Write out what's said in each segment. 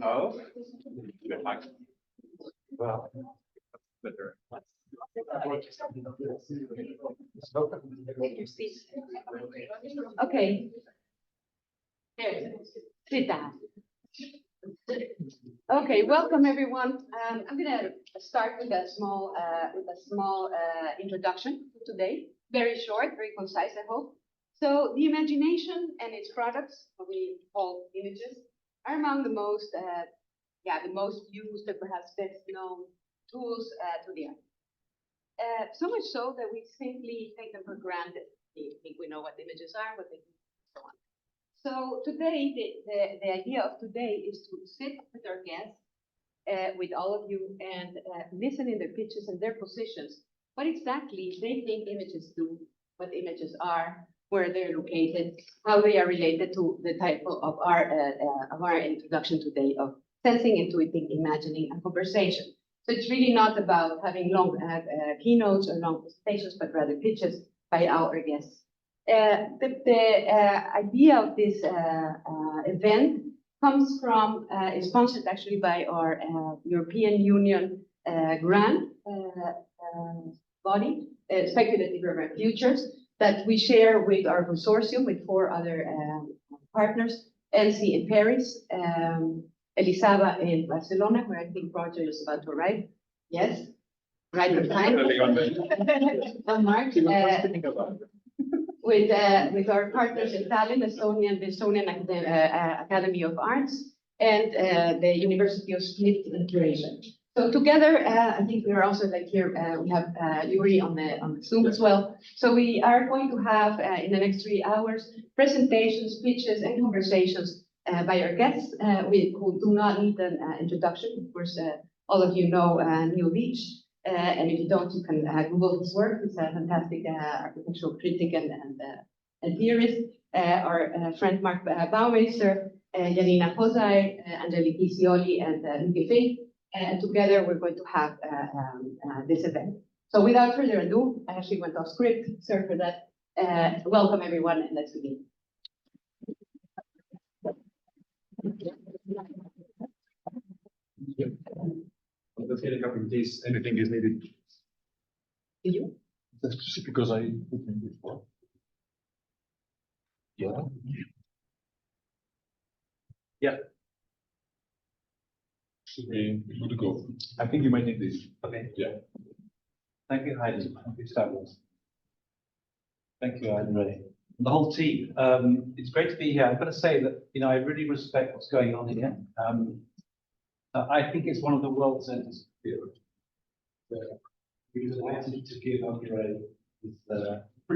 Oh, well, okay. Sit down. Okay, welcome everyone. I'm going to start with a small introduction today. Very short, very concise, I hope. So the imagination and its products, what we call images, are among the most used and perhaps best known tools to the art. So much so that we simply take them for granted. We think we know what images are, what they do, and so on. So today, the idea of today is to sit with our guests, with all of you, and listen in their pitches and their positions. What exactly they think images do, what images are, where they're located, how they are related to the title of our introduction today of Sensing, Intuiting, Imagining, and Conversation. So it's really not about having long keynotes or long presentations, but rather pitches by our guests. The idea of this event comes from, is sponsored actually by our European Union grant body, Speculative Urban Futures, that we share with our consortium with 4 other partners, ENSCI in Paris, ELISAVA in Barcelona, where I think Roger is about to arrive. Yes, right on time. Marc. With our partners in Tallinn, the Sohn and the Sohn Academy of Arts, and the University of Split and EAA. So together, I think we're also like here, we have Yuri on the Zoom as well. So we are going to have in the next 3 hours, presentations, pitches, and conversations by our guests who do not need an introduction. Of course, all of you know Leach. And if you don't, you can Google his work. He's a fantastic architectural critic and theorist. Our friend Marc Boumeester, Janina, Gosseye, Angeliki, Sioli, and Mieke. And together we're going to have this event. So without further ado, I actually went off script. Sorry for that. Welcome everyone, and let's begin. Let's get a couple in case anything is needed. You? That's just because I put them before. Yeah. Yeah. Should be good to go. I think you might need this. Okay. Yeah. Thank you, Heidi. Thank you, Stavros. Thank you, Andrej. The whole team. It's great to be here. I've got to say that I really respect what's going on here. I think it's one of the world centers of theory. We were delighted to give Andrej this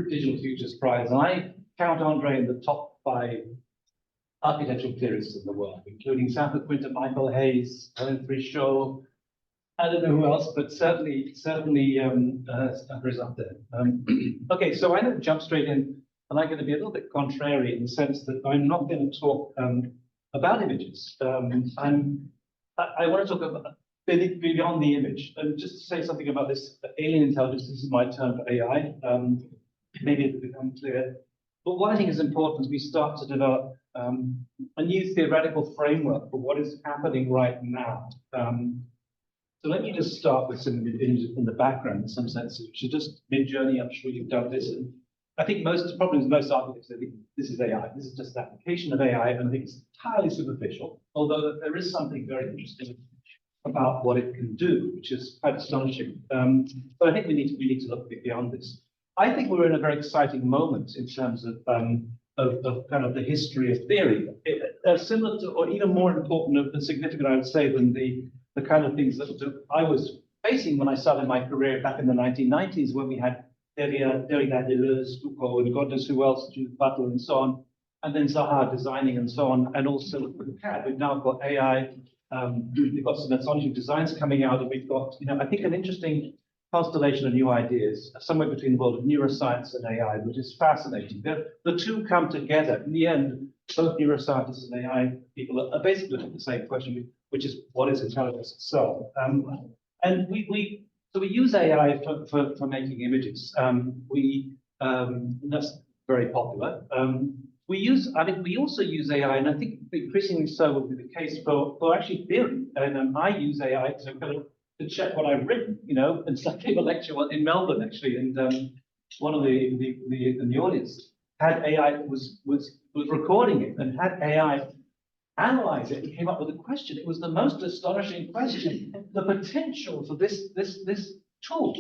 Digital Futures Prize, and I count Andrej in the top 5 architectural theorists in the world, including Sanford Quinter, Michael Hayes, Helen Frischot. I don't know who else, but certainly Stavros is up there. Okay, so I'm going to jump straight in, and I'm going to be a little bit contrary in the sense that I'm not going to talk about images. I want to talk about beyond the image, and just to say something about this alien intelligence. This is my term for AI. Maybe it'll become clear. But what I think is important is we start to develop a new theoretical framework for what is happening right now. So let me just start with some images in the background, in some sense, which is just mid-journey. I'm sure you've done this. And I think most architects, they think this is AI. This is just an application of AI, and I think it's entirely superficial, although there is something very interesting about what it can do, which is quite astonishing. But I think we need to look a bit beyond this. I think we're in a very exciting moment in terms of kind of the history of theory, similar to, or even more important and significant, I would say, than the kind of things that I was facing when I started my career back in the 1990s, when we had Derrida, Deleuze, Foucault, and God knows who else, Judith Butler, and so on, and then Zaha designing and so on, and also we've now got AI. We've got some astonishing designs coming out, and we've got, I think an interesting constellation of new ideas, somewhere between the world of neuroscience and AI, which is fascinating. The two come together. In the end, both neuroscientists and AI people are basically looking at the same question, which is what is intelligence itself? And we use AI for making images. That's very popular. I think we also use AI, and I think increasingly so will be the case for actually theory. And I use AI to check what I've written, and so I gave a lecture in Melbourne actually, and one of the in the audience had AI was recording it and had AI analyze it and came up with a question. It was the most astonishing question. The potential for this tool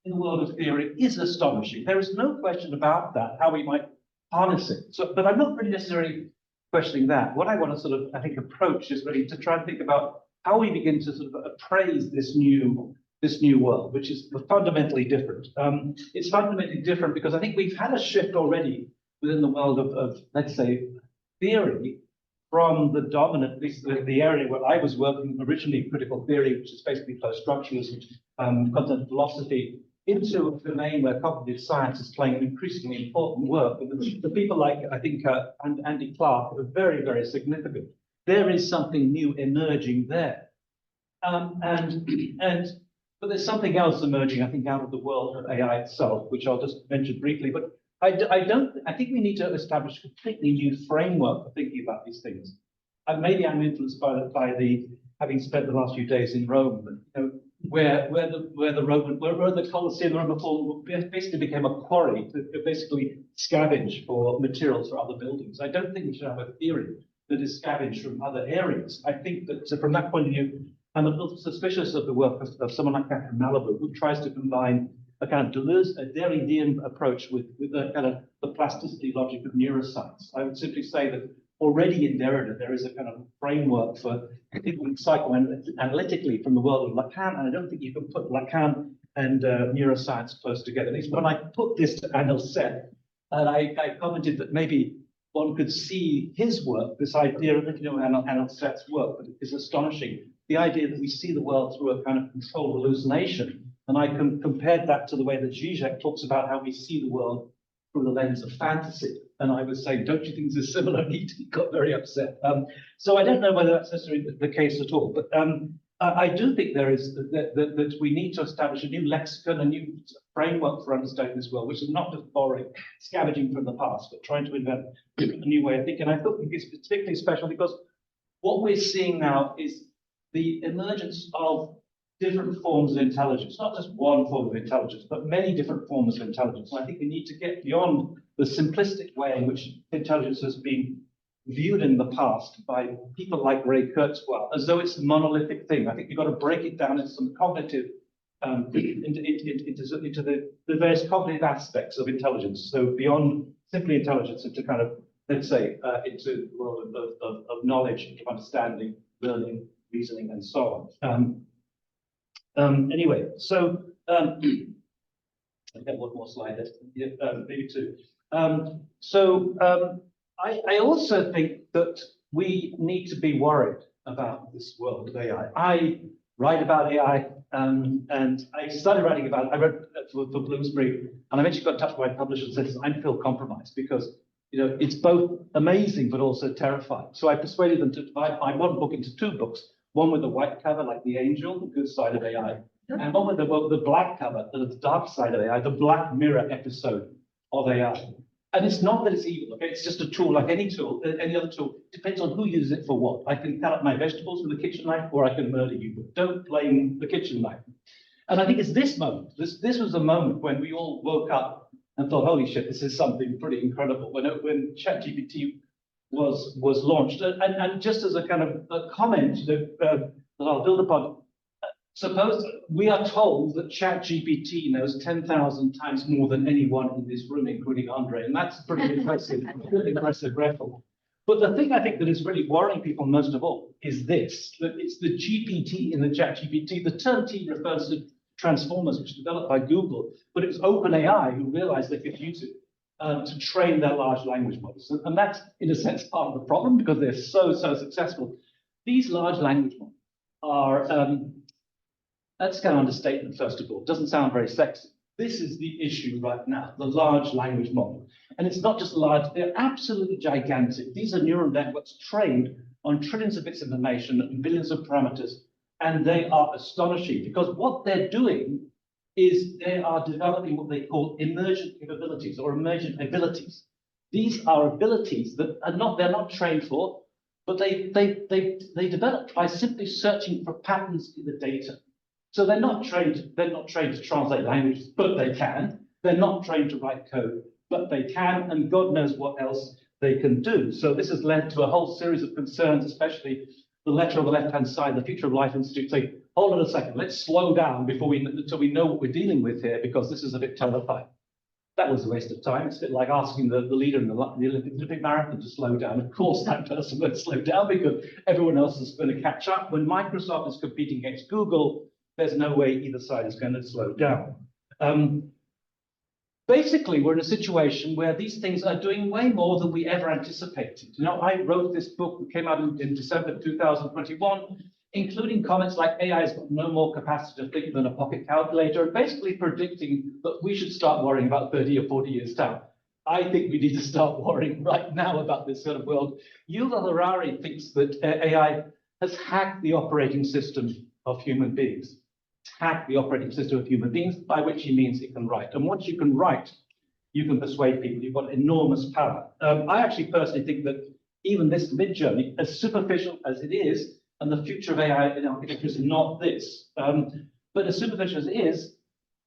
in the world of theory is astonishing. There is no question about that, how we might harness it. So, but I'm not really necessarily questioning that. What I want to sort of, I think, approach is really to try and think about how we begin to sort of appraise this new world, which is fundamentally different. It's fundamentally different because I think we've had a shift already within the world of let's say, theory from the dominant, at least the area where I was working originally, critical theory, which is basically post-structuralism, content philosophy, into a domain where cognitive science is playing an increasingly important work. And the people like, I think, Andy Clark are very, very significant. There is something new emerging there. But there's something else emerging, I think, out of the world of AI itself, which I'll just mention briefly. But I think we need to establish a completely new framework for thinking about these things. And maybe I'm influenced by having spent the last few days in Rome, but, where the Colosseum, the Roman Forum basically became a quarry to basically scavenge for materials for other buildings. I don't think we should have a theory that is scavenged from other areas. I think that from that point of view, I'm a little suspicious of the work of someone like Catherine Malibu, who tries to combine a kind of Deleuze, a Derridean approach with a kind of the plasticity logic of neuroscience. I would simply say that already in Derrida, there is a kind of framework for thinking psychoanalytically from the world of Lacan, and I don't think you can put Lacan and neuroscience close together. At least when I put this to Anil Seth, and I commented that maybe one could see his work, this idea of, Anil Seth's work, but it is astonishing. The idea that we see the world through a kind of controlled hallucination. And I compared that to the way that Zizek talks about how we see the world through the lens of fantasy. And I was saying, don't you think there's a similar need? He got very upset. So I don't know whether that's necessarily the case at all. But I do think there is that we need to establish a new lexicon, a new framework for understanding this world, which is not just borrowing, scavenging from the past, but trying to invent a new way of thinking. And I think it's particularly special because what we're seeing now is the emergence of different forms of intelligence, not just one form of intelligence, but many different forms of intelligence. And I think we need to get beyond the simplistic way in which intelligence has been viewed in the past by people like Ray Kurzweil, as though it's a monolithic thing. I think you've got to break it down into some cognitive, into the various cognitive aspects of intelligence. So beyond simply intelligence, into kind of, let's say, into the world of knowledge, of understanding, learning, reasoning, and so on. Anyway, so I've got one more slide, maybe two. I also think that we need to be worried about this world of AI. I write about AI, and I started writing about it. I wrote for Bloomsbury, and I eventually got in touch with my publisher and said, I feel compromised because it's both amazing but also terrifying. So I persuaded them to divide my one book into two books. One with the white cover, like the angel, the good side of AI, and one with the black cover, the dark side of AI, the Black Mirror episode of AI. And it's not that it's evil, okay? It's just a tool, like any tool, any other tool. It depends on who uses it for what. I can cut up my vegetables with a kitchen knife, or I can murder you, but don't blame the kitchen knife. And I think it's this moment. This was a moment when we all woke up and thought, holy shit, this is something pretty incredible. When ChatGPT was launched, and just as a kind of a comment that I'll build upon, Suppose we are told that ChatGPT knows 10,000 times more than anyone in this room, including Andrej, and that's pretty impressive, pretty impressive record. But the thing I think that is really worrying people most of all is this, that it's the GPT in the ChatGPT. The term T refers to transformers, which was developed by Google, but it was OpenAI who realized they could use it to train their large language models. And that's, in a sense, part of the problem because they're so successful. These large language models are, that's kind of understatement, first of all. It doesn't sound very sexy. This is the issue right now, the large language model. And it's not just large, they're absolutely gigantic. These are neural networks trained on trillions of bits of information and billions of parameters. And they are astonishing because what they're doing is they are developing what they call emergent capabilities or emergent abilities. These are abilities that are not, they're not trained for, but they develop by simply searching for patterns in the data. So they're not trained to translate languages, but they can. They're not trained to write code, but they can, and God knows what else they can do. So this has led to a whole series of concerns, especially the letter on the left-hand side, the Future of Life Institute, saying, hold on a second, let's slow down until we know what we're dealing with here, because this is a bit terrifying. That was a waste of time. It's a bit like asking the leader in the Olympic marathon to slow down. Of course, that person won't slow down because everyone else is going to catch up. When Microsoft is competing against Google, there's no way either side is going to slow down. Basically, we're in a situation where these things are doing way more than we ever anticipated. You know, I wrote this book that came out in December 2021, including comments like AI has got no more capacity to think than a pocket calculator, and basically predicting that we should start worrying about 30 or 40 years down. I think we need to start worrying right now about this sort of world. Yuval Harari thinks that AI has hacked the operating system of human beings. Hack the operating system of human beings, by which he means it can write. And once you can write, you can persuade people. You've got enormous power. I actually personally think that even this mid-journey, as superficial as it is, and the future of AI in architecture is not this, but as superficial as it is,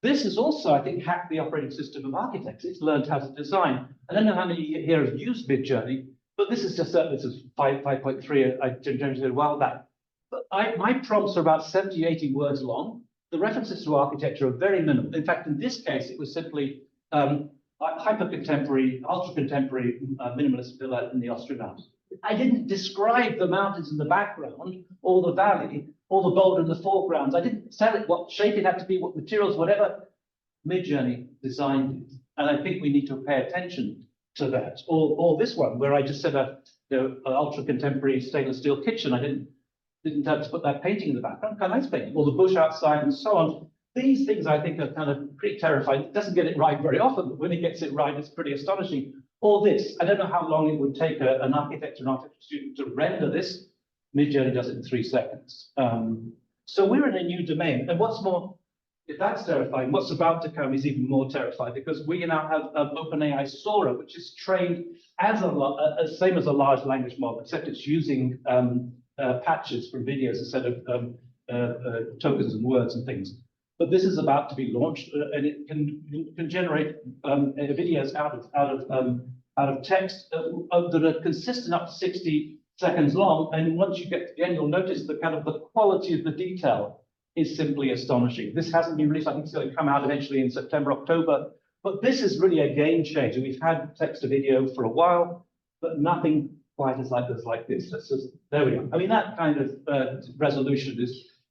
this is also, I think, hacked the operating system of architects. It's learned how to design. I don't know how many here have used mid-journey, but this is just, this is 5.3, I generated a while back. But my prompts are about 70, 80 words long. The references to architecture are very minimal. In fact, in this case, it was simply hyper-contemporary, ultra-contemporary minimalist villa in the Austrian Alps. I didn't describe the mountains in the background, or the valley, or the boulder in the foregrounds. I didn't tell it what shape it had to be, what materials, whatever. Midjourney designed it. And I think we need to pay attention to that. Or this one, where I just said an ultra-contemporary stainless steel kitchen. I didn't have to put that painting in the background, kind of nice painting, or the bush outside and so on. These things I think are kind of pretty terrifying. It doesn't get it right very often, but when it gets it right, it's pretty astonishing. Or this, I don't know how long it would take an architect or an architecture student to render this. Midjourney does it in 3 seconds. So we're in a new domain. And what's more, if that's terrifying, what's about to come is even more terrifying, because we now have OpenAI Sora, which is trained as same as a large language model, except it's using patches from videos instead of tokens and words and things. But this is about to be launched, and it can generate videos out of text that are consistent up to 60 seconds long. And once you get to the end, you'll notice the kind of the quality of the detail is simply astonishing. This hasn't been released. I think it's going to come out eventually in September, October. But this is really a game changer. We've had text to video for a while, but nothing quite as like this. There we go. I mean, that kind of resolution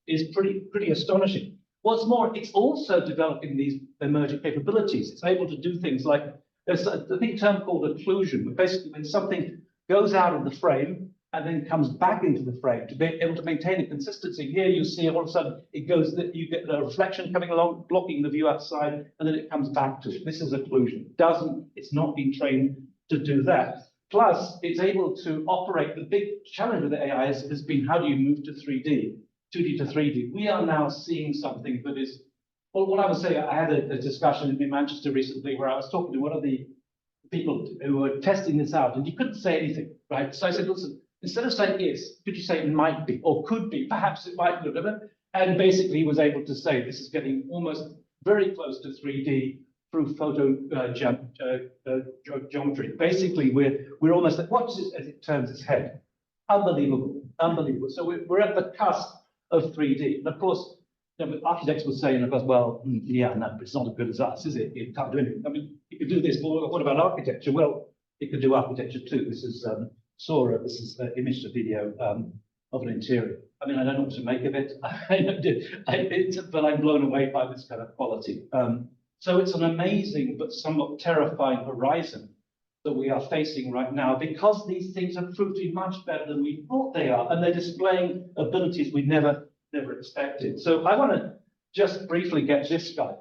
is pretty astonishing. What's more, it's also developing these emerging capabilities. It's able to do things like, there's a big term called occlusion, but basically when something goes out of the frame and then comes back into the frame, to be able to maintain a consistency. Here you see all of a sudden it goes, you get a reflection coming along, blocking the view outside, and then it comes back to it. This is occlusion. It's not been trained to do that. Plus, it's able to operate. The big challenge with the AI has been, how do you move to 3D? 2D to 3D. We are now seeing something that is, well, what I would say, I had a discussion in Manchester recently where I was talking to one of the people who were testing this out, and you couldn't say anything, right? So I said, listen, instead of saying is, could you say it might be, or could be, perhaps it might be, whatever? And basically he was able to say this is getting almost very close to 3D through photo geometry. Basically, we're almost like, watch this as it turns its head. Unbelievable, unbelievable. So we're at the cusp of 3D. And of course, but architects will say, and of course, well, yeah, no, but it's not as good as us, is it? You can't do anything. I mean, you could do this, but what about architecture? Well, it could do architecture too. This is Sora. This is image to video of an interior. I mean, I don't know what to make of it, but I'm blown away by this kind of quality. So it's an amazing but somewhat terrifying horizon that we are facing right now, because these things have proved to be much better than we thought they are, and they're displaying abilities we never expected. So I want to just briefly get this guy.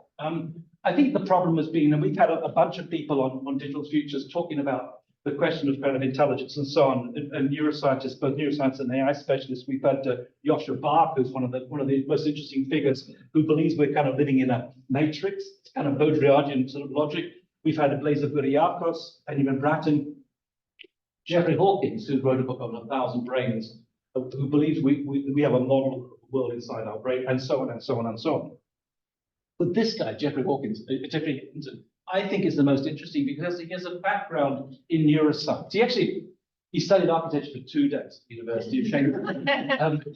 I think the problem has been, and we've had a bunch of people on Digital Futures talking about the question of kind of intelligence and so on, and neuroscientists, both neuroscience and AI specialists. We've had Joshua Bark, who's one of the most interesting figures, who believes we're kind of living in a matrix. It's kind of Baudrillardian sort of logic. We've had Blazer Buriakos, Benjamin Bratton, Jeffrey Hawkins, who wrote a book on 1,000 Brains, who believes we have a model world inside our brain, and so on and so on and so on. But this guy, Jeffrey Hawkins, I think is the most interesting, because he has a background in neuroscience. He studied architecture for 2 days at the University of Cambridge.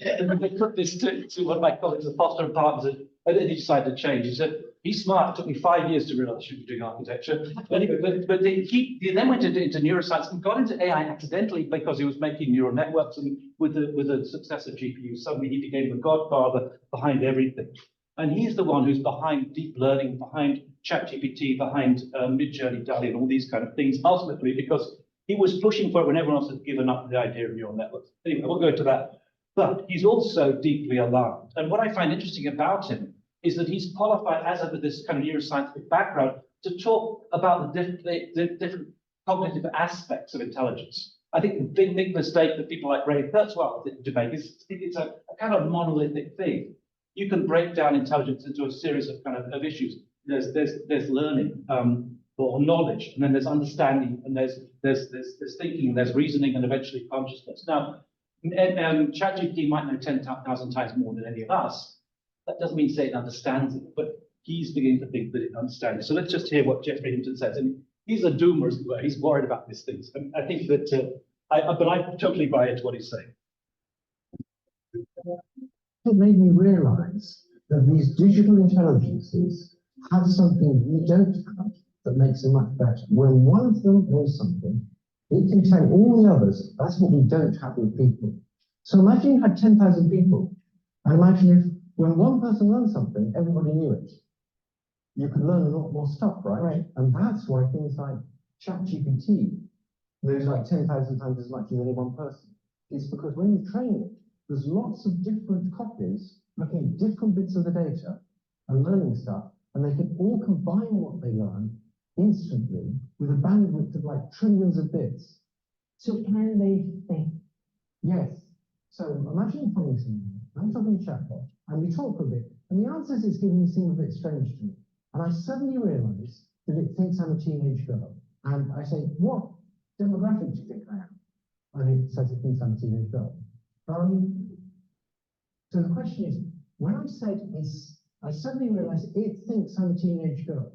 And they put this to one of my colleagues, the Foster and Partners, and then he decided to change. He said, he's smart. It took me 5 years to realize I should be doing architecture. But he then went into neuroscience and got into AI accidentally, because he was making neural networks, and with the success of GPU, suddenly he became the godfather behind everything. And he's the one who's behind deep learning, behind ChatGPT, behind Midjourney, DALL-E, and all these kind of things, ultimately because he was pushing for it when everyone else had given up the idea of neural networks. Anyway, we'll go into that. But he's also deeply alarmed. And what I find interesting about him is that he's qualified, as with this kind of neuroscientific background, to talk about the different cognitive aspects of intelligence. I think the big mistake that people like Ray Kurzweil to make is it's a kind of monolithic thing. You can break down intelligence into a series of kind of issues. There's learning or knowledge, and then there's understanding, and there's thinking, and there's reasoning, and eventually consciousness. Now, ChatGPT might know 10,000 times more than any of us. That doesn't mean to say it understands it, but he's beginning to think that it understands it. So let's just hear what Jeffrey Hinton says. And he's a doomer, as it were. He's worried about these things. And I think that, but I totally buy into what he's saying. It made me realize that these digital intelligences have something we don't have that makes them much better. When one of them knows something, it can tell all the others. That's what we don't have with people. So imagine you had 10,000 people, and imagine if when one person learned something, everybody knew it. You could learn a lot more stuff, right? And that's why things like ChatGPT knows like 10,000 times as much as any one person. It's because when you train it, there's lots of different copies looking at different bits of the data and learning stuff, and they can all combine what they learn instantly with a bandwidth of like trillions of bits. So can they think? Yes. So imagine finding something. I'm talking to chatbot, and we talk a bit, and the answers it's giving me seem a bit strange to me. And I suddenly realise that it thinks I'm a teenage girl. And I say, what demographic do you think I am? And it says it thinks I'm a teenage girl. So the question is, when I said I suddenly realised it thinks I'm a teenage girl.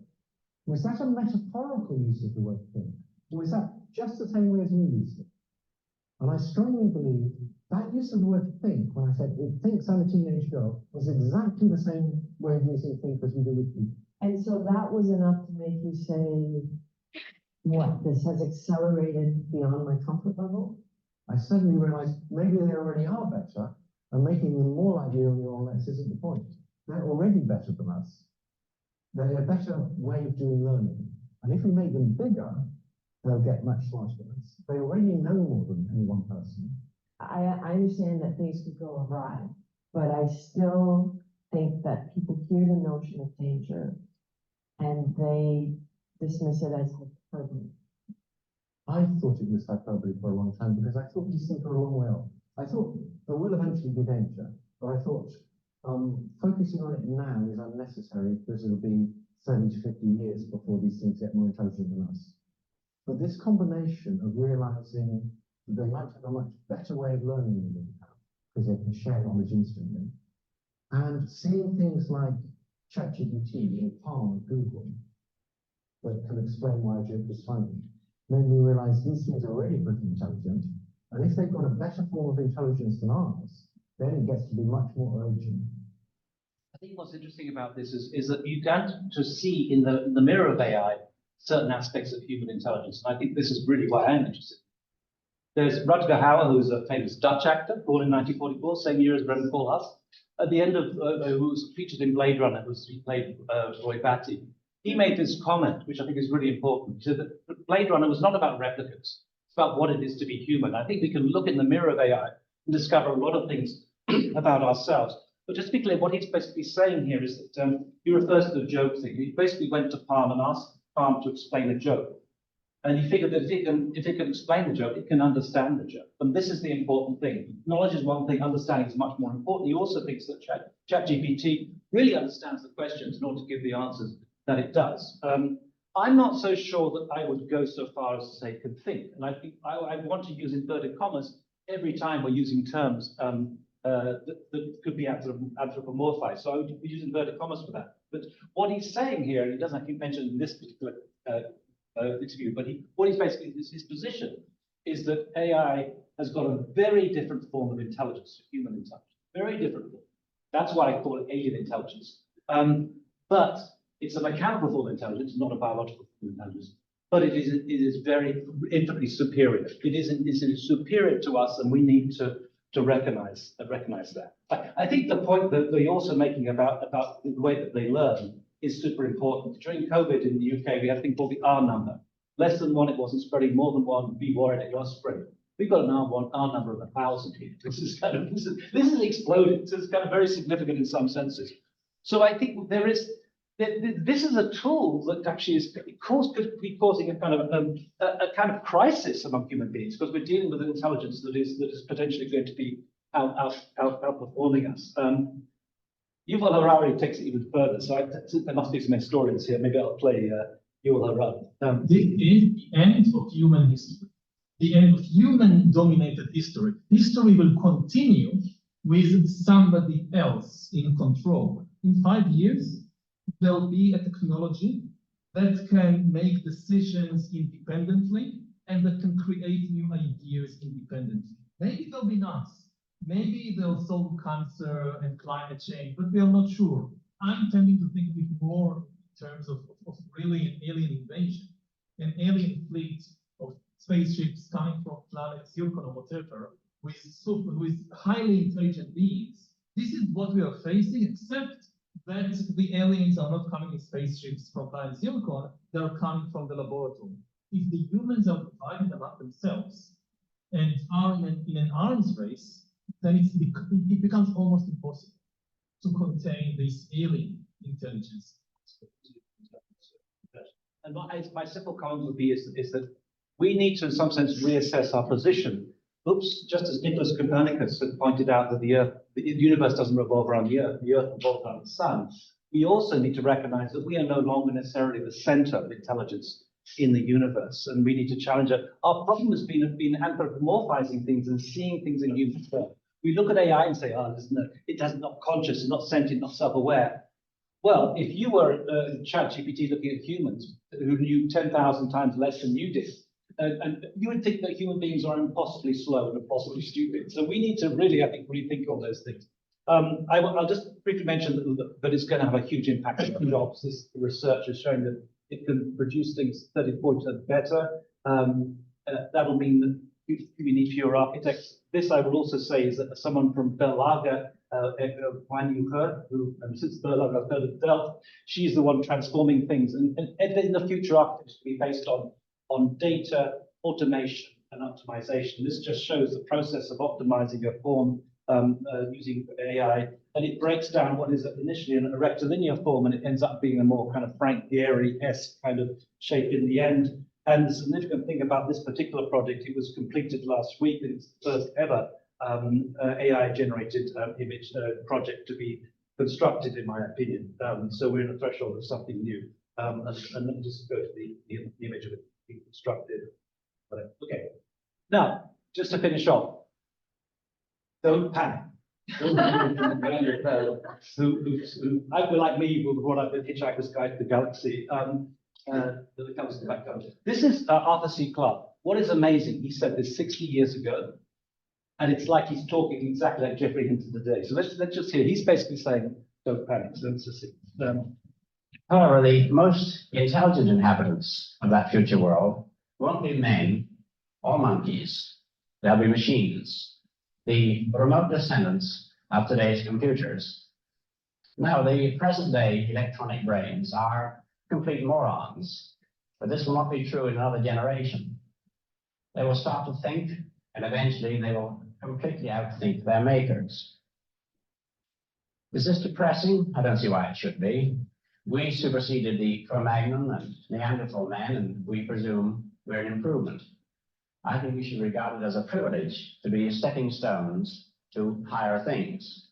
Was that a metaphorical use of the word think? Or is that just the same way as we used it? And I strongly believe that use of the word think, when I said it thinks I'm a teenage girl, was exactly the same way of using think as we do with people. And so that was enough to make you say, what, this has accelerated beyond my comfort level? I suddenly realized maybe they already are better, and making them more like real neural nets isn't the point. They're already better than us. They're a better way of doing learning. And if we make them bigger, they'll get much smarter than us. They already know more than any one person. I understand that things could go awry, but I still think that people hear the notion of danger and they dismiss it as hyperbole. I thought it was hyperbole for a long time because I thought these things were a long way off. I thought there will eventually be danger, but I thought focusing on it now is unnecessary because it'll be 30 to 50 years before these things get more intelligent than us. But this combination of realizing that they might have a much better way of learning than we have because they can share knowledge instantly, and seeing things like ChatGPT in Palm of Google that can explain why a joke is funny, made me realize these things are already pretty intelligent, and if they've got a better form of intelligence than ours, then it gets to be much more urgent. think what's interesting about this is that you get to see in the mirror of AI certain aspects of human intelligence. And I think this is really why I'm interested. There's Rutger Hauer, who's a famous Dutch actor, born in 1944, same year as Rem Koolhaas. At the end of, who was featured in Blade Runner, he played Roy Batty. He made this comment, which I think is really important. He said that Blade Runner was not about replicas. It's about what it is to be human. I think we can look in the mirror of AI and discover a lot of things about ourselves. But just to be clear, what he's basically saying here is that he refers to the joke thing. He basically went to Palm and asked Palm to explain a joke. And he figured that if he can explain the joke, it can understand the joke. And this is the important thing. Knowledge is one thing, understanding is much more important. He also thinks that ChatGPT really understands the questions in order to give the answers that it does. I'm not so sure that I would go so far as to say can think. And I think I want to use inverted commas every time we're using terms that could be anthropomorphized. So I would use inverted commas for that. But what he's saying here, and he doesn't actually mention in this particular interview, but what he's basically, his position is that AI has got a very different form of intelligence, human intelligence, very different form. That's why I call it alien intelligence. But it's a mechanical form of intelligence, not a biological form of intelligence. But it is very infinitely superior. It is superior to us, and we need to recognize that. I think the point that they're also making about the way that they learn is super important. During COVID in the UK, we had a thing called the R number. Less than one, it wasn't spreading. More than one, be worried it was spreading. We've got an R number of 1,000 here. This is exploded. This is kind of very significant in some senses. So I think this is a tool that actually could be causing a kind of crisis among human beings, because we're dealing with an intelligence that is potentially going to be outperforming us. Yuval Harari takes it even further, so there must be some historians here. Maybe I'll play Yuval Harari. This is the end of human history, the end of human-dominated history. History will continue with somebody else in control. In 5 years, there'll be a technology that can make decisions independently and that can create new ideas independently. Maybe they'll be nice. Maybe they'll solve cancer and climate change, but we are not sure. I'm tending to think with more in terms of really an alien invasion, an alien fleet of spaceships coming from planet Silicon or whatever, with highly intelligent beings. This is what we are facing, except that the aliens are not coming in spaceships from planet Silicon, they're coming from the laboratory. If the humans are divided among themselves and are in an arms race, then it becomes almost impossible to contain this alien intelligence. And my simple comment would be is that we need to, in some sense, reassess our position. Just as Nicholas Copernicus had pointed out that the universe doesn't revolve around the Earth revolves around the sun. We also need to recognize that we are no longer necessarily the center of intelligence in the universe, and we need to challenge it. Our problem has been anthropomorphizing things and seeing things in human form. We look at AI and say, oh, it doesn't not conscious, it's not sentient, not self-aware. Well, if you were ChatGPT looking at humans who knew 10,000 times less than you did, and you would think that human beings are impossibly slow and impossibly stupid. So we need to really, I think, rethink all those things. I'll just briefly mention that it's going to have a huge impact on jobs. This research is showing that it can produce things 30–40% better. That'll mean that we need fewer architects. This, I will also say, is that someone from Berlage, Juan Yuher, who since Berlage I've heard of Delft, she's the one transforming things. And in the future, architecture will be based on data, automation, and optimization. This just shows the process of optimizing a form using AI, and it breaks down what is initially a rectilinear form, and it ends up being a more kind of Frank Gehry-esque kind of shape in the end. And the significant thing about this particular project, it was completed last week, and it's the first ever AI-generated image project to be constructed, in my opinion. So we're in a threshold of something new. And let me just go to the image of it being constructed. Okay. Now, just to finish off, don't panic. Who I feel like me, who brought up the Hitchhiker's Guide to the Galaxy. This is Arthur C. Clarke. What is amazing, he said this 60 years ago, and it's like he's talking exactly like Geoffrey Hinton today. So let's just hear. He's basically saying don't panic. Let's just see. However, the most intelligent inhabitants of that future world won't be men or monkeys. They'll be machines, the remote descendants of today's computers. Now, the present-day electronic brains are complete morons, but this will not be true in another generation. They will start to think, and eventually they will completely outthink their makers. Is this depressing? I don't see why it should be. We superseded the Cro-Magnon and Neanderthal men, and we presume we're an improvement. I think we should regard it as a privilege to be stepping stones to higher things.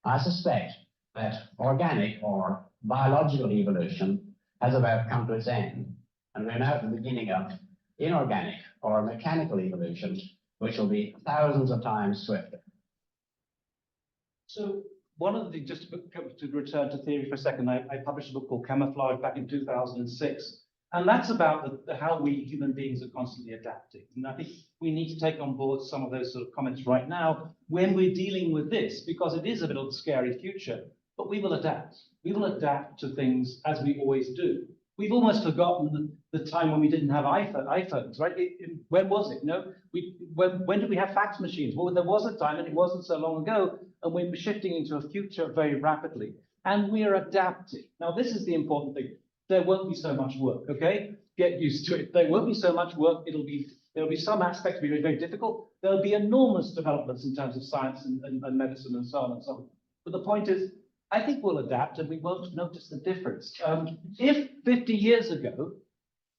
I suspect that organic or biological evolution has about come to its end, and we're now at the beginning of inorganic or mechanical evolution, which will be thousands of times swifter. So one of the, just to return to theory for a second, I published a book called Camouflage back in 2006. And that's about how we human beings are constantly adapting. And I think we need to take on board some of those sort of comments right now when we're dealing with this, because it is a bit of a scary future, but we will adapt. We will adapt to things as we always do. We've almost forgotten the time when we didn't have iPhones, right? When was it? No, when did we have fax machines? Well, there was a time, and it wasn't so long ago, and we're shifting into a future very rapidly, and we're adapting. Now, this is the important thing. There won't be so much work, okay? Get used to it. There won't be so much work. There'll be some aspects be very, very difficult. There'll be enormous developments in terms of science and medicine and so on and so on. But the point is, I think we'll adapt and we won't notice the difference. If 50 years ago,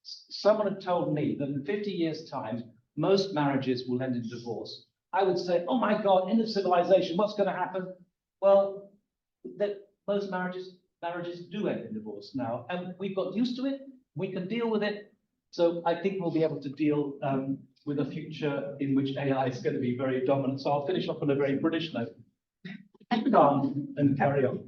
someone had told me that in 50 years' time, most marriages will end in divorce, I would say, oh my God, end of civilization, what's going to happen? Well, most marriages do end in divorce now, and we've got used to it. We can deal with it. So I think we'll be able to deal with a future in which AI is going to be very dominant. So I'll finish off on a very British note. Calm and carry on.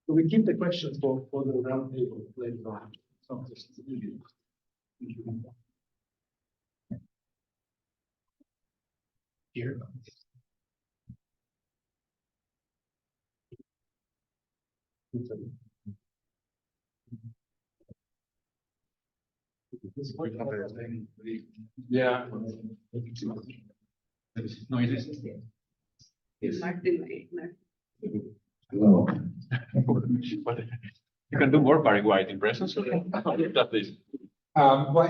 So we keep the questions for the round table later on. So just here. Yeah. No, it is. Yes. Hello. You can do more Barry White impressions. Well,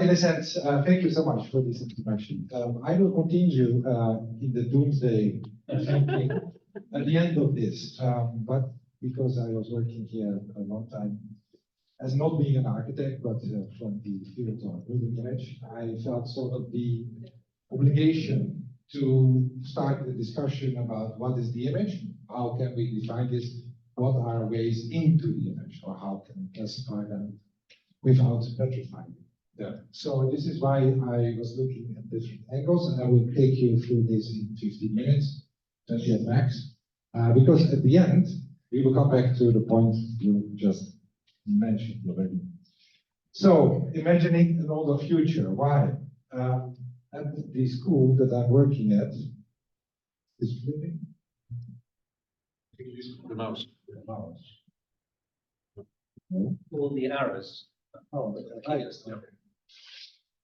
in a sense, thank you so much for this introduction. I will continue in the doomsday thinking at the end of this, but because I was working here a long time, as not being an architect, but from the field of building image, I felt sort of the obligation to start the discussion about what is the image, how can we define this, what are ways into the image, or how can we classify them without petrifying them. Yeah. So this is why I was looking at different angles, and I will take you through this in 15 minutes, 20 at max, because at the end, we will come back to the point you just mentioned already. So, imagining an older future, why? At the school that I'm working at, is flipping? The mouse. The mouse. All the arrows. Oh, okay.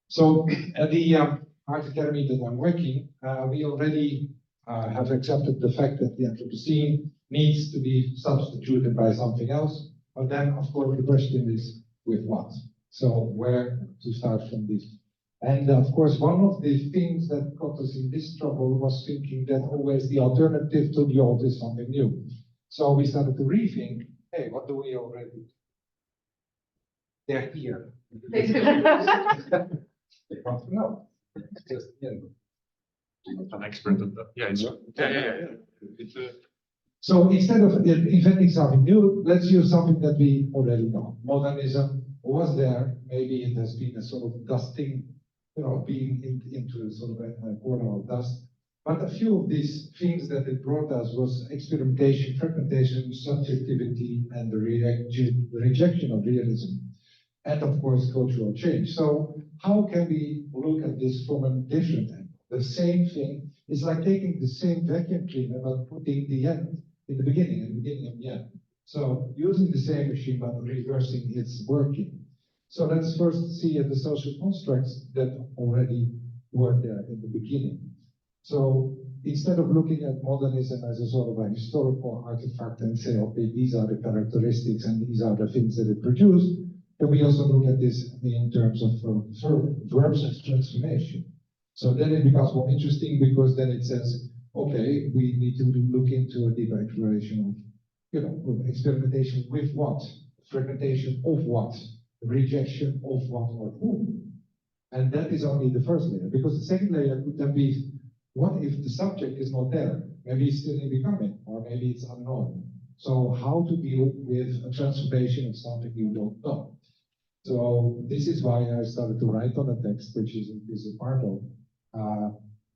So at the Art Academy that I'm working, we already have accepted the fact that the Anthropocene needs to be substituted by something else. But then, of course, the question is with what? So where to start from this? And of course, one of the things that got us in this trouble was thinking that always the alternative to the old is something new. So we started to rethink, hey, what do we already do? They're here. They want to know. Just, you know. An expert on that. Yeah, it's So instead of inventing something new, let's use something that we already know. Modernism was there. Maybe it has been a sort of dusting, being into sort of a corner of dust. But a few of these things that it brought us was experimentation, fragmentation, subjectivity, and the rejection of realism. and of course cultural change. So how can we look at this from a different angle? The same thing is like taking the same vacuum cleaner but putting the end in the beginning and the end. So using the same machine but reversing its working. So let's first see at the social constructs that already were there in the beginning. So instead of looking at modernism as a sort of a historical artifact and say, okay, these are the characteristics and these are the things that it produced, can we also look at this in terms of verbs of transformation? So then it becomes more interesting because then it says, okay, we need to look into a deeper exploration of, experimentation with what, fragmentation of what, rejection of what or whom. And that is only the first layer, because the second layer could then be, what if the subject is not there? Maybe it's still in becoming, or maybe it's unknown. So how to deal with a transformation of something you don't know? So this is why I started to write on a text, which is a part of,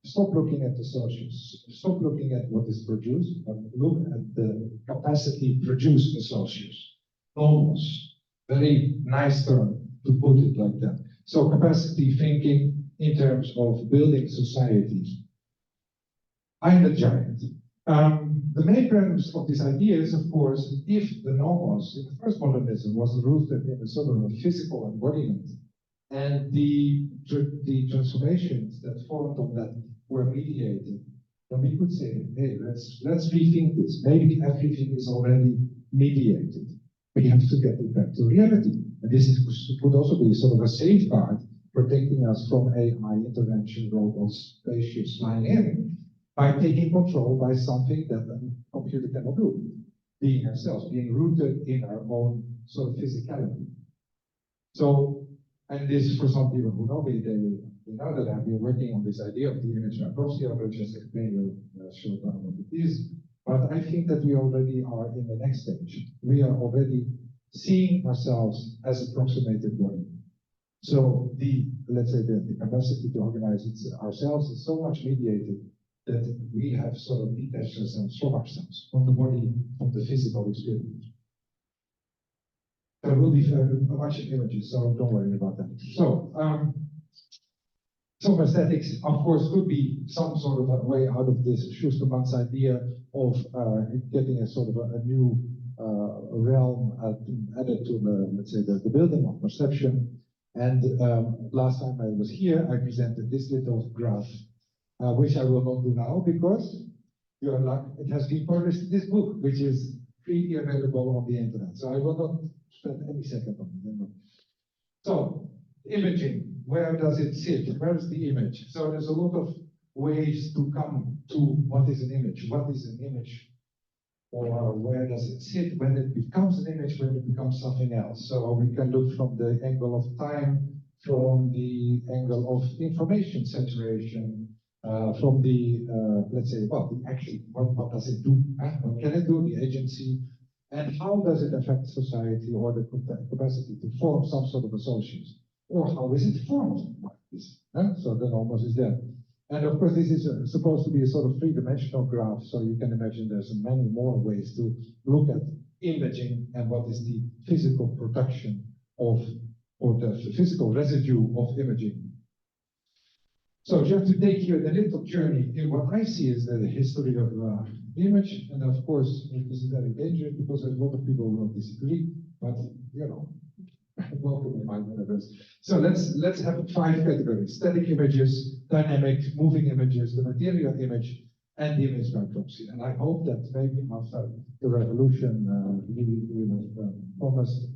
stop looking at the socials, stop looking at what is produced, but look at the capacity produced in socials. Almost, very nice term to put it like that. So capacity thinking in terms of building societies. I'm the giant. The main premise of this idea is, of course, if the nomos in the first modernism was rooted in a sort of a physical embodiment, and the transformations that followed on that were mediated, then we could say, hey, let's rethink this. Maybe everything is already mediated. We have to get it back to reality. And this could also be sort of a safeguard protecting us from AI intervention, robots, spaceships flying in, by taking control by something that a computer cannot do, being ourselves, being rooted in our own sort of physicality. So, and this for some people who know me, they know that I've been working on this idea of the image by proxy. I will just explain you short term what it is. But I think that we already are in the next stage. We are already seeing ourselves as approximated body. So let's say the capacity to organize ourselves is so much mediated that we have sort of detached ourselves from ourselves, from the body, from the physical experience. There will be a bunch of images, so don't worry about that. So, some aesthetics, of course, could be some sort of a way out of this Schusterman's idea of getting a sort of a new realm added to the, let's say, the building of perception. And last time I was here, I presented this little graph, which I will not do now because your luck, it has been published in this book, which is freely available on the internet. So I will not spend any second on it. So, imaging, where does it sit? Where is the image? So there's a lot of ways to come to what is an image. What is an image? Or where does it sit when it becomes an image, when it becomes something else? So we can look from the angle of time, from the angle of information saturation, from the, let's say, well, the action, what does it do? What can it do, the agency? And how does it affect society or the capacity to form some sort of associations? Or how is it formed like this? So the nomos is there. And of course, this is supposed to be a sort of three-dimensional graph, so you can imagine there's many more ways to look at imaging and what is the physical production of, or the physical residue of imaging. So just to take you a little journey in what I see is the history of image, and of course, this is very dangerous because a lot of people will disagree, but you know, welcome in my universe. So let's have 5 categories: static images, dynamic, moving images, the material image, and the image by proxy. And I hope that maybe after the revolution, we promised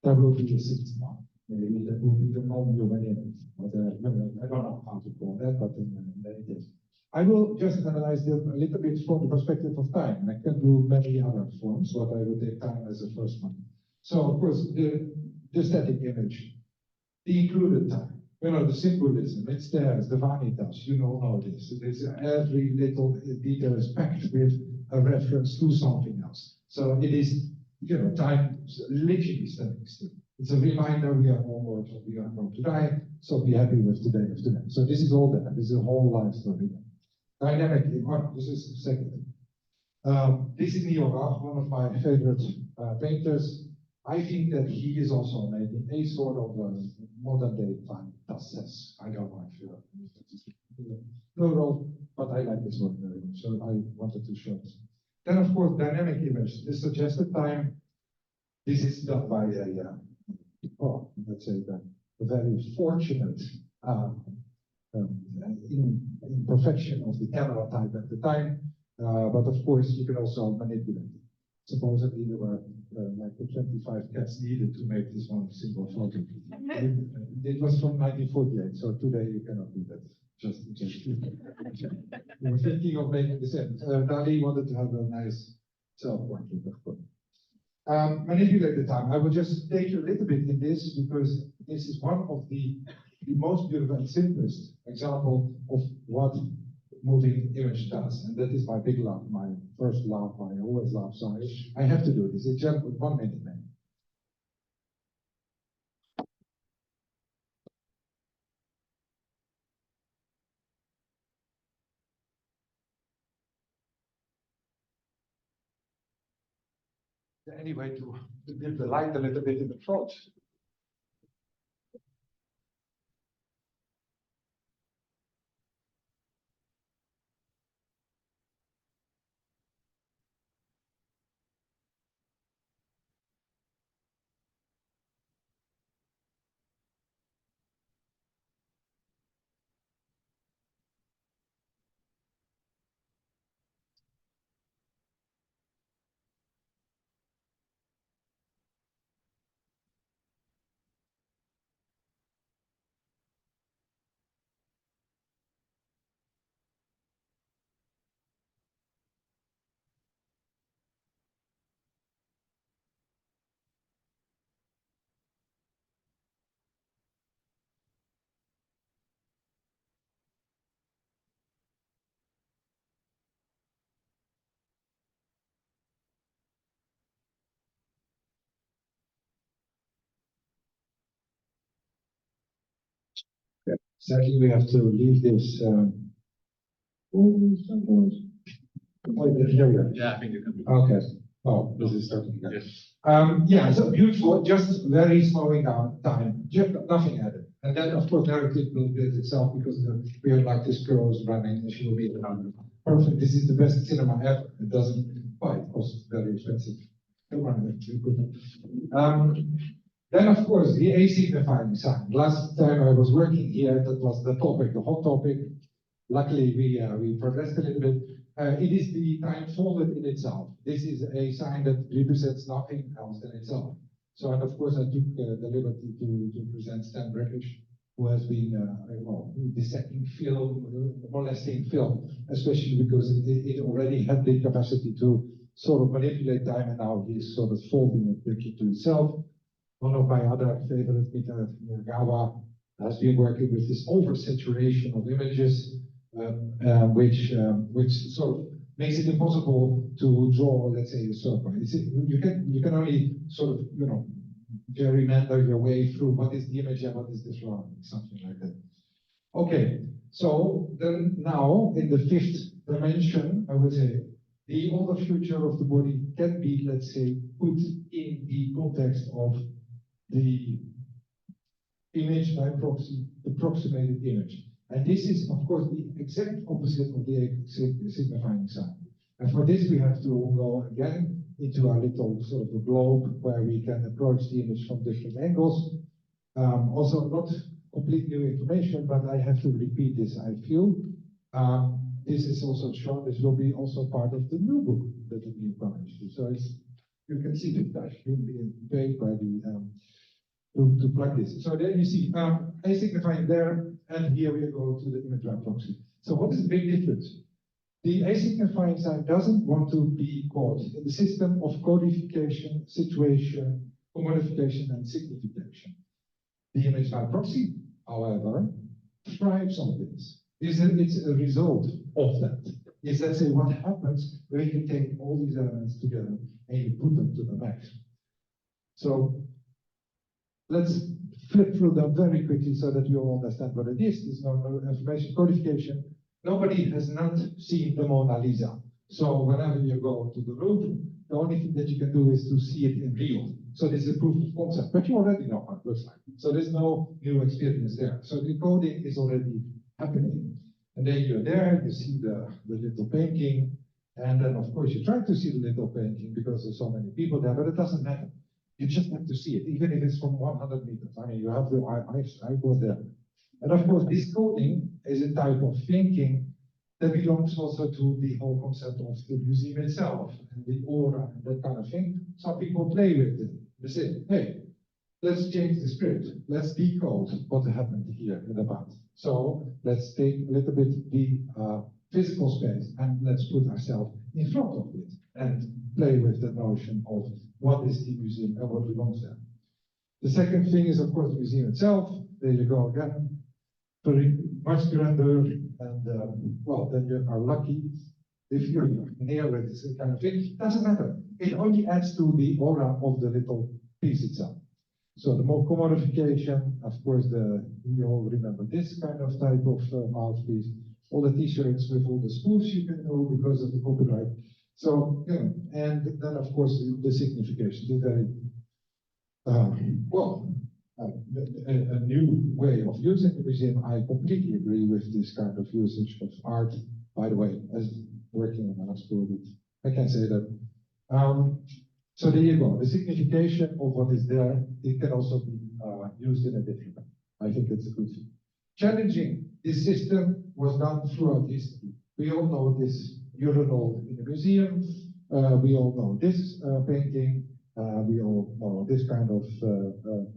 there will be a 6th one. Maybe that will be the non-human image. But, I don't know how to call that, but in any case. I will just analyze them a little bit from the perspective of time. I can do many other forms, but I will take time as the first one. So, of course, the static image, the included time, you know, the symbolism, it's there, it's the vanitas, you know this. It is every little detail is packed with a reference to something else. So it is, you know, time literally standing still. It's a reminder we are all mortal, we are going to die, so be happy with today of today. So this is all there, this is a whole life story there. Dynamic, this is the second. This is Neo Rauch, one of my favorite painters. I think that he is also making a sort of modern day process. I don't know if you're plural, but I like this word very much, so I wanted to show it. Then, of course, dynamic image. The suggested time. This is done by let's say a very fortunate imperfection of the camera type at the time. But of course, you can also manipulate it. Supposedly, there were like 25 cats needed to make this one single photo. It was from 1948, so today you cannot do that. Just in case you were thinking of making the same. Dali wanted to have a nice self-portrait, of course. Manipulate the time. I will just take you a little bit in this because this is one of the most beautiful and simplest example of what moving image does. And that is my big love, my first love, I always love. So I have to do this. It's just 1 minute, man. Any way to give the light a little bit in the front? Sadly, we have to leave this. Yeah, I think you can. Okay. Oh, this is starting again. Yeah, so beautiful, just very slowing down time, just nothing added. And then, of course, narrative will build itself because we have like this girl's running and she will be around. Perfect. This is the best cinema ever. It doesn't buy, it costs very expensive. Then, of course, the asignifying sign. Last time I was working here, that was the topic, the hot topic. Luckily, we progressed a little bit. It is the time folded in itself. This is a sign that represents nothing else than itself. So, and of course, I took the liberty to present Stan Brekish, who has been dissecting film, molesting film, especially because it already had the capacity to sort of manipulate time, and now he's sort of folding it into itself. One of my other favorite, Peter Gawa, has been working with this oversaturation of images, which sort of makes it impossible to draw, let's say, a circle. You can only sort of, gerrymander your way through what is the image and what is the surrounding, something like that. Okay, so then now in the fifth dimension, I would say, the older future of the body can be, let's say, put in the context of the image by proxy, the approximated image. And this is, of course, the exact opposite of the signifying sign. And for this, we have to go again into our little sort of a globe where we can approach the image from different angles. Also, not complete new information, but I have to repeat this, I feel. This is also shown, this will be also part of the new book that will be published. So you can see the touch being paid by the to plug this. So there you see asignifying there, and here we go to the image by proxy. So what is the big difference? The asignifying sign doesn't want to be caught in the system of codification, situation, commodification, and signification. The image by proxy, however, thrives on this. It's a result of that. Is let's say what happens when you take all these elements together and you put them to the max. So let's flip through them very quickly so that you all understand what it is. It's not information codification. Nobody has not seen the Mona Lisa. So whenever you go to the Louvre, the only thing that you can do is to see it in real. So this is a proof of concept, but you already know how it looks like. So there's no new experience there. So the coding is already happening. And then you're there, you see the little painting, and then of course you try to see the little painting because there's so many people there, but it doesn't matter. You just have to see it, even if it's from 100 meters. I mean, you have to, I go there. And of course, this coding is a type of thinking that belongs also to the whole concept of the museum itself, and the aura, and that kind of thing. Some people play with it. They say, hey, let's change the script. Let's decode what happened here in the past. So let's take a little bit the physical space and let's put ourselves in front of it and play with the notion of what is the museum and what belongs there. The second thing is, of course, the museum itself. There you go again. Very much grander, and well, then you are lucky if you're near it. It's a kind of thing. It doesn't matter. It only adds to the aura of the little piece itself. So the more commodification, of course, you all remember this kind of type of mouthpiece. All the T-shirts with all the spoofs you can do because of the copyright. So, you know, and then of course the signification, the very a new way of using the museum. I completely agree with this kind of usage of art. By the way, as working in an art school, I can say that. So there you go. The signification of what is there, it can also be used in a different way. I think it's a good thing. Challenging this system was done throughout history. We all know this urinal in the museum. We all know this painting. We all know this kind of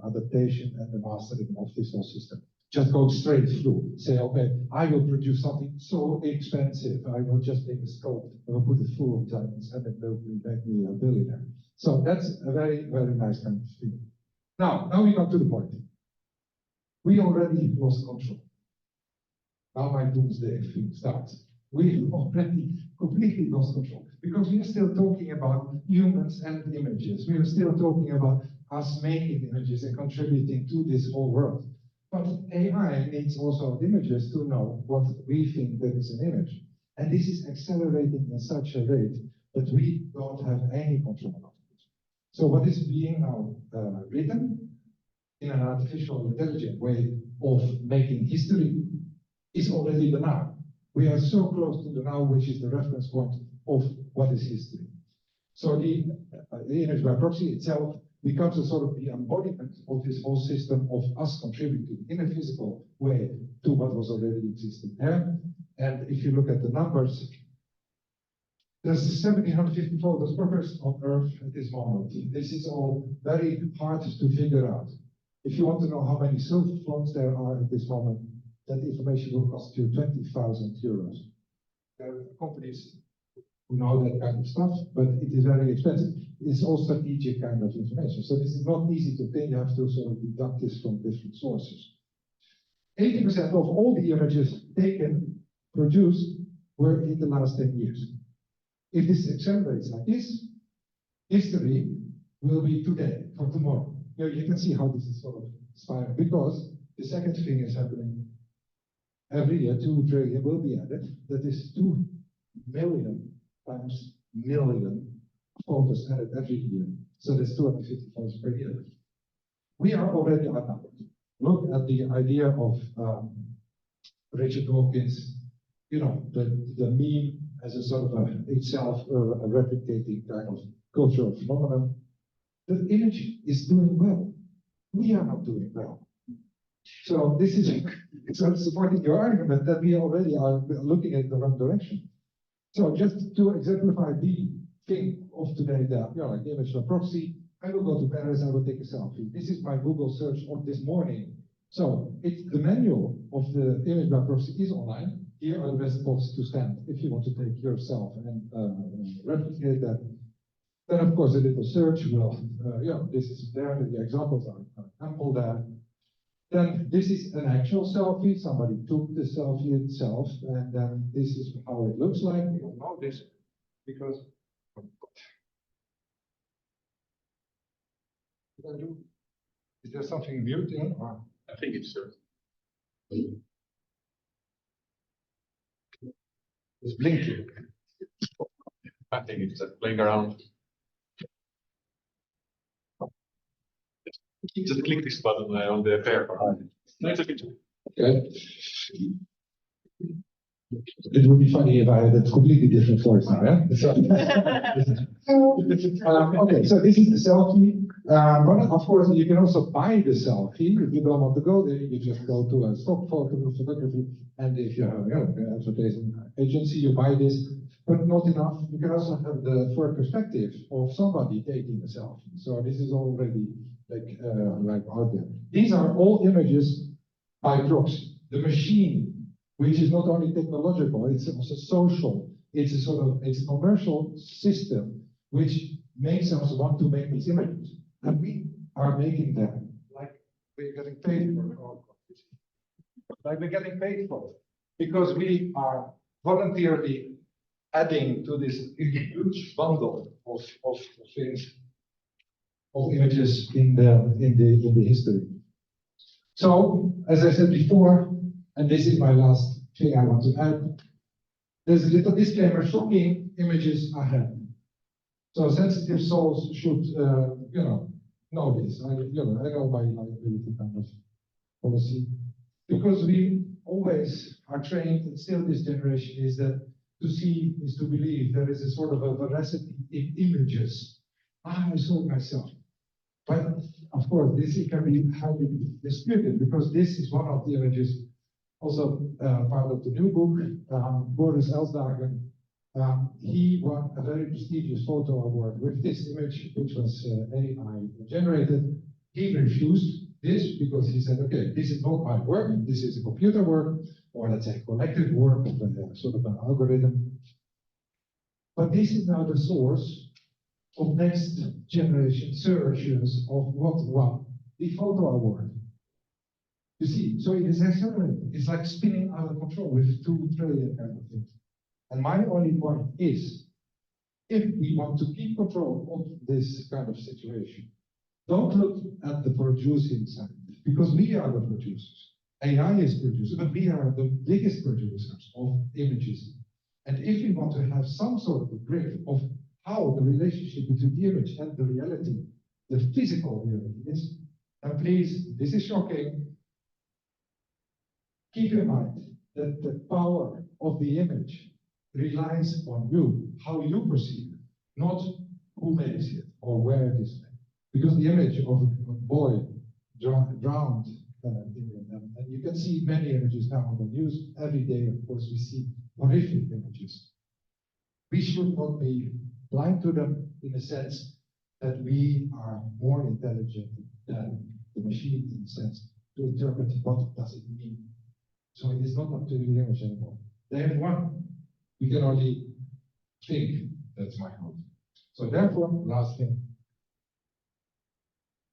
adaptation and the mastering of this whole system. Just go straight through. Say, okay, I will produce something so expensive. I will just take a scope and will put it full of diamonds and it will make me a billionaire. So that's a very, very nice kind of thing. Now we come to the point. We already lost control. Now my doomsday thing starts. We already completely lost control because we are still talking about humans and images. We are still talking about us making images and contributing to this whole world. But AI needs also images to know what we think that is an image. And this is accelerating in such a rate that we don't have any control of it. So what is being now written in an artificial intelligent way of making history is already the now. We are so close to the now, which is the reference point of what is history. So the image by proxy itself becomes a sort of the embodiment of this whole system of us contributing in a physical way to what was already existing there. And if you look at the numbers, there's 1,750 photographers on Earth at this moment. This is all very hard to figure out. If you want to know how many cell phones there are at this moment, that information will cost you 20,000 euros. There are companies who know that kind of stuff, but it is very expensive. It's all strategic kind of information. So this is not easy to obtain. You have to sort of deduct this from different sources. 80% of all the images taken, produced, were in the last 10 years. If this accelerates like this, history will be today, for tomorrow. You can see how this is sort of spiraling, because the second thing is happening. Every year, 2 trillion will be added. That is 2 million times million photos added every year. So that's 250 photos per year. We are already outnumbered. Look at the idea of Richard Dawkins, you know, the meme as a sort of itself a replicating kind of cultural phenomenon. The image is doing well. We are not doing well. So this is supporting your argument that we already are looking at the wrong direction. So just to exemplify the thing of today, that you know, like the image of Proxy, I will go to Paris, I will take a selfie. This is my Google search of this morning. So it's the manual of the image by Proxy is online. Here are the best spots to stand if you want to take yourself and replicate that. Then of course a little search will, this is there, the examples are ample there. Then this is an actual selfie. Somebody took the selfie itself, and then this is how it looks like. You will know this because is there something muting? Or? I think it's It's blinking. I think it's playing around. Just click this button on the pair. No, it's okay. Okay. It would be funny if I had a completely different voice now, yeah? Okay, so this is the selfie. But of course, you can also buy the selfie. If you don't want to go there, you just go to a stock photography. And if you have an advertising agency, you buy this. But not enough. You can also have the third perspective of somebody taking a selfie. So this is already like out there. These are all images by Proxy. The machine, which is not only technological, it's also social. It's a it's a commercial system which makes us want to make these images. And we are making them like we're getting paid for it. Like we're getting paid for it. Because we are voluntarily adding to this huge bundle of things, of images in the history. So, as I said before, and this is my last thing I want to add, there's a little disclaimer: shocking images ahead. So sensitive souls should, know this. I know my liability kind of policy, because we always are trained, and still this generation is that to see is to believe. There is a sort of a veracity in images. I saw myself. But of course, this can be highly disputed, because this is one of the images, also part of the new book, Boris Elsdagen. He won a very prestigious photo award with this image, which was AI generated. He refused this because he said, okay, this is not my work, this is a computer work, or let's say collective work of sort of an algorithm. But this is now the source of next generation searches of what won the photo award. You see, so it is accelerating. It's like spinning out of control with 2 trillion kind of things. And my only point is, if we want to keep control of this kind of situation, don't look at the producing side, because we are the producers. AI is producer, but we are the biggest producers of images. And if we want to have some sort of a grip of how the relationship between the image and the reality, the physical reality is, and please, this is shocking, keep in mind that the power of the image relies on you, how you perceive it, not who makes it or where it is made. Because the image of a boy drowned in them, and you can see many images now on the news every day. Of course, we see horrific images. We should not be blind to them, in the sense that we are more intelligent than the machine, in the sense to interpret what does it mean. So it is not up to the image anymore. They have won. We can only think. That's my hope. So therefore, last thing,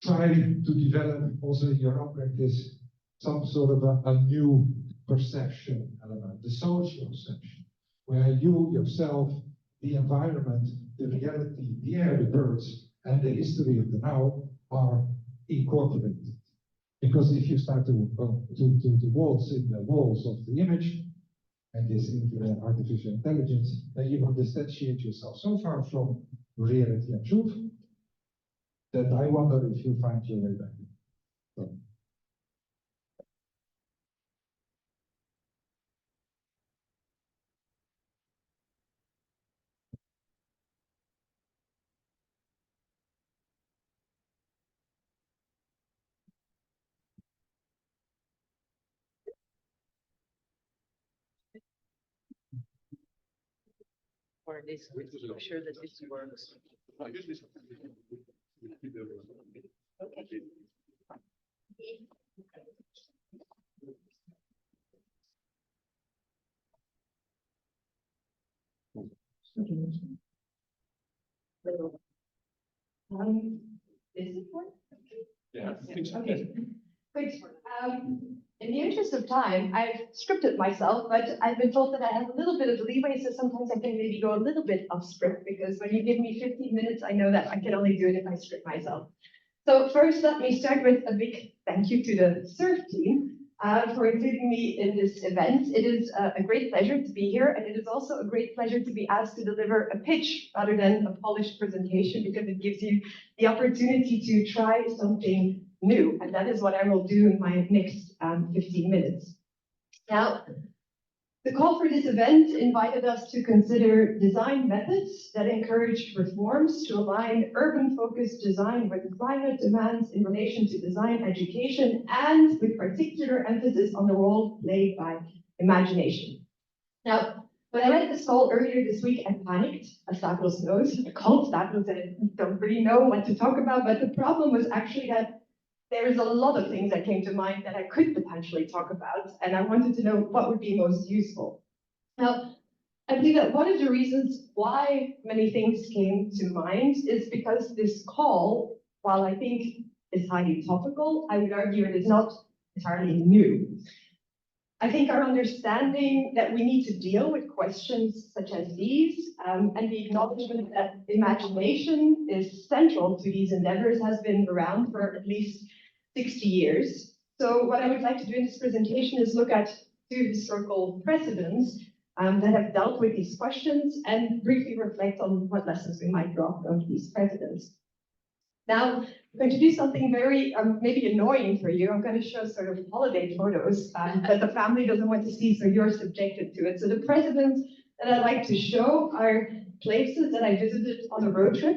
try to develop also in your own practice some sort of a new perception element, the socioception, where you yourself, the environment, the reality, the air, the birds, and the history of the now are incorporated. Because if you start to waltz in the walls of the image, and this artificial intelligence, then you will distantiate yourself so far from reality and truth that I wonder if you find your way back. So. Or this, I'm sure that this works. Okay. Is it one? Yeah, I think so. Okay. Great. In the interest of time, I've scripted myself, but I've been told that I have a little bit of leeway, so sometimes I can maybe go a little bit off script, because when you give me 15 minutes, I know that I can only do it if I script myself. So first, let me start with a big thank you to the SURF team for including me in this event. It is a great pleasure to be here, and it is also a great pleasure to be asked to deliver a pitch rather than a polished presentation, because it gives you the opportunity to try something new, and that is what I will do in my next 15 minutes. Now, the call for this event invited us to consider design methods that encourage reforms to align urban-focused design with climate demands in relation to design education, and with particular emphasis on the role played by imagination. Now, when I read this call earlier this week, I panicked, as Stavros knows. I called Stavros and I don't really know what to talk about, but the problem was actually that there's a lot of things that came to mind that I could potentially talk about, and I wanted to know what would be most useful. Now, I believe that one of the reasons why many things came to mind is because this call, while I think is highly topical, I would argue it is not entirely new. I think our understanding that we need to deal with questions such as these, and the acknowledgement that imagination is central to these endeavors, has been around for at least 60 years. So what I would like to do in this presentation is look at two historical precedents that have dealt with these questions and briefly reflect on what lessons we might draw from these precedents. Now, I'm going to do something very maybe annoying for you. I'm going to show sort of holiday photos that the family doesn't want to see, so you're subjected to it. So the precedents that I like to show are places that I visited on a road trip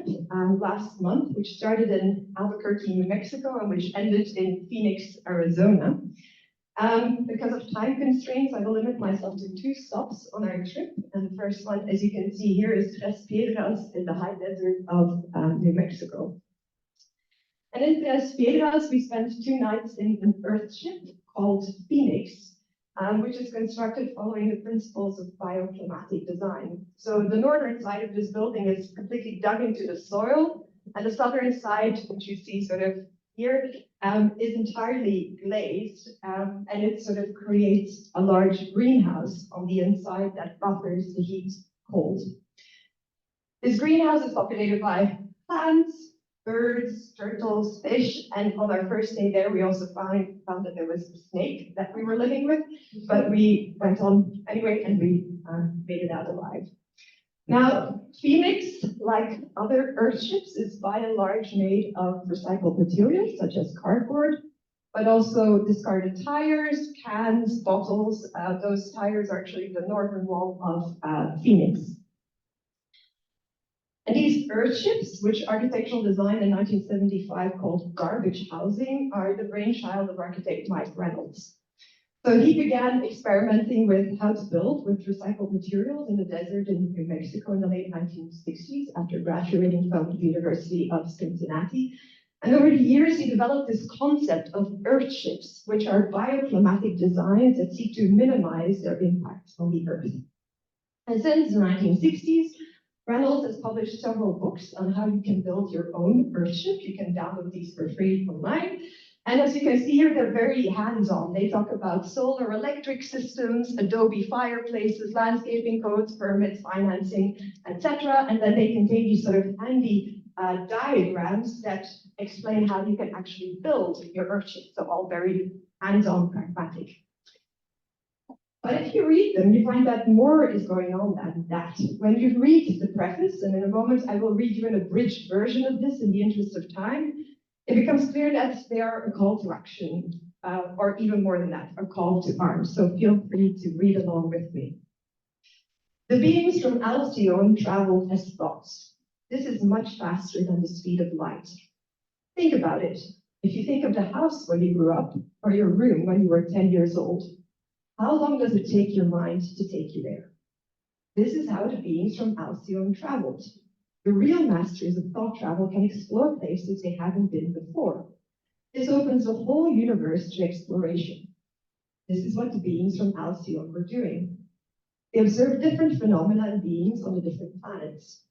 last month, which started in Albuquerque, New Mexico, and which ended in Phoenix, Arizona. Because of time constraints, I will limit myself to 2 stops on our trip. And the first one, as you can see here, is Tres Piedras in the high desert of New Mexico. And in Tres Piedras, we spent 2 nights in an Earth ship called Phoenix, which is constructed following the principles of bioclimatic design. So the northern side of this building is completely dug into the soil, and the southern side, which you see sort of here, is entirely glazed, and it sort of creates a large greenhouse on the inside that buffers the heat cold. This greenhouse is populated by plants, birds, turtles, fish, and on our first day there, we also found that there was a snake that we were living with, but we went on anyway, and we made it out alive. Now, Phoenix, like other Earth ships, is by and large made of recycled materials, such as cardboard, but also discarded tires, cans, bottles. Those tires are actually the northern wall of Phoenix. And these Earth ships, which architectural design in 1975 called garbage housing, are the brainchild of architect Mike Reynolds. So he began experimenting with how to build with recycled materials in the desert in New Mexico in the late 1960s after graduating from the University of Cincinnati. And over the years, he developed this concept of Earth ships, which are bioclimatic designs that seek to minimize their impact on the Earth. And since the 1960s, Reynolds has published several books on how you can build your own Earth ship. You can download these for free online. And as you can see here, they're very hands-on. They talk about solar electric systems, Adobe fireplaces, landscaping codes, permits, financing, etc. And then they contain these sort of handy diagrams that explain how you can actually build your Earth ship. So all very hands-on, pragmatic. But if you read them, you find that more is going on than that. When you read the preface, and in a moment I will read you an abridged version of this in the interest of time, it becomes clear that they are a call to action, or even more than that, a call to arms. So feel free to read along with me. The beams from Alcyone travel as thoughts. This is much faster than the speed of light. Think about it. If you think of the house where you grew up, or your room when you were 10 years old, how long does it take your mind to take you there? This is how the beings from Alcyone traveled. The real masters of thought travel can explore places they haven't been before. This opens the whole universe to exploration. This is what the beings from Alcyone were doing. They observed different phenomena and beings on the different planets.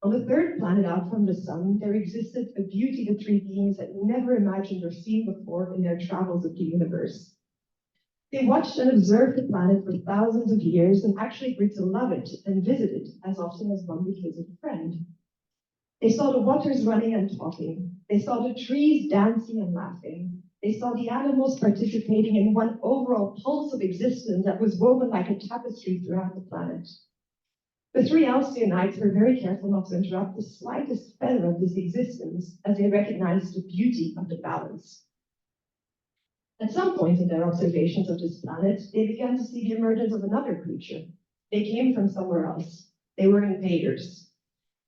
On the third planet out from the sun, there existed a beauty the 3 beings had never imagined or seen before in their travels of the universe. They watched and observed the planet for thousands of years and actually grew to love it and visit it as often as one would visit a friend. They saw the waters running and talking. They saw the trees dancing and laughing. They saw the animals participating in one overall pulse of existence that was woven like a tapestry throughout the planet. The 3 Alcyonites were very careful not to interrupt the slightest feather of this existence as they recognized the beauty of the balance. At some point in their observations of this planet, they began to see the emergence of another creature. They came from somewhere else. They were invaders.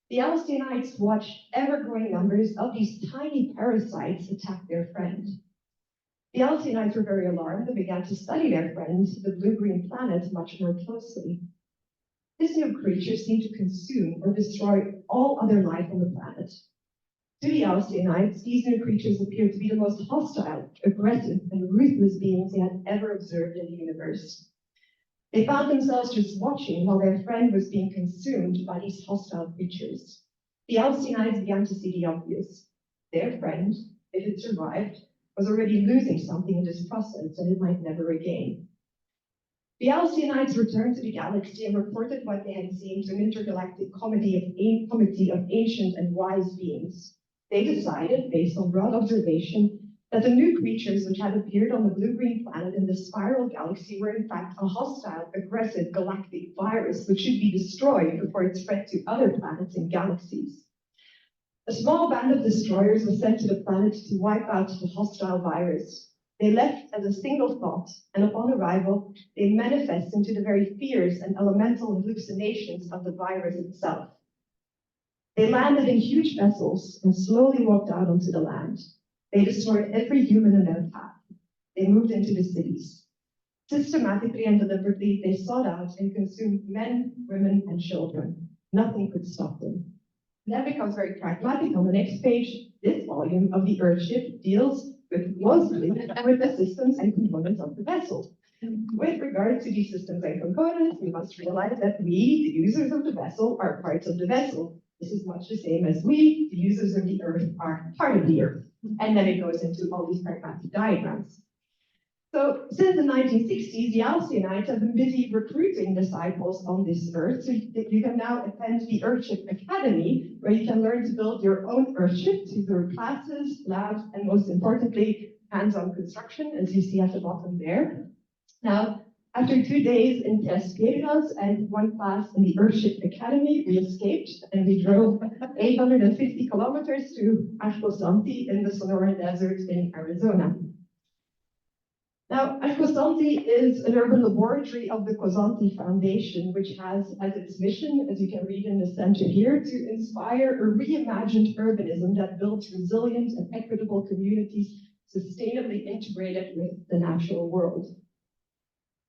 The Alcyonites watched ever-growing numbers of these tiny parasites attack their friend. The Alcyonites were very alarmed and began to study their friend, the blue-green planet, much more closely. This new creature seemed to consume or destroy all other life on the planet. To the Alcyonites, these new creatures appeared to be the most hostile, aggressive, and ruthless beings they had ever observed in the universe. They found themselves just watching while their friend was being consumed by these hostile creatures. The Alcyonites began to see the obvious. Their friend, if it survived, was already losing something in this process that it might never regain. The Alcyonites returned to the galaxy and reported what they had seen to an intergalactic committee of ancient and wise beings. They decided, based on broad observation, that the new creatures which had appeared on the blue-green planet in the spiral galaxy were in fact a hostile, aggressive galactic virus which should be destroyed before it spread to other planets and galaxies. A small band of destroyers was sent to the planet to wipe out the hostile virus. They left as a single thought, and upon arrival, they manifest into the very fears and elemental hallucinations of the virus itself. They landed in huge vessels and slowly walked out onto the land. They destroyed every human in their path. They moved into the cities. Systematically and deliberately, they sought out and consumed men, women, and children. Nothing could stop them. That becomes very pragmatic. On the next page, this volume of the Earthship deals mostly with the systems and components of the vessel. With regard to these systems and components, we must realize that we, the users of the vessel, are parts of the vessel. This is much the same as we, the users of the Earth, are part of the Earth. And then it goes into all these pragmatic diagrams. So since the 1960s, the Alcyonites have been busy recruiting disciples on this Earth. So you can now attend the Earthship Academy, where you can learn to build your own Earthship through classes, labs, and most importantly, hands-on construction, as you see at the bottom there. Now, after 2 days in Scepoulas and 1 class in the Earthship Academy, we escaped and we drove 850 kilometers to Ashkosanti in the Sonora Desert in Arizona. Now, Ashkosanti is an urban laboratory of the Kousoulas Foundation, which has as its mission, as you can read in the center here, to inspire a reimagined urbanism that builds resilient and equitable communities sustainably integrated with the natural world.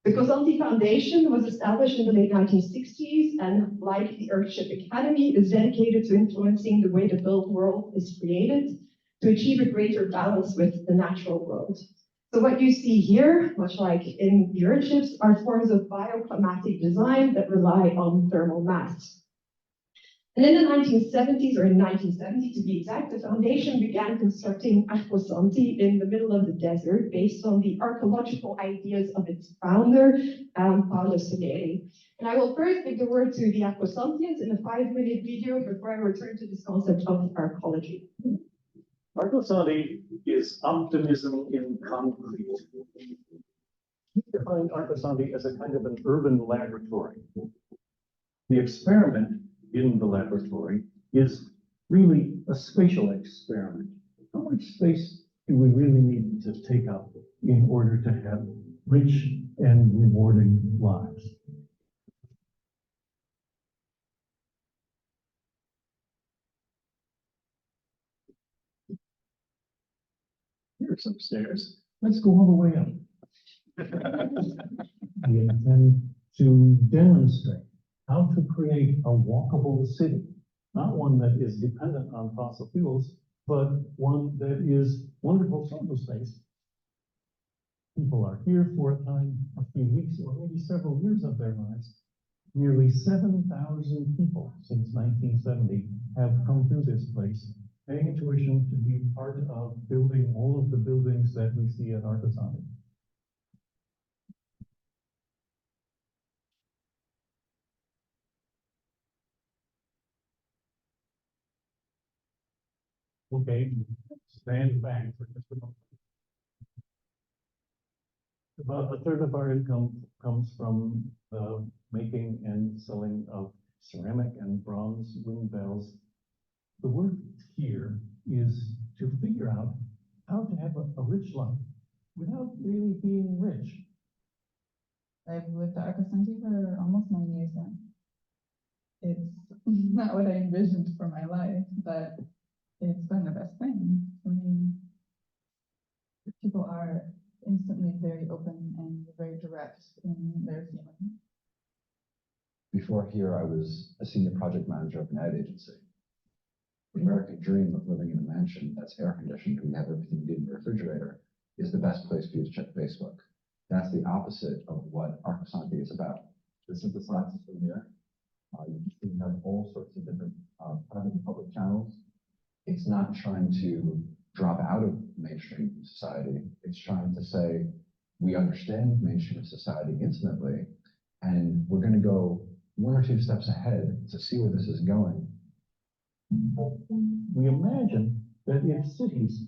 The Kousoulas Foundation was established in the late 1960s and, like the Earthship Academy, is dedicated to influencing the way the built world is created to achieve a greater balance with the natural world. So what you see here, much like in the Earthships, are forms of bioclimatic design that rely on thermal mass. And in the 1970s, or in 1970 to be exact, the foundation began constructing Ashkosanti in the middle of the desert based on the archaeological ideas of its founder, Paolo Sioli. And I will first give the word to the Ashkosantians in a 5-minute video before I return to this concept of archaeology. Arcosanti is optimism in concrete. We define Arcosanti as a kind of an urban laboratory. The experiment in the laboratory is really a spatial experiment. How much space do we really need to take up in order to have rich and rewarding lives? Here's some stairs. Let's go all the way up. We intend to demonstrate how to create a walkable city, not one that is dependent on fossil fuels, but one that is wonderful social space. People are here for a time, a few weeks, or maybe several years of their lives. Nearly 7,000 people since 1970 have come through this place, paying tuition to be part of building all of the buildings that we see at Arcosanti. Okay, stand back for just a moment. About a third of our income comes from the making and selling of ceramic and bronze wind bells. The work here is to figure out how to have a rich life without really being rich. I've lived at Arcosanti for almost 9 years now. It's not what I envisioned for my life, but it's been the best thing. I mean, people are instantly very open and very direct in their feelings. Before here, I was a senior project manager of an ad agency. The American dream of living in a mansion that's air conditioned, we have everything you need in the refrigerator, is the best place for you to check Facebook. That's the opposite of what Arcosanti is about. This is the slide system here. You can see we have all sorts of different private and public channels. It's not trying to drop out of mainstream society. It's trying to say, we understand mainstream society intimately, and we're going to go 1 or 2 steps ahead to see where this is going. We imagine that if cities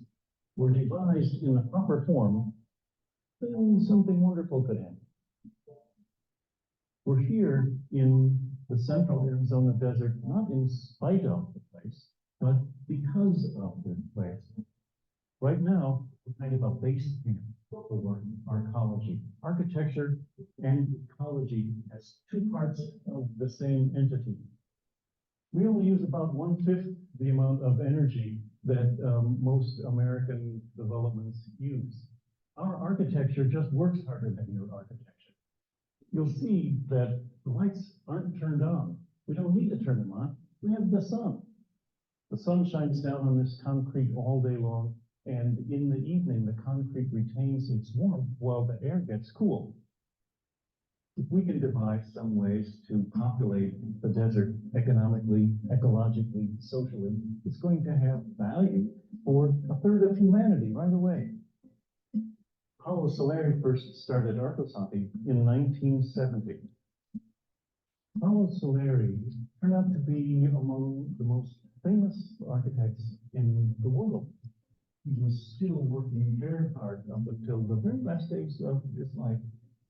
were devised in the proper form, then something wonderful could happen. We're here in the central Arizona desert, not in spite of the place, but because of the place. Right now, we're kind of a base camp for our ecology. Architecture and ecology as 2 parts of the same entity. We only use about 1/5 the amount of energy that most American developments use. Our architecture just works harder than your architecture. You'll see that the lights aren't turned on. We don't need to turn them on. We have the sun. The sun shines down on this concrete all day long, and in the evening, the concrete retains its warmth while the air gets cool. If we can devise some ways to populate the desert economically, ecologically, socially, it's going to have value for 1/3 of humanity right away. Paolo Soleri first started Arcosanti in 1970. Paolo Soleri turned out to be among the most famous architects in the world. He was still working very hard up until the very last days of his life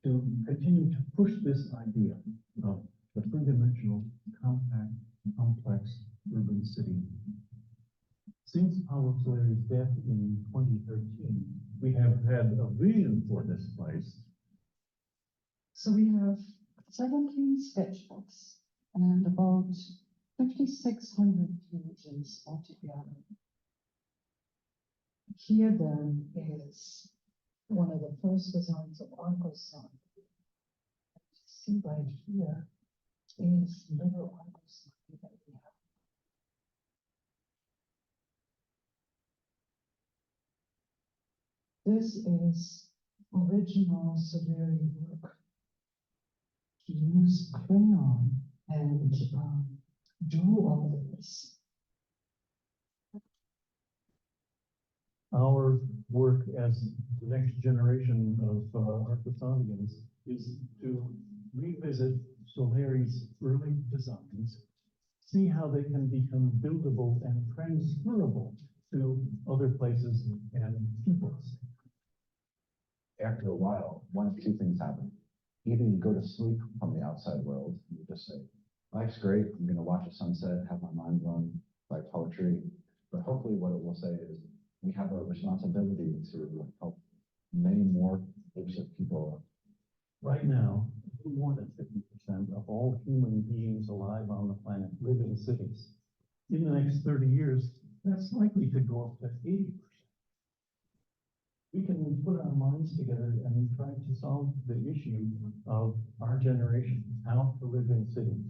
to continue to push this idea of the 3-dimensional, compact, complex urban city. Since Paolo Soleri's death in 2013, we have had a vision for this place. So we have 17 sketchbooks and about 5,600 images altogether. Here then is one of the first designs of Arcosanti. You see right here is little Arcosanti that we have. This is original Soleri work. He used crayon and drew all of this. Our work as the next generation of Arcosantians is to revisit Soleri's early designs, see how they can become buildable and transferable to other places and peoples. After a while, 1 of 2 things happen. Either you go to sleep from the outside world, and you just say, life's great, I'm going to watch a sunset, have my mind blown by poetry, but hopefully what it will say is, we have a responsibility to help many more groups of people. Right now, more than 50% of all human beings alive on the planet live in cities. In the next 30 years, that's likely to go up to 80%. We can put our minds together and try to solve the issue of our generation, how to live in cities.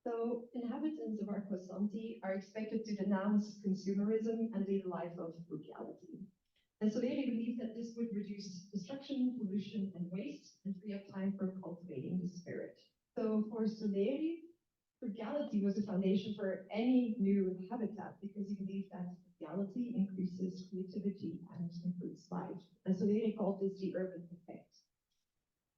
So inhabitants of Arcosanti are expected to denounce consumerism and lead a life of frugality. And Soleri believed that this would reduce destruction, pollution, and waste, and free up time for cultivating the spirit. So for Soleri, frugality was the foundation for any new habitat because he believed that frugality increases creativity and improves life. And Soleri called this the urban effect.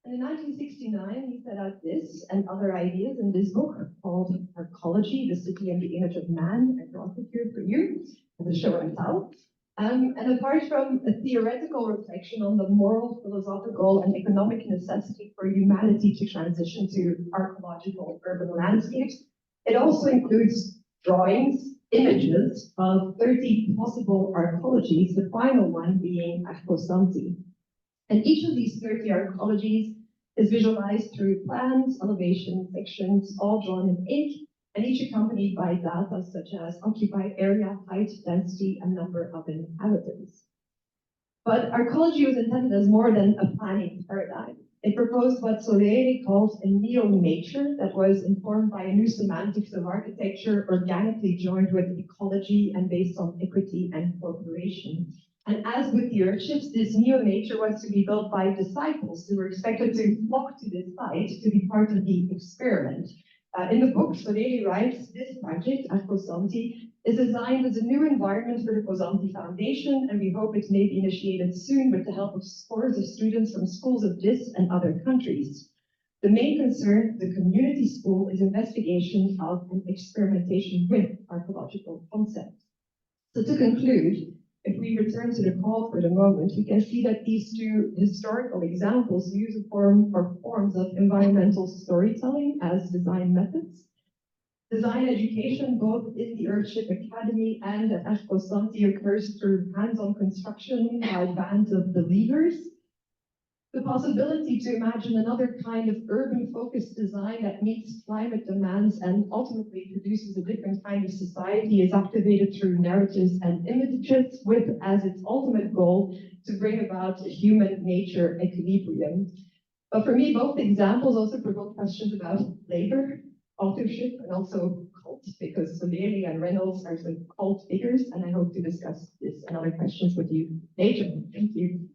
And in 1969, he set out this and other ideas in this book called Arcology, the City and the Image of Man. I brought it here for you as a show and tell. And apart from a theoretical reflection on the moral, philosophical, and economic necessity for humanity to transition to archaeological urban landscapes, it also includes drawings, images of 30 possible arcologies, the final one being Arcosanti. And each of these 30 arcologies is visualized through plans, elevation, sections, all drawn in ink, and each accompanied by data such as occupied area, height, density, and number of inhabitants. But arcology was intended as more than a planning paradigm. It proposed what Soleri calls a neo-nature that was informed by new semantics of architecture, organically joined with ecology and based on equity and cooperation. And as with the Earthships, this neo-nature was to be built by disciples who were expected to flock to this site to be part of the experiment. In the book, Soleri writes, this project at Kousoulas is designed as a new environment for the Kousoulas Foundation, and we hope it may be initiated soon with the help of scores of students from schools of this and other countries. The main concern, the community school, is investigation of and experimentation with archaeological concepts. So to conclude, if we return to the call for the moment, we can see that these two historical examples use a form or forms of environmental storytelling as design methods. Design education, both in the Earthship Academy and at Kousoulas, occurs through hands-on construction by bands of believers. The possibility to imagine another kind of urban-focused design that meets climate demands and ultimately produces a different kind of society is activated through narratives and images with as its ultimate goal to bring about a human-nature equilibrium. But for me, both examples also provoke questions about labor, authorship, and also cult, because Soleri and Reynolds are some cult figures, and I hope to discuss this and other questions with you later. Thank you.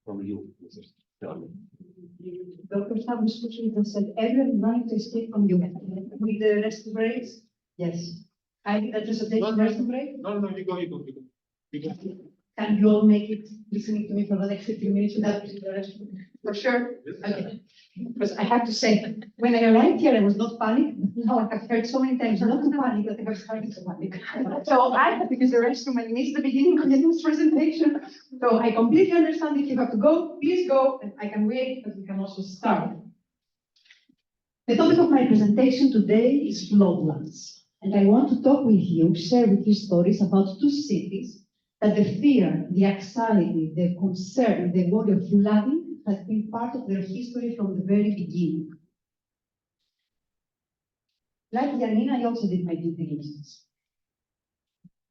From you. Dr. Stavros said everyone to escape from you. With the rest breaks? Yes. I think that is a rest break. No, you go. Can you all make it listening to me for the next 15 minutes without the rest? For sure. Okay. Because I have to say, when I arrived here, I was not panicked. Now I have heard so many times not to panic that I have started to panic. So I had to use the restroom and miss the beginning of this presentation. So I completely understand if you have to go, please go, and I can wait, but we can also start. The topic of my presentation today is Floodlands. And I want to talk with you, share with you stories about two cities that the fear, the anxiety, the concern, the worry of flooding has been part of their history from the very beginning. Like Janina, I also did my due diligence.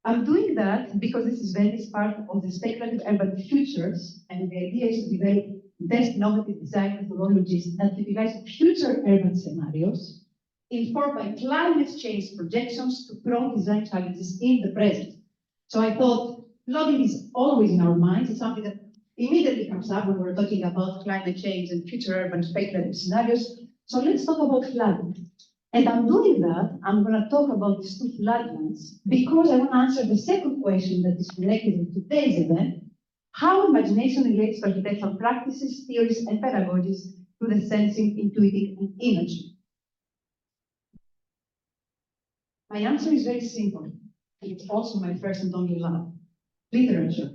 I'm doing that because this is very part of the Speculative Urban Futures, and the idea is to develop best innovative design methodologies that utilize future urban scenarios informed by climate change projections to prompt design challenges in the present. So I thought flooding is always in our minds. It's something that immediately comes up when we're talking about climate change and future urban speculative scenarios. So let's talk about flooding. And I'm doing that, I'm going to talk about these two floodlands because I want to answer the second question that is connected with today's event: how imagination relates to architectural practices, theories, and pedagogies to the sensing, intuiting, and imaging. My answer is very simple, and it's also my first and only love: literature.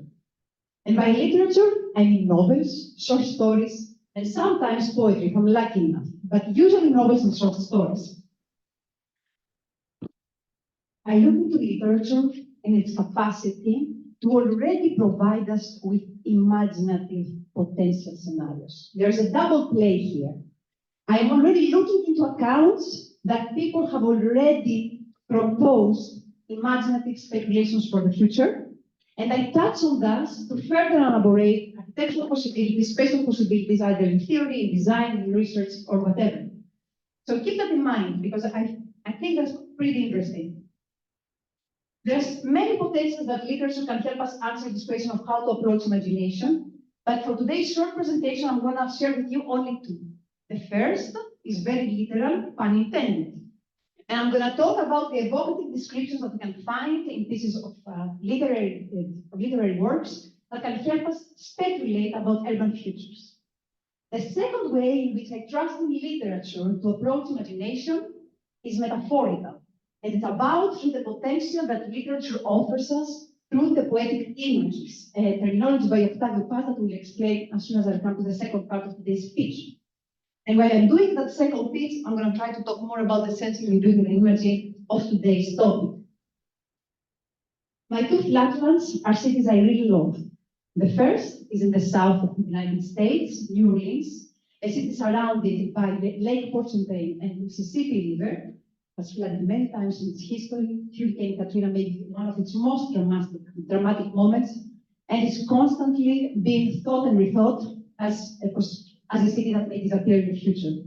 And by literature, I mean novels, short stories, and sometimes poetry if I'm lucky enough, but usually novels and short stories. I look into literature and its capacity to already provide us with imaginative potential scenarios. There's a double play here. I am already looking into accounts that people have already proposed imaginative speculations for the future, and I touch on that to further elaborate architectural possibilities, spatial possibilities, either in theory, in design, in research, or whatever. So keep that in mind, because I think that's pretty interesting. There's many potentials that literature can help us answer this question of how to approach imagination, but for today's short presentation, I'm going to share with you only two. The first is very literal, pun intended. And I'm going to talk about the evocative descriptions that we can find in pieces of literary works that can help us speculate about urban futures. The second way in which I trust in literature to approach imagination is metaphorical, and it's about through the potential that literature offers us through the poetic images, a terminology by Octavio Paz that we'll explain as soon as I come to the second part of today's speech. And while I'm doing that second piece, I'm going to try to talk more about the sensing-intuiting-imaging of today's topic. My two flatlands are cities I really love. The first is in the south of the United States, New Orleans, a city surrounded by the Lake Porcentaine and Mississippi River, has flooded many times in its history. Hurricane Katrina may be one of its most dramatic moments, and is constantly being thought and rethought as a city that may disappear in the future.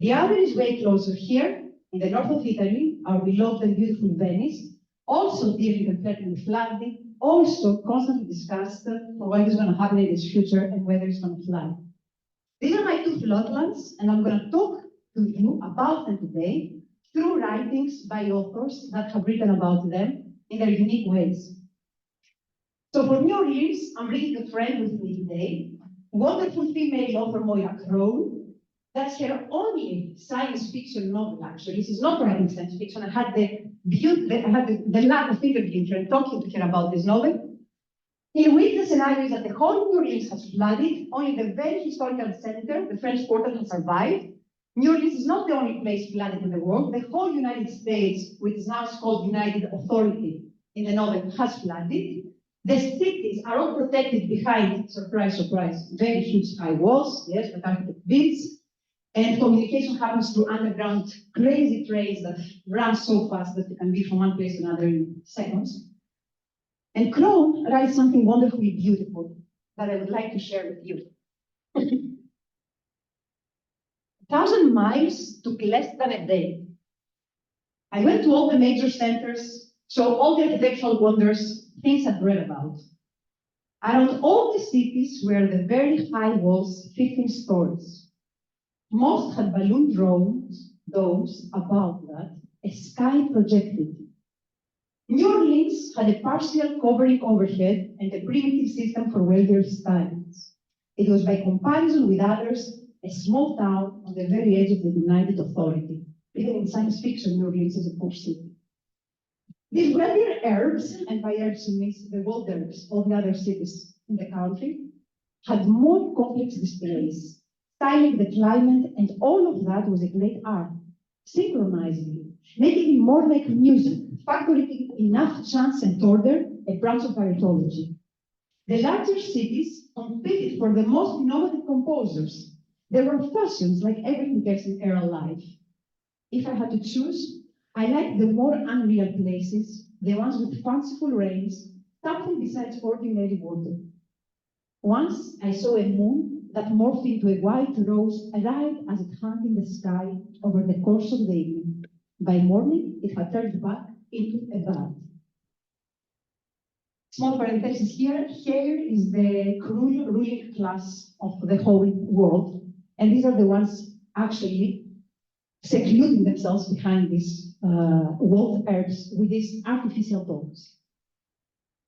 The other is way closer here, in the north of Italy, our beloved and beautiful Venice, also dealing and threatened with flooding, also constantly discussed for what is going to happen in its future and whether it's going to flood. These are my two floodlands, and I'm going to talk to you about them today through writings by authors that have written about them in their unique ways. So for New Orleans, I'm bringing a friend with me today, wonderful female author Moira Crow. That's her only science fiction novel, actually. She's not writing science fiction. I had the luck of interviewing her and talking to her about this novel, in which the scenario is that the whole New Orleans has flooded. Only the very historical center, the French Quarter, has survived. New Orleans is not the only place flooded in the world. The whole United States, which is now called United Authority in the novel, has flooded. The cities are all protected behind, surprise, surprise, very huge high walls, yes, but architect builds. And communication happens through underground crazy trains that run so fast that you can be from one place to another in seconds. And Crow writes something wonderfully beautiful that I would like to share with you. 1,000 miles took less than a day. I went to all the major centers, saw all the architectural wonders, things I'd read about. Around all the cities were the very high walls, 15 stories. Most had balloon domes above that, a sky projected. New Orleans had a partial covering overhead and a primitive system for weather styles. It was by comparison with others, a small town on the very edge of the United Authority. Even in science fiction, New Orleans is a poor city. These weather herbs, and by herbs it means the wild herbs of the other cities in the country, had more complex displays, styling the climate, and all of that was a great art, synchronizing it, making it more like music, factoring enough chance and order, a branch of biotology. The larger cities competed for the most innovative composers. There were fashions like everything else in era life. If I had to choose, I liked the more unreal places, the ones with fanciful rains, something besides ordinary water. Once I saw a moon that morphed into a white rose right as it hung in the sky over the course of the evening. By morning, it had turned back into a bud. Small parenthesis here. Here is the cruel ruling class of the whole world, and these are the ones actually secluding themselves behind these wild herbs with these artificial dogs.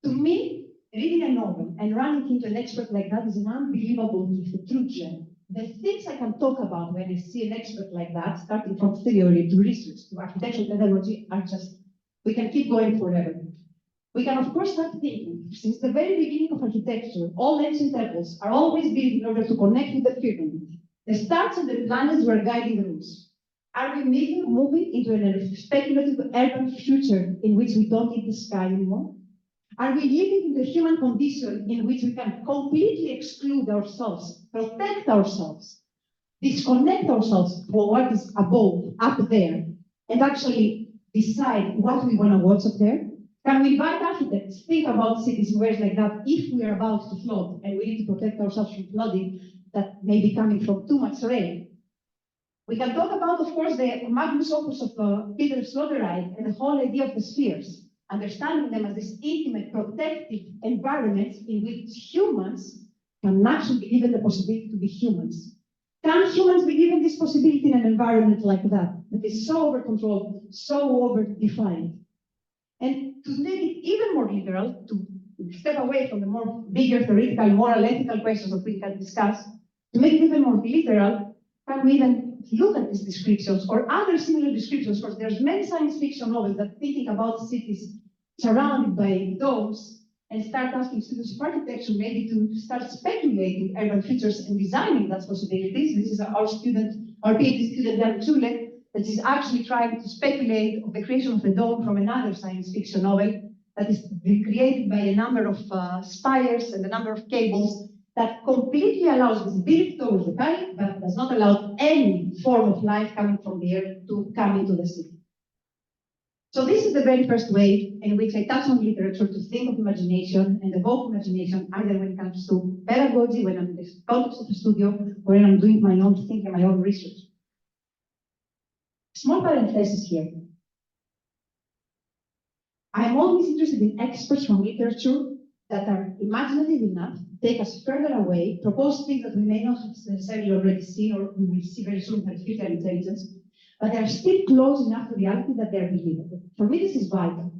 To me, reading a novel and running into an expert like that is an unbelievable gift, a true gem. The things I can talk about when I see an expert like that, starting from theory to research to architectural pedagogy, are just, we can keep going forever. We can, of course, start thinking, since the very beginning of architecture, all ancient temples are always built in order to connect with the firmament. The stars and the planets were guiding rules. Are we moving into a speculative urban future in which we don't need the sky anymore? Are we living in the human condition in which we can completely exclude ourselves, protect ourselves, disconnect ourselves from what is above, up there, and actually decide what we want to watch up there? Can we invite architects, think about cities where like that, if we are about to flood and we need to protect ourselves from flooding that may be coming from too much rain? We can talk about, of course, the magnus opus of Peter Sloterdijk and the whole idea of the spheres, understanding them as this intimate, protective environments in which humans can actually be given the possibility to be humans. Can humans be given this possibility in an environment like that is so over-controlled, so over-defined? And to make it even more literal, to step away from the more bigger theoretical, moral, ethical questions that we can discuss, to make it even more literal, can we even look at these descriptions or other similar descriptions? Because there's many science fiction novels that thinking about cities surrounded by domes and start asking students of architecture maybe to start speculating urban futures and designing those possibilities. This is our student, our PhD student, Janina, that is actually trying to speculate of the creation of a dome from another science fiction novel that is created by a number of spires and a number of cables that completely allows visibility towards the sky, but does not allow any form of life coming from the earth to come into the city. So this is the very first way in which I touch on literature to think of imagination and evoke imagination, either when it comes to pedagogy, when I'm in the context of a studio, or when I'm doing my own thinking, my own research. Small parenthesis here. I'm always interested in experts from literature that are imaginative enough to take us further away, propose things that we may not have necessarily already seen or we will see very soon with artificial intelligence, but they are still close enough to reality that they are believable. For me, this is vital.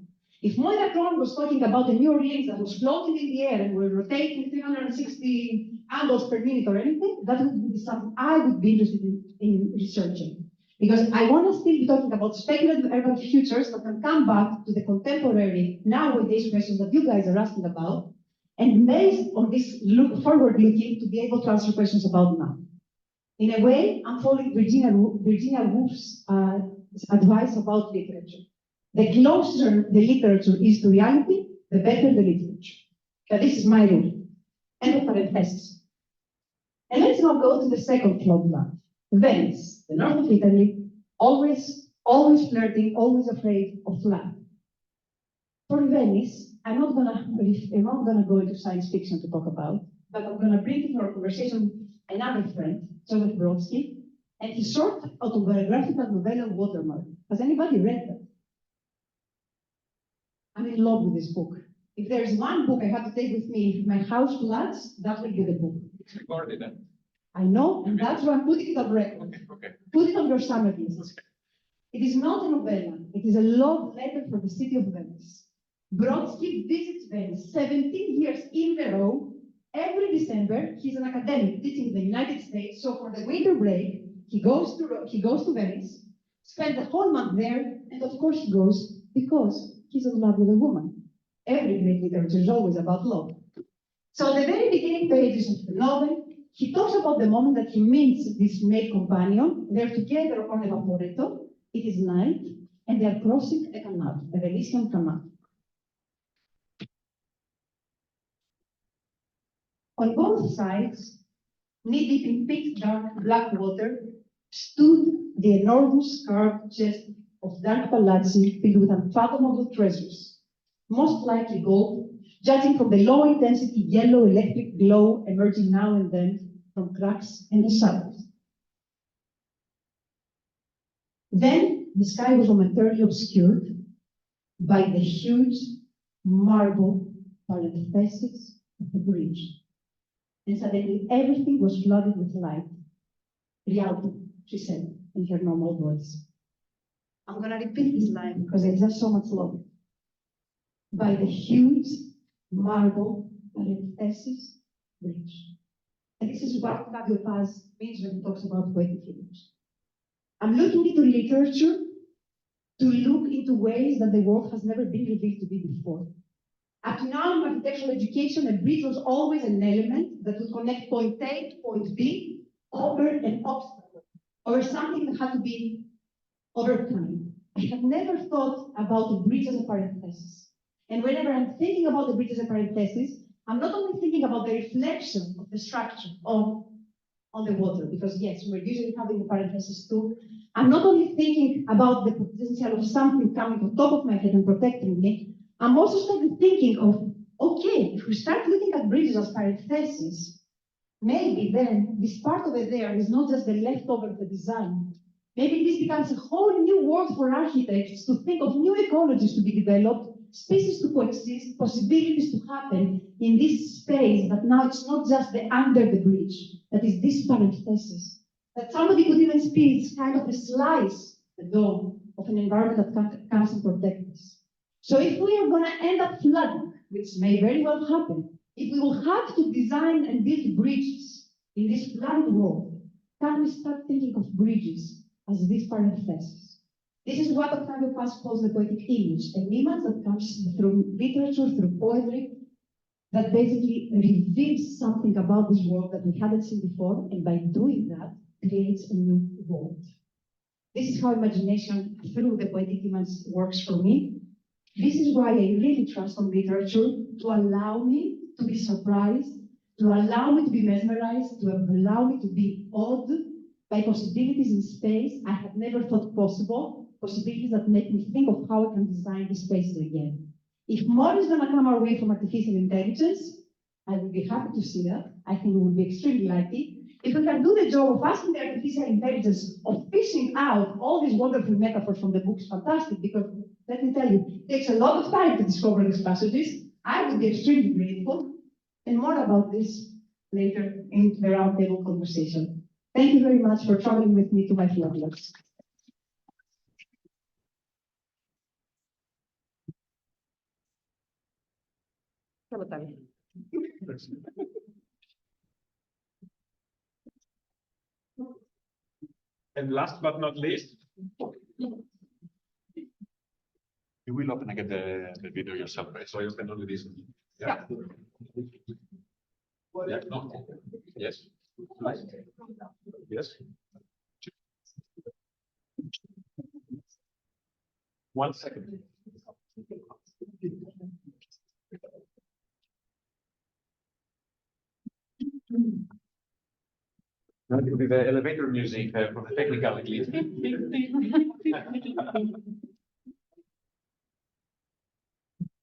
If Moderators was talking about a New Orleans that was floating in the air and were rotating 360 angles per minute or anything, that would be something I would be interested in researching. Because I want to still be talking about speculative urban futures that can come back to the contemporary, nowadays questions that you guys are asking about, and based on this forward-looking to be able to answer questions about now. In a way, I'm following Virginia Woolf's advice about literature. The closer the literature is to reality, the better the literature. But this is my rule. End of parenthesis. And let's now go to the second Floodland. Venice, the north of Italy, always flirting, always afraid of flood. For Venice, I'm not gonna go into science fiction to talk about, but I'm gonna bring into our conversation another friend, Stavros, and his short autobiographical novella Watermark. Has anybody read that? I'm in love with this book. If there's one book I have to take with me if my house floods, that will be the book. It's recorded then. I know, and that's why I'm putting it on record. Okay. Put it on your summer list. It is not a novella. It is a love letter for the city of Venice. Brodsky visits Venice 17 years in a row. Every December, he's an academic teaching in the United States. So for the winter break, he goes to Venice, spends the whole month there, and of course he goes because he's in love with a woman. Every great literature is always about love. So the very beginning pages of the novel, he talks about the moment that he meets this male companion. They're together on a vaporetto. It is night, and they are crossing a canal, a Venetian canal. On both sides, knee-deep in pitch dark black water, stood the enormous carved chest of dark palazzi filled with unfathomable treasures, most likely gold, judging from the low-intensity yellow electric glow emerging now and then from cracks in the shadows. Then the sky was momentarily obscured by the huge marble parenthesis of the bridge. And suddenly everything was flooded with light. Reality, she said in her normal voice. I'm gonna repeat this line because I just so much love it. By the huge marble parenthesis bridge. And this is what Fabio Paz means when he talks about poetic image. I'm looking into literature to look into ways that the world has never been revealed to be before. Up to now, in architectural education, a bridge was always an element that would connect point A to point B over an obstacle, or something that had to be overcome. I have never thought about the bridge as a parenthesis. And whenever I'm thinking about the bridge as a parenthesis, I'm not only thinking about the reflection of the structure on the water, because yes, we're usually having the parenthesis too. I'm not only thinking about the potential of something coming on top of my head and protecting me, I'm also starting thinking of, okay, if we start looking at bridges as parentheses, maybe then this part of it there is not just the leftover of the design. Maybe this becomes a whole new world for architects to think of new ecologies to be developed, species to coexist, possibilities to happen in this space that now it's not just the under the bridge, that is this parenthesis. That somebody could even speak, it's kind of a slice, the dome of an environment that comes and protects us. So if we are going to end up flooding which may very well happen, if we will have to design and build bridges in this flooded world, can we start thinking of bridges as disparate faces? This is what Octavio Paz calls the poetic image, an image that comes through literature, through poetry, that basically reveals something about this world that we hadn't seen before, and by doing that, creates a new world. This is how imagination through the poetic image works for me. This is why I really trust on literature to allow me to be surprised, to allow me to be mesmerized, to allow me to be awed by possibilities in space I had never thought possible, possibilities that make me think of how I can design these spaces again. If more is gonna come our way from artificial intelligence, I would be happy to see that. I think we will be extremely lucky. If we can do the job of asking the artificial intelligence of fishing out all these wonderful metaphors from the books, fantastic, because let me tell you, it takes a lot of time to discover these passages. I would be extremely grateful. And more about this later in the roundtable conversation. Thank you very much for traveling with me to my Floodlands. And last but not least, you will open again the video yourself, right? So I open only this one. Yeah. Yeah. No. Yes. Yes. 1 second. That will be the elevator music from the technical elite.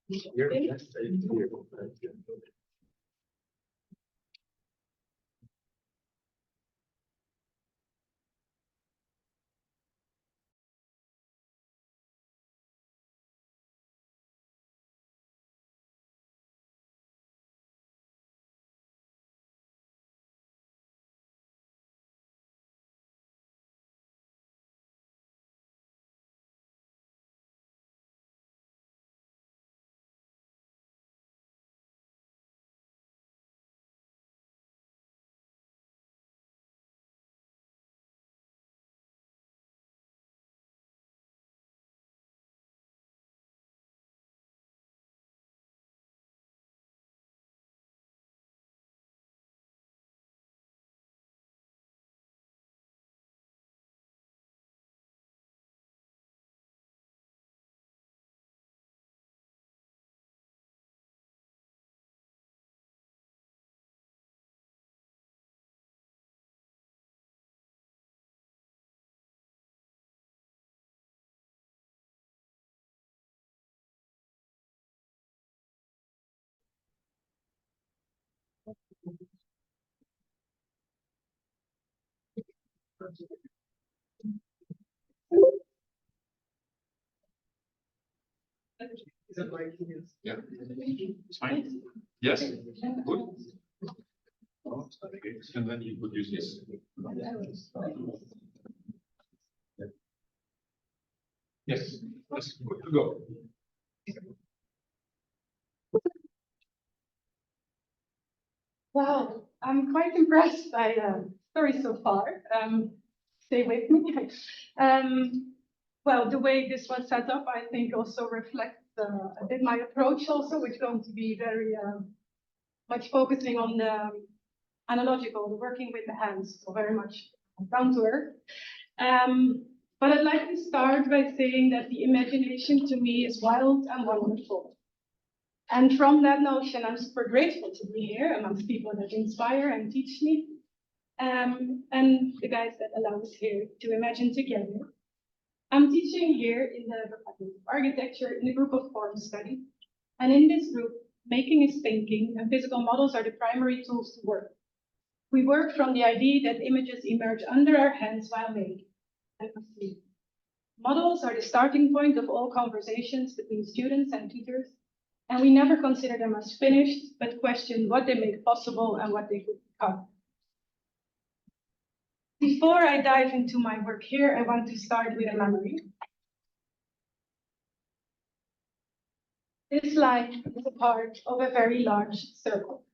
Here, yes, here. Is that right? Yeah. It's fine. Yes. Good. Oh, and then you could use this. Yes. That's good to go. Wow, I'm quite impressed by the story so far. Stay with me. Well, the way this was set up, I think also reflects a bit my approach also, which is going to be very much focusing on the analogical, the working with the hands, so very much down to earth. But I'd like to start by saying that the imagination to me is wild and wonderful. And from that notion, I'm super grateful to be here amongst people that inspire and teach me, and the guys that allow us here to imagine together. I'm teaching here in the Department of Architecture in the group of form study. And in this group, making is thinking, and physical models are the primary tools to work. We work from the idea that images emerge under our hands while making. Models are the starting point of all conversations between students and teachers. And we never consider them as finished, but question what they make possible and what they could become. Before I dive into my work here, I want to start with a memory. This line is a part of a very large circle.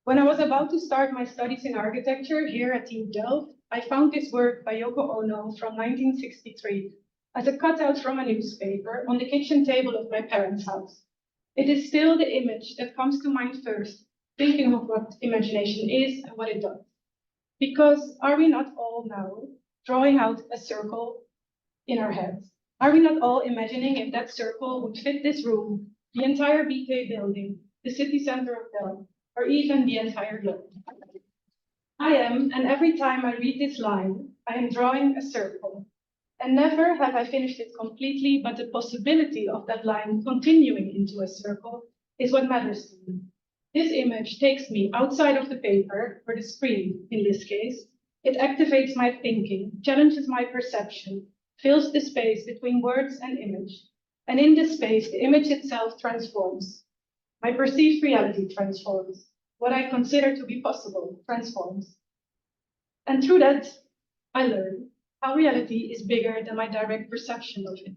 When I was about to start my studies in architecture here at TU Delft, I found this work by Yoko Ono from 1963 as a cutout from a newspaper on the kitchen table of my parents' house. It is still the image that comes to mind first, thinking of what imagination is and what it does. Because are we not all now drawing out a circle in our heads? Are we not all imagining if that circle would fit this room, the entire BK building, the city center of Delft, or even the entire globe? I am, and every time I read this line, I am drawing a circle. And never have I finished it completely, but the possibility of that line continuing into a circle is what matters to me. This image takes me outside of the paper, or the screen in this case. It activates my thinking, challenges my perception, fills the space between words and image. And in this space, the image itself transforms. My perceived reality transforms. What I consider to be possible transforms. And through that, I learn how reality is bigger than my direct perception of it.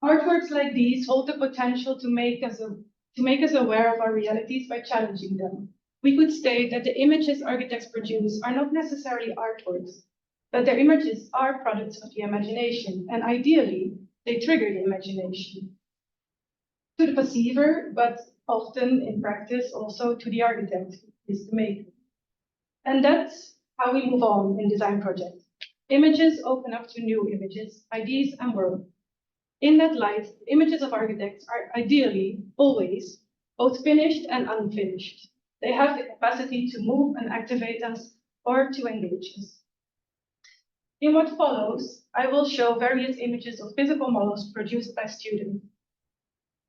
Artworks like these hold the potential to make us aware of our realities by challenging them. We could state that the images architects produce are not necessarily artworks, but their images are products of the imagination, and ideally, they trigger the imagination. To the perceiver, but often in practice also to the architect, is the maker. And that's how we move on in design projects. Images open up to new images, ideas, and world. In that light, images of architects are ideally always both finished and unfinished. They have the capacity to move and activate us or to engage us. In what follows, I will show various images of physical models produced by students.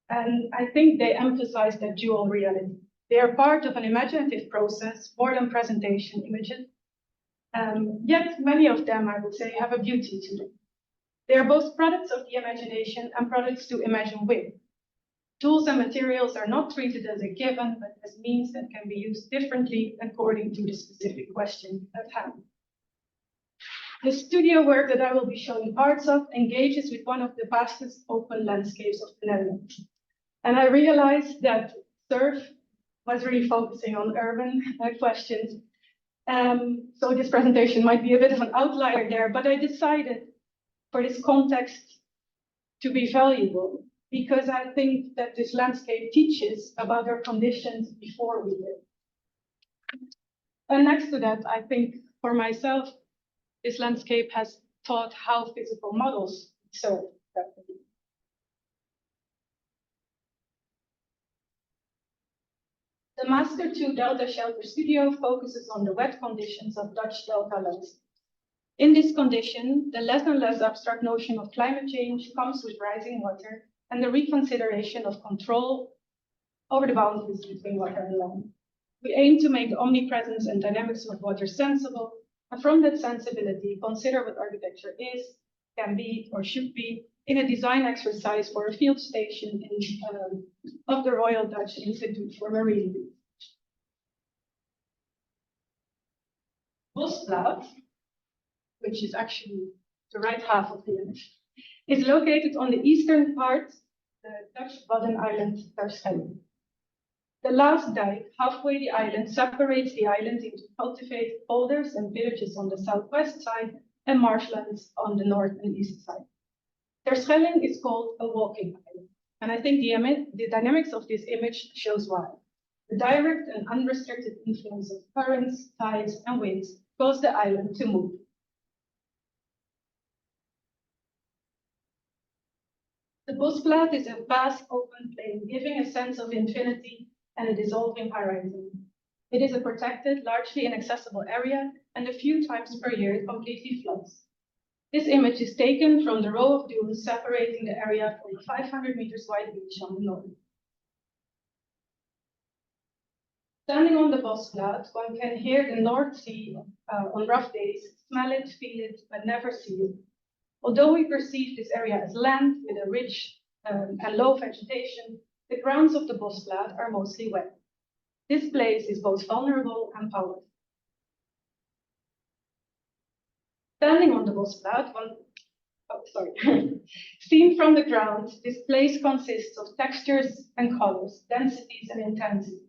And I think they emphasize that dual reality. They are part of an imaginative process more than presentation images. Yet many of them, I would say, have a beauty to them. They are both products of the imagination and products to imagine with. Tools and materials are not treated as a given, but as means that can be used differently according to the specific question at hand. The studio work that I will be showing parts of engages with one of the vastest open landscapes of the Netherlands. And I realized that SURF was really focusing on urban questions. So this presentation might be a bit of an outlier there, but I decided for this context to be valuable because I think that this landscape teaches about our conditions before we live. And next to that, I think for myself, this landscape has taught how physical models serve that need. The Master 2 Delta Shelter Studio focuses on the wet conditions of Dutch Delta landscape. In this condition, the less and less abstract notion of climate change comes with rising water and the reconsideration of control over the boundaries between water and land. We aim to make the omnipresence and dynamics of water sensible, and from that sensibility, consider what architecture is, can be, or should be in a design exercise for a field station of the Royal Dutch Institute for Marine Research. Bosplaat, which is actually the right half of the image, is located on the eastern part, the Dutch Wadden island, Terschelling. The last dike, halfway the island, separates the island into cultivated polders and villages on the southwest side and marshlands on the north and east side. Terschelling is called a walking island, and I think the dynamics of this image shows why. The direct and unrestricted influence of currents, tides, and winds cause the island to move. The Bosplaat is a vast open plain, giving a sense of infinity and a dissolving horizon. It is a protected, largely inaccessible area, and a few times per year it completely floods. This image is taken from the row of dunes separating the area from the 500 meters wide beach on the north. Standing on the Bosplaat, one can hear the North Sea on rough days, smell it, feel it, but never see it. Although we perceive this area as land with a rich and low vegetation, the grounds of the Bosplaat are mostly wet. This place is both vulnerable and powerful. Standing on the Bosplaat, oh, sorry. Seen from the ground, this place consists of textures and colors, densities and intensity.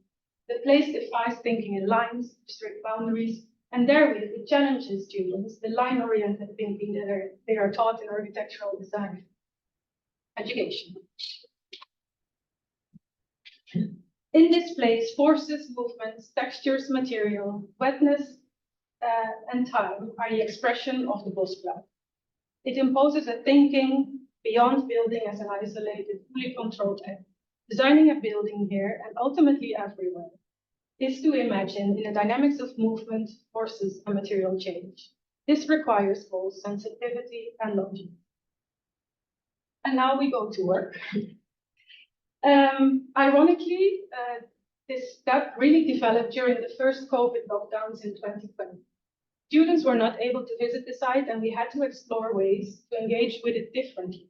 The place defies thinking in lines, strict boundaries, and therewith it challenges students the line-oriented thinking that they are taught in architectural design education. In this place, forces, movements, textures, material, wetness, and time are the expression of the Bosplan. It imposes a thinking beyond building as an isolated, fully controlled act. Designing a building here, and ultimately everywhere, is to imagine in the dynamics of movement, forces, and material change. This requires both sensitivity and logic. And now we go to work. Ironically, this step really developed during the first COVID lockdowns in 2020. Students were not able to visit the site, and we had to explore ways to engage with it differently.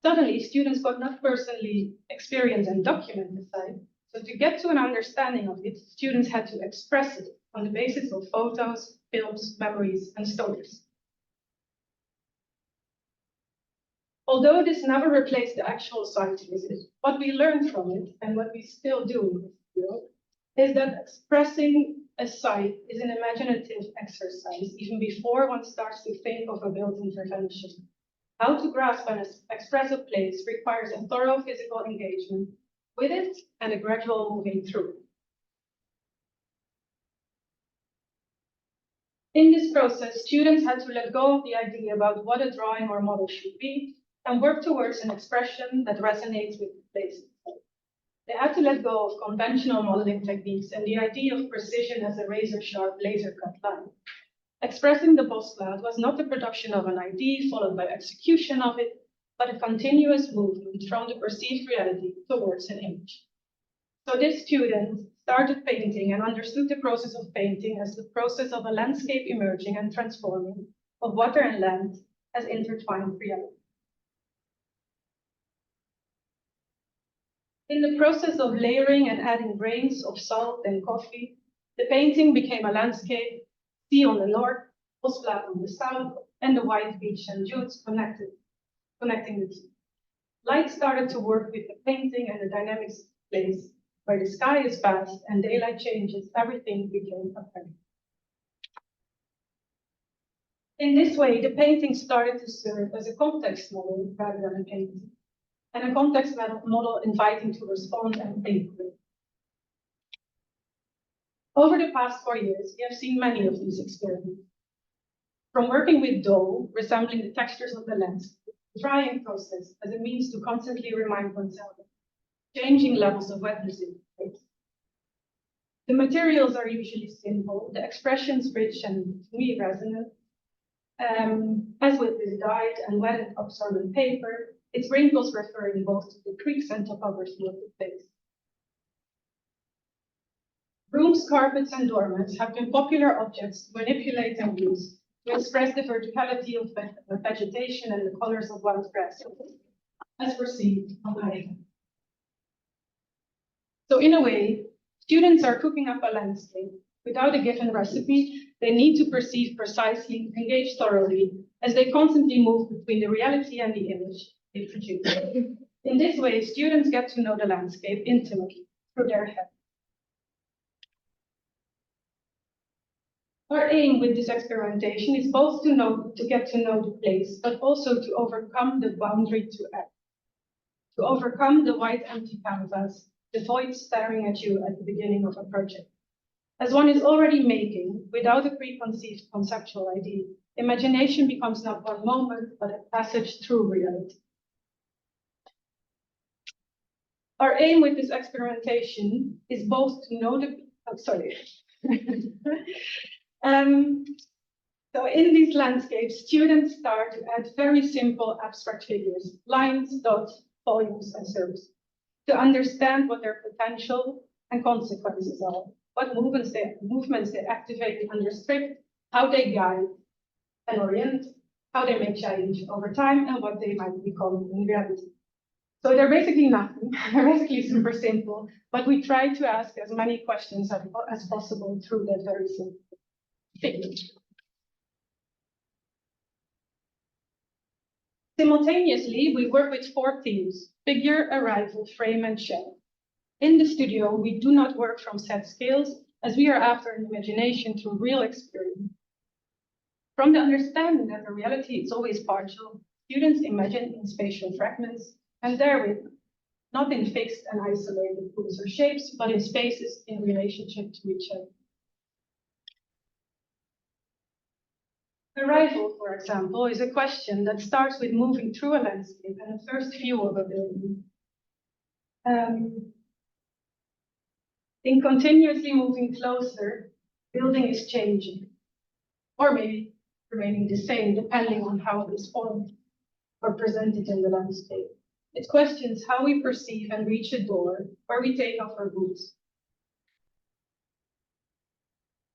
Suddenly, students could not personally experience and document the site, so to get to an understanding of it, students had to express it on the basis of photos, films, memories, and stories. Although this never replaced the actual site visit, what we learned from it, and what we still do, is that expressing a site is an imaginative exercise, even before one starts to think of a built intervention. How to grasp and express a place requires a thorough physical engagement with it and a gradual moving through. In this process, students had to let go of the idea about what a drawing or model should be and work towards an expression that resonates with the place. They had to let go of conventional modeling techniques and the idea of precision as a razor-sharp laser-cut line. Expressing the Bosplan was not the production of an idea followed by execution of it, but a continuous movement from the perceived reality towards an image. So this student started painting and understood the process of painting as the process of a landscape emerging and transforming, of water and land as intertwined reality. In the process of layering and adding grains of salt and coffee, the painting became a landscape, sea on the north, Bosplan on the south, and the white beach and dunes connecting the two. Light started to work with the painting and the dynamics of the place. Where the sky is vast and daylight changes, everything became apparent. In this way, the painting started to serve as a context model rather than a painting, and a context model inviting to respond and think with. Over the past 4 years, we have seen many of these experiments. From working with dough, resembling the textures of the landscape, the drying process as a means to constantly remind oneself of changing levels of wetness in place. The materials are usually simple, the expressions rich and, to me, resonant. As with this dyed and wetted absorbent paper, its wrinkles referring both to the creeks and topography of the place. Rooms, carpets, and doormats have been popular objects to manipulate and use to express the verticality of vegetation and the colors of wild grass, as perceived on Heidi. So in a way, students are cooking up a landscape. Without a given recipe, they need to perceive precisely, engage thoroughly, as they constantly move between the reality and the image they produce. In this way, students get to know the landscape intimately through their head. Our aim with this experimentation is both to get to know the place, but also to overcome the boundary to act, to overcome the white empty canvas, the void staring at you at the beginning of a project. As one is already making, without a preconceived conceptual idea, imagination becomes not one moment, but a passage through reality. Our aim with this experimentation is both to know the, So in these landscapes, students start to add very simple abstract figures, lines, dots, volumes, and surfaces, to understand what their potential and consequences are, what movements they activate and restrict, how they guide and orient, how they may change over time, and what they might become in reality. So they're basically nothing, they're basically super simple, but we try to ask as many questions as possible through that very simple thing. Simultaneously, we work with 4 themes: figure, arrival, frame, and shell. In the studio, we do not work from set scales, as we are after an imagination through real experience. From the understanding that the reality is always partial, students imagine in spatial fragments, and therewith, not in fixed and isolated groups or shapes, but in spaces in relationship to each other. Arrival, for example, is a question that starts with moving through a landscape and a first view of a building. In continuously moving closer, building is changing, or maybe remaining the same, depending on how it is formed or presented in the landscape. It questions how we perceive and reach a door where we take off our boots.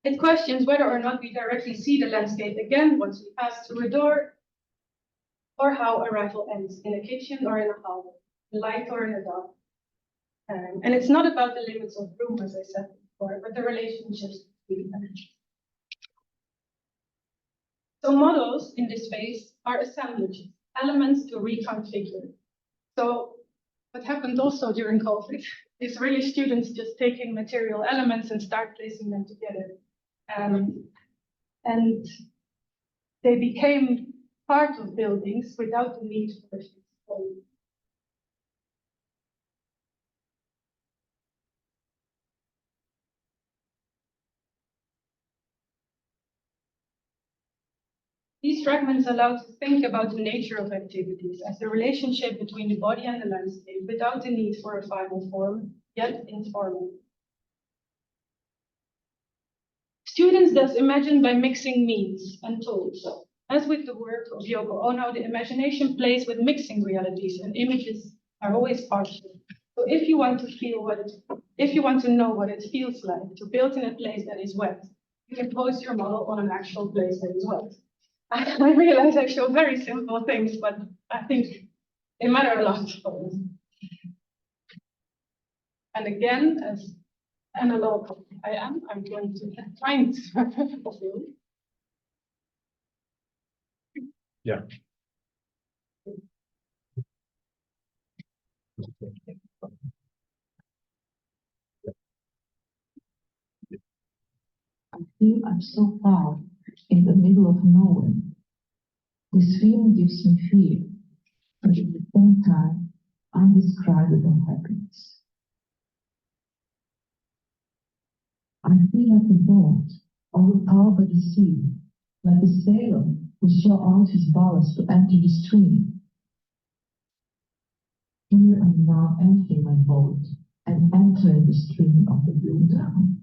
It questions whether or not we directly see the landscape again once we pass through a door, or how arrival ends in a kitchen or in a hall, in light or in a dark. And it's not about the limits of room, as I said before, but the relationships between them. So models in this phase are assemblages, elements to reconfigure. So what happened also during COVID is really students just taking material elements and start placing them together. And they became part of buildings without the need for a fixed form. These fragments allow to think about the nature of activities as the relationship between the body and the landscape without the need for a final form, yet informal. Students thus imagine by mixing means and tools. As with the work of Yoko Ono, the imagination plays with mixing realities, and images are always partial. So if you want to know what it feels like to build in a place that is wet, you can pose your model on an actual place that is wet. I realize I show very simple things, but I think they matter a lot. And again, as analog I'm going to try to fulfill. Yeah. I feel I'm so far in the middle of nowhere. This feeling gives me fear, but at the same time, undescribable happiness. I feel like a boat, overpowered by the sea, like a sailor who saw out his ballast to enter the stream. Here I'm now emptying my boat and entering the stream of the blue down.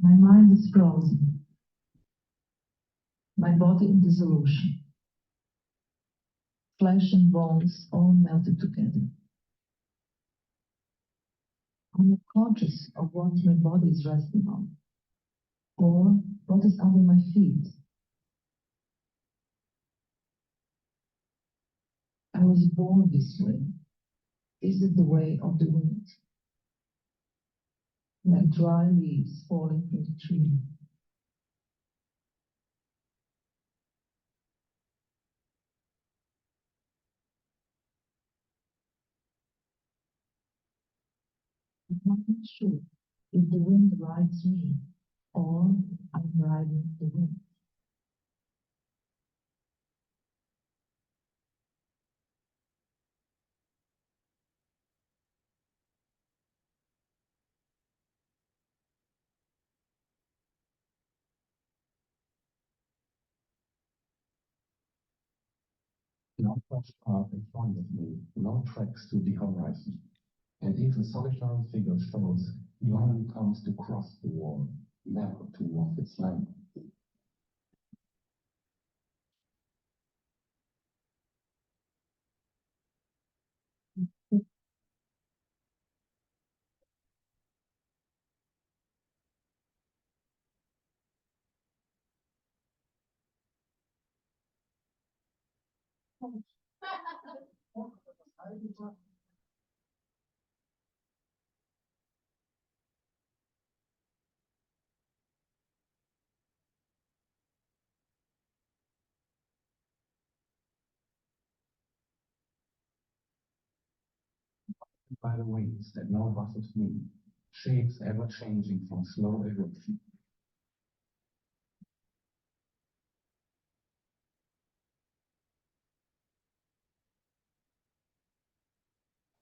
My mind is frozen, my body in dissolution. Flesh and bones all melted together. I'm not conscious of what my body is resting on, or what is under my feet. I was born this way. This is the way of the wind, like dry leaves falling from the tree. I'm not sure if the wind rides me, or I'm riding the wind. No tracks are in front of me, no tracks to the horizon. And if a solitary figure shows, he only comes to cross the wall, never to walk its length. By the ways that no buses move, shapes ever changing from slow erosion.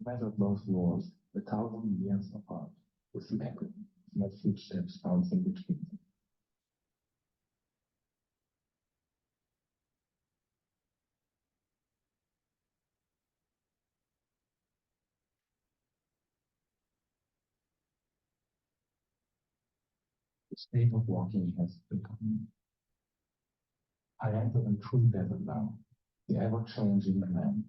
Measured those laws 1,000 years apart, with the echo of my footsteps bouncing between them. The state of walking has become. I enter the true desert now, the ever-changing land.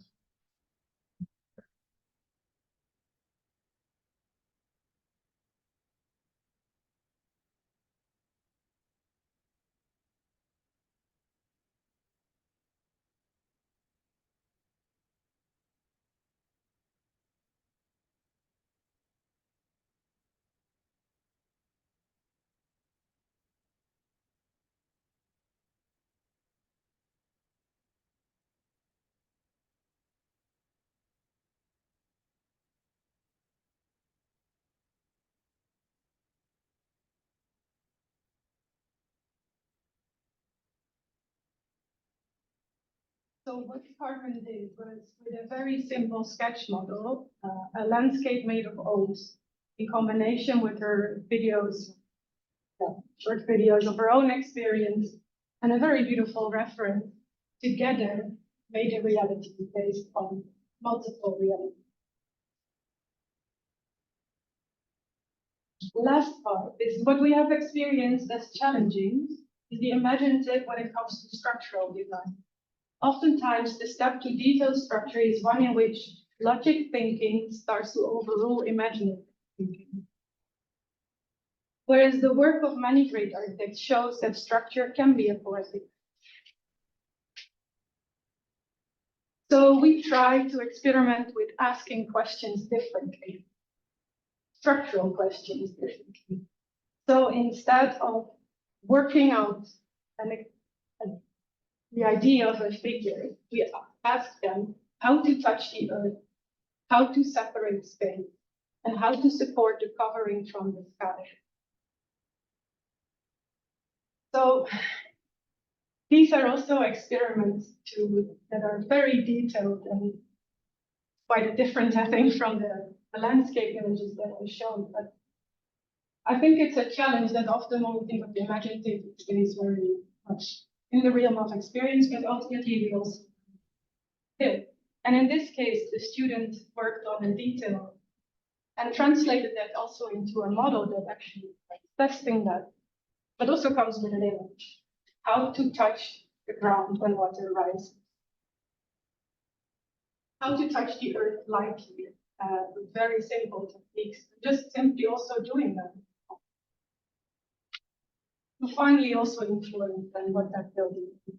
So what Carmen did was, with a very simple sketch model, a landscape made of oats, in combination with her videos, short videos of her own experience, and a very beautiful reference, together made a reality based on multiple realities. The last part is what we have experienced as challenging is the imaginative when it comes to structural design. Oftentimes, the step to detailed structure is one in which logic thinking starts to overrule imaginative thinking. Whereas the work of many great architects shows that structure can be a poetic. So we try to experiment with asking questions differently, structural questions differently. So instead of working out the idea of a figure, we ask them how to touch the earth, how to separate space, and how to support the covering from the sky. So these are also experiments that are very detailed and quite a different, I think, from the landscape images that I've shown. But I think it's a challenge that often when we think of the imaginative, it is very much in the realm of experience, but ultimately we also live. And in this case, the student worked on a detail and translated that also into a model that actually testing that, but also comes with an image. How to touch the ground when water rises. How to touch the earth lightly with very simple techniques, just simply also doing them. To finally also influence then what that building is.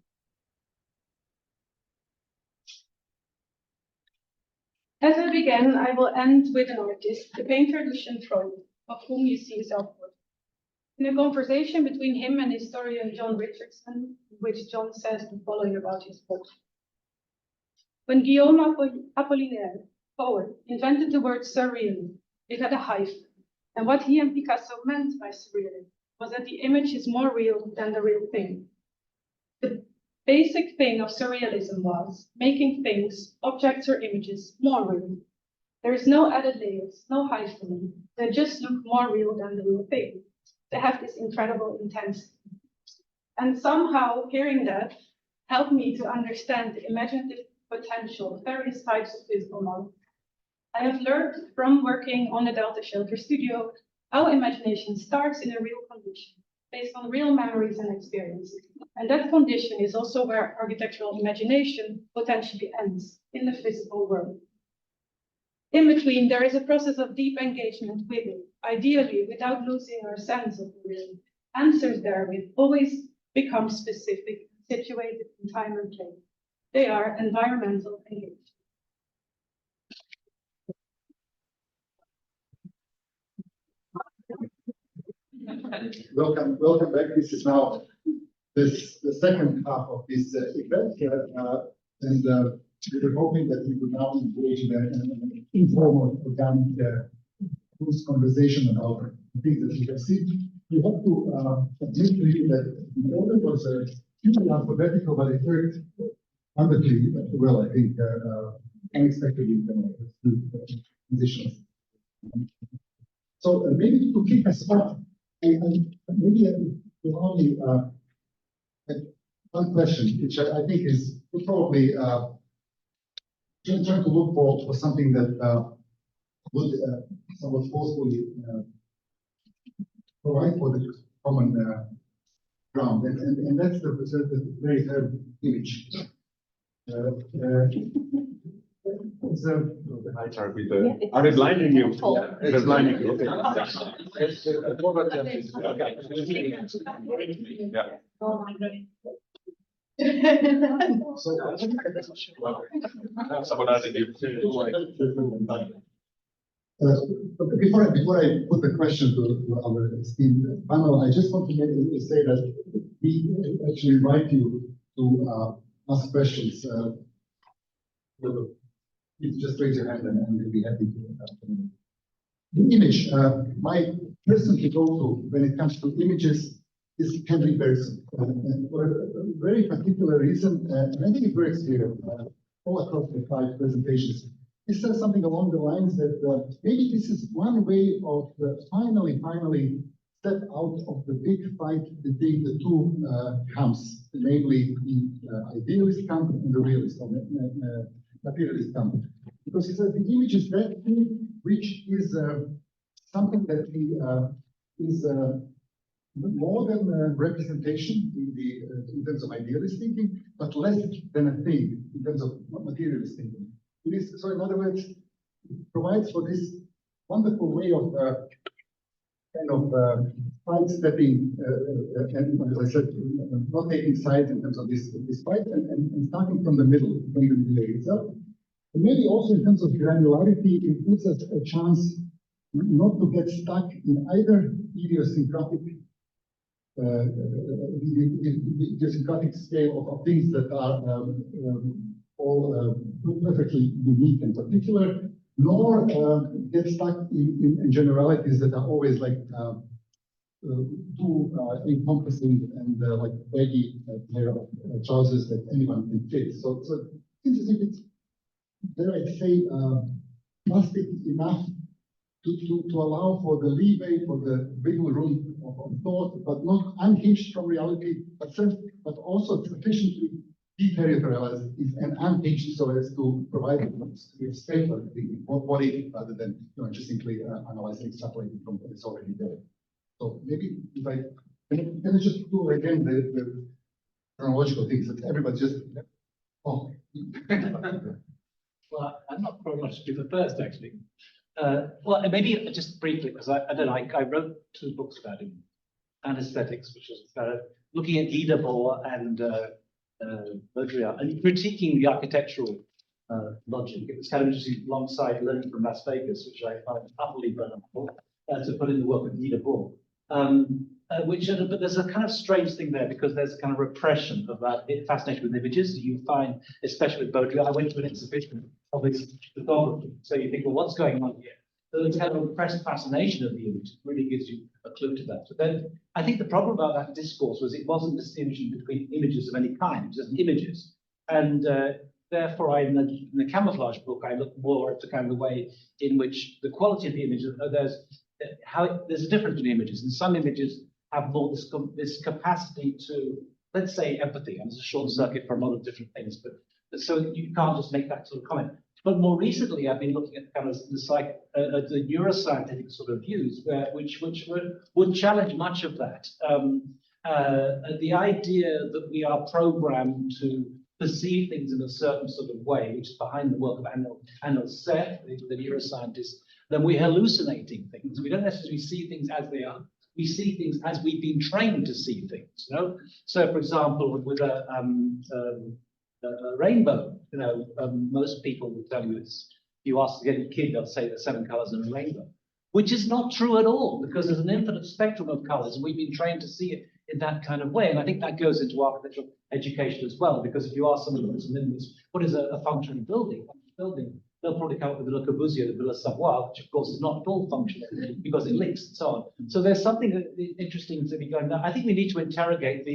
As I began, I will end with an artist, the painter Lucien Freud, of whom you see his output. In a conversation between him and historian John Richardson, in which John says the following about his book. When Guillaume Apollinaire, poet, invented the word surreal, it had a hyphen, and what he and Picasso meant by surreal was that the image is more real than the real thing. The basic thing of surrealism was making things, objects or images, more real. There is no added layers, no hyphen. They just look more real than the real thing. They have this incredible intensity. And somehow hearing that helped me to understand the imaginative potential of various types of physical models. I have learned from working on the Delta Shelter Studio how imagination starts in a real condition, based on real memories and experiences. And that condition is also where architectural imagination potentially ends, in the physical world. In between, there is a process of deep engagement with it, ideally without losing our sense of the real. Answers therewith always become specific, situated in time and place. They are environmental aids. Welcome back. This is now the second half of this event, and we were hoping that we would now engage in an informal, organic loose conversation about things that we have seen. We have to admit to you that the order was purely alphabetical, but it worked wonderfully well, I think, unexpectedly positions. So maybe to kick us off, maybe we'll only one question, which I think is probably trying to look for something that would somewhat forcefully provide for the common ground, and that's the very third image. Are they blinding you? They're blinding you. Okay. Before I put the question to our esteemed panel, I just want to say that we actually invite you to ask questions. Please just raise your hand and we'll be happy to. The image, my person to go to when it comes to images is Henry Bergson. For a very particular reason, and I think it works here all across the 5 presentations. He says something along the lines that maybe this is one way of finally step out of the big fight between the two camps, namely the idealist camp and the realist or materialist camp. Because he says the image is that thing which is something that is more than representation in terms of idealist thinking, but less than a thing in terms of materialist thinking. It is, so in other words, it provides for this wonderful way of sidestepping, and as I said, not taking sides in terms of this fight, and starting from the middle, from the delay itself. And maybe also in terms of granularity, it gives us a chance not to get stuck in either idiosyncratic scale of things that are all perfectly unique and particular, nor get stuck in generalities that are always like too encompassing and like baggy pair of trousers that anyone can fit. So it seems as if it's, dare I say, plastic enough to allow for the leeway, for the wiggle room of thought, but not unhinged from reality, but also sufficiently deterritorialized and unhinged so as to provide space for thinking, what if, rather than just simply analyzing, extrapolating from what is already there. So maybe if I can I just do again the chronological things that everybody just oh. Well, I'm not probably much to do the first actually. Well, maybe just briefly, because I don't know, I wrote 2 books about him, Anesthetics, which was looking at Leaderboard and Baudrillard, and critiquing the architectural logic. It was kind of interesting alongside learning from Las Vegas, which I find utterly vulnerable, to put in the work of Leaderboard. But there's a kind of strange thing there because there's a kind of repression of that fascination with images. You find, especially with Baudrillard, I went to an exhibition of his photography, so you think, well, what's going on here? So the kind of repressed fascination of the image really gives you a clue to that. But then I think the problem about that discourse was it wasn't distinguishing between images of any kind, it was just images. And therefore, in the camouflage book, I look more at the kind of the way in which the quality of the image, there's a difference in images. And some images have more this capacity to, let's say, empathy. And it's a short circuit for a lot of different things, but so you can't just make that sort of comment. But more recently, I've been looking at kind of the neuroscientific sort of views, which would challenge much of that. The idea that we are programmed to perceive things in a certain sort of way, which is behind the work of Anil Seth, the neuroscientist, then we're hallucinating things. We don't necessarily see things as they are. We see things as we've been trained to see things. You know? So, for example, with a rainbow. You know, most people will tell you it's, if you ask any kid, they'll say there's 7 colors in a rainbow, which is not true at all, because there's an infinite spectrum of colors, and we've been trained to see it in that kind of way. And I think that goes into architectural education as well, because if you ask someone who's limitless, what is a functioning building? They'll probably come up with the Le Corbusier, the Villa Savoie, which of course is not at all functional because it links and so on. So there's something interesting to be going on. I think we need to interrogate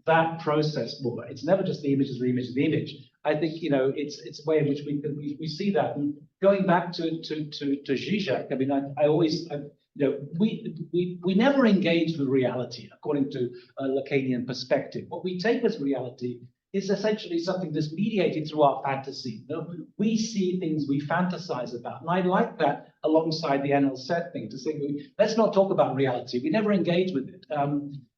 that process more. It's never just the image is the image is the image. I think, you know, it's a way in which we see that. And going back to Zizek, I mean, you know, we never engage with reality according to a Lacanian perspective. What we take as reality is essentially something that's mediated through our fantasy. You know? We see things we fantasize about. And I like that alongside the NL set thing, to say, let's not talk about reality. We never engage with it.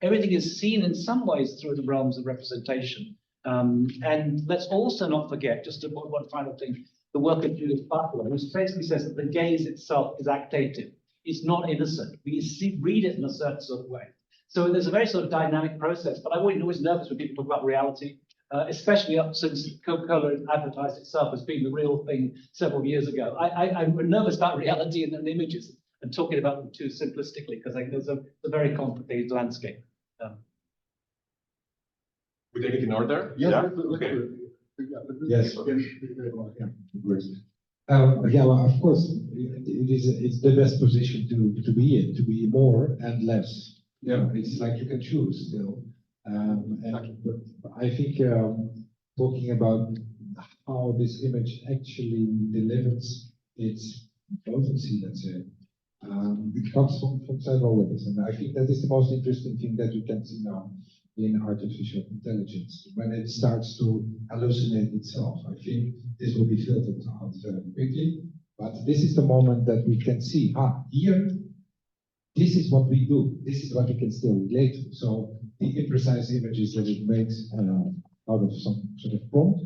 Everything is seen in some ways through the realms of representation. And let's also not forget, just one final thing, the work of Judith Butler, who basically says that the gaze itself is actative. It's not innocent. We read it in a certain sort of way. So there's a very sort of dynamic process, but I'm always nervous when people talk about reality. Especially up since Coca-Cola advertised itself as being the real thing several years ago. I'm nervous about reality and images and talking about them too simplistically, because I think there's a very complicated landscape. We take it in order? Yeah. Okay. Yes. Yeah, well, of course, it's the best position to be in, to be more and less. Yeah, it's like you can choose still. But I think talking about how this image actually delivers its potency, let's say, it comes from several ways. And I think that is the most interesting thing that you can see now in artificial intelligence. When it starts to hallucinate itself, I think this will be filtered out very quickly. But this is the moment that we can see, here, this is what we do. This is what we can still relate to. So the imprecise images that it makes out of some sort of prompt,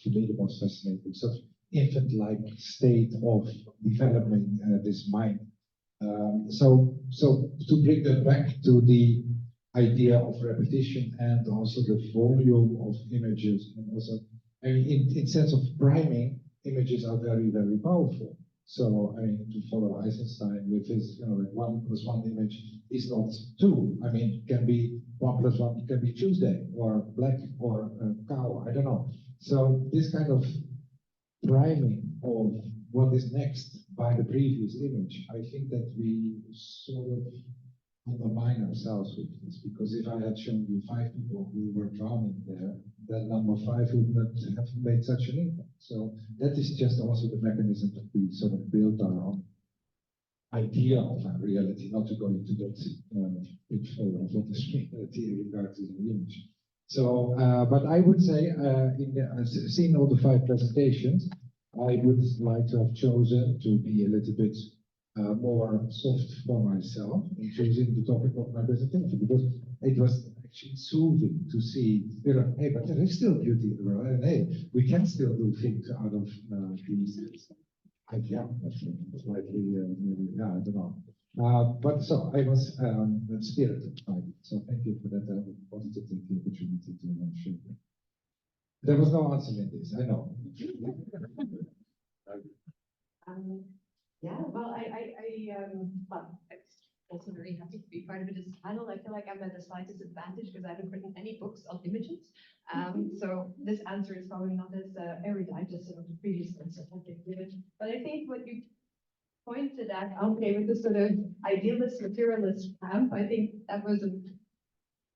to me the most fascinating, sort of infant-like state of developing this mind. So to bring that back to the idea of repetition and also the volume of images, and also, I mean, in sense of priming, images are very, very powerful. So, I mean, to follow Eisenstein with his, you know, like 1 + 1 image is not 2. I mean, it can be 1 + 1, it can be Tuesday, or black, or cow, I don't know. So this kind of priming of what is next by the previous image, I think that we sort of undermine ourselves with this, because if I had shown you 5 people who were drowning there, that number 5 would not have made such an impact. So that is just also the mechanism that we sort of build our own idea of our reality, not to go into that pitfall of what is reality in regard to the image. So, but I would say, seeing all the 5 presentations, I would like to have chosen to be a little bit more soft for myself in choosing the topic of my presentation, because it was actually soothing to see, you know, hey, but there is still beauty in the world, and hey, we can still do things out of these. Yeah, slightly, yeah, I don't know. But so I was spirited by it. So thank you for that positive opportunity to share. There was no answer in this, I know. Yeah, well, well, I'm also very happy to be part of this panel. I feel like I'm at a slight disadvantage because I haven't written any books on images. So this answer is probably not as erudite as some of the previous answers I've been given. But I think what you pointed at, Andrej, with the sort of idealist, materialist camp, I think that was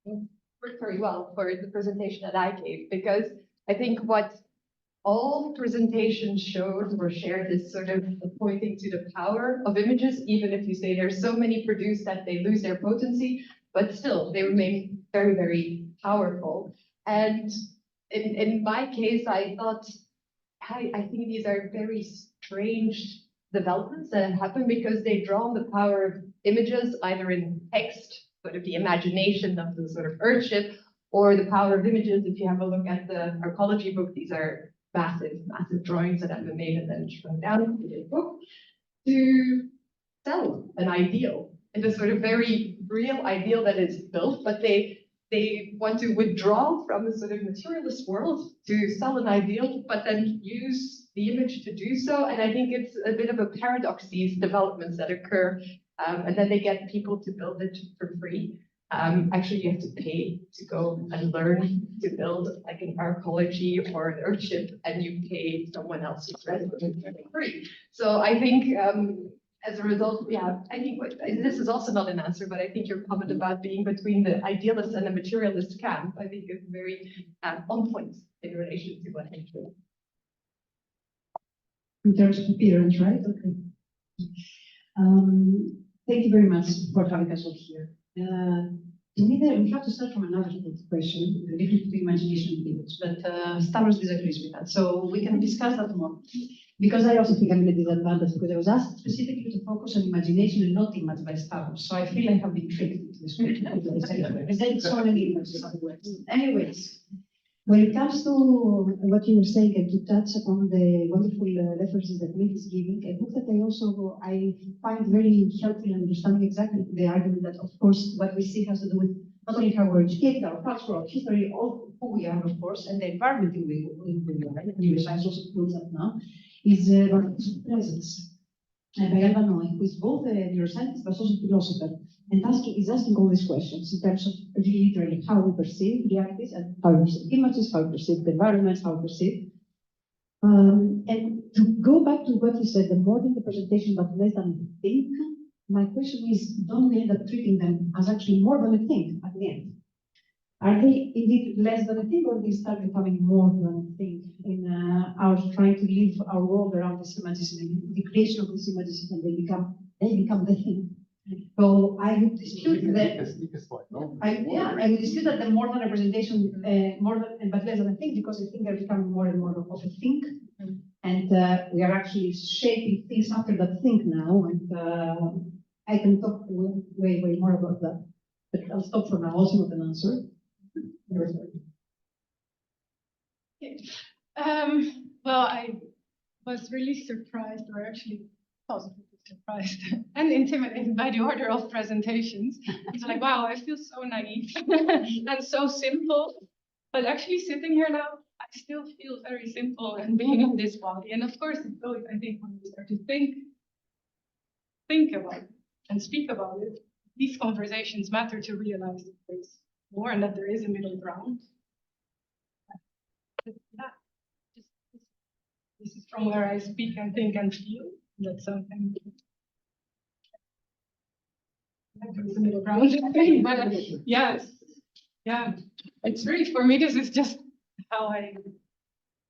worked very well for the presentation that I gave, because I think what all presentations showed or shared is sort of pointing to the power of images, even if you say there's so many produced that they lose their potency, but still they remain very, very powerful. And in my case, I thought, I think these are very strange developments that happen because they draw on the power of images, either in text, sort of the imagination of the sort of earthship, or the power of images. If you have a look at the archaeology book, these are massive drawings that have been made and then shrunk down into the book to sell an ideal. It's a sort of very real ideal that is built, but they they want to withdraw from the sort of materialist world to sell an ideal, but then use the image to do so. And I think it's a bit of a paradox, these developments that occur, and then they get people to build it for free. Actually, you have to pay to go and learn to build like an arcology or an earthship, and you pay someone else who's resident for free. So I think as a result, yeah, I think this is also not an answer, but I think your comment about being between the idealist and the materialist camp, I think is very on point in relation to what I'm doing. In terms of appearance, right? Okay. Thank you very much for having us all here. To me, we have to start from another question related to imagination and image, but Stavros disagrees with that. So we can discuss that more. Because I also think I'm at a disadvantage because I was asked specifically to focus on imagination and not image by Stavros. So I feel I have been tricked into this question. I said so many images otherwise. Anyways, when it comes to what you were saying and to touch upon the wonderful references that Mieke is giving, I think that I find very helpful in understanding exactly the argument that, of course, what we see has to do with not only how we're educated, our culture, our history, all who we are, of course, and the environment in which we are. And neuroscience also proves that now, is presence. And Radman, who is both a neuroscientist but also a philosopher, and is asking all these questions in terms of literally how we perceive realities and how we perceive images, how we perceive the environments, how we perceive. And to go back to what you said, the more than the presentation but less than the think, my question is, don't we end up treating them as actually more than a thing at the end? Are they indeed less than a thing, or they start becoming more than a thing in our trying to live our world around these images and the creation of these images, and they become the thing? So I would dispute that. I would dispute that the more than representation, but less than a thing, because I think they're becoming more and more of a think, and we are actually shaping things after that think now. And I can talk way more about that, but I'll stop for now. Also, not an answer. Well, I was really surprised, or actually positively surprised and intimidated by the order of presentations. It's like, wow, I feel so naive and so simple. But actually sitting here now, I still feel very simple and being in this body. And of course, I think when we start to think about it and speak about it, these conversations matter to realize that there's more and that there is a middle ground. But yeah, this is from where I speak and think and feel. That's something. There's a middle ground. But yes, yeah, it's really, for me, this is just how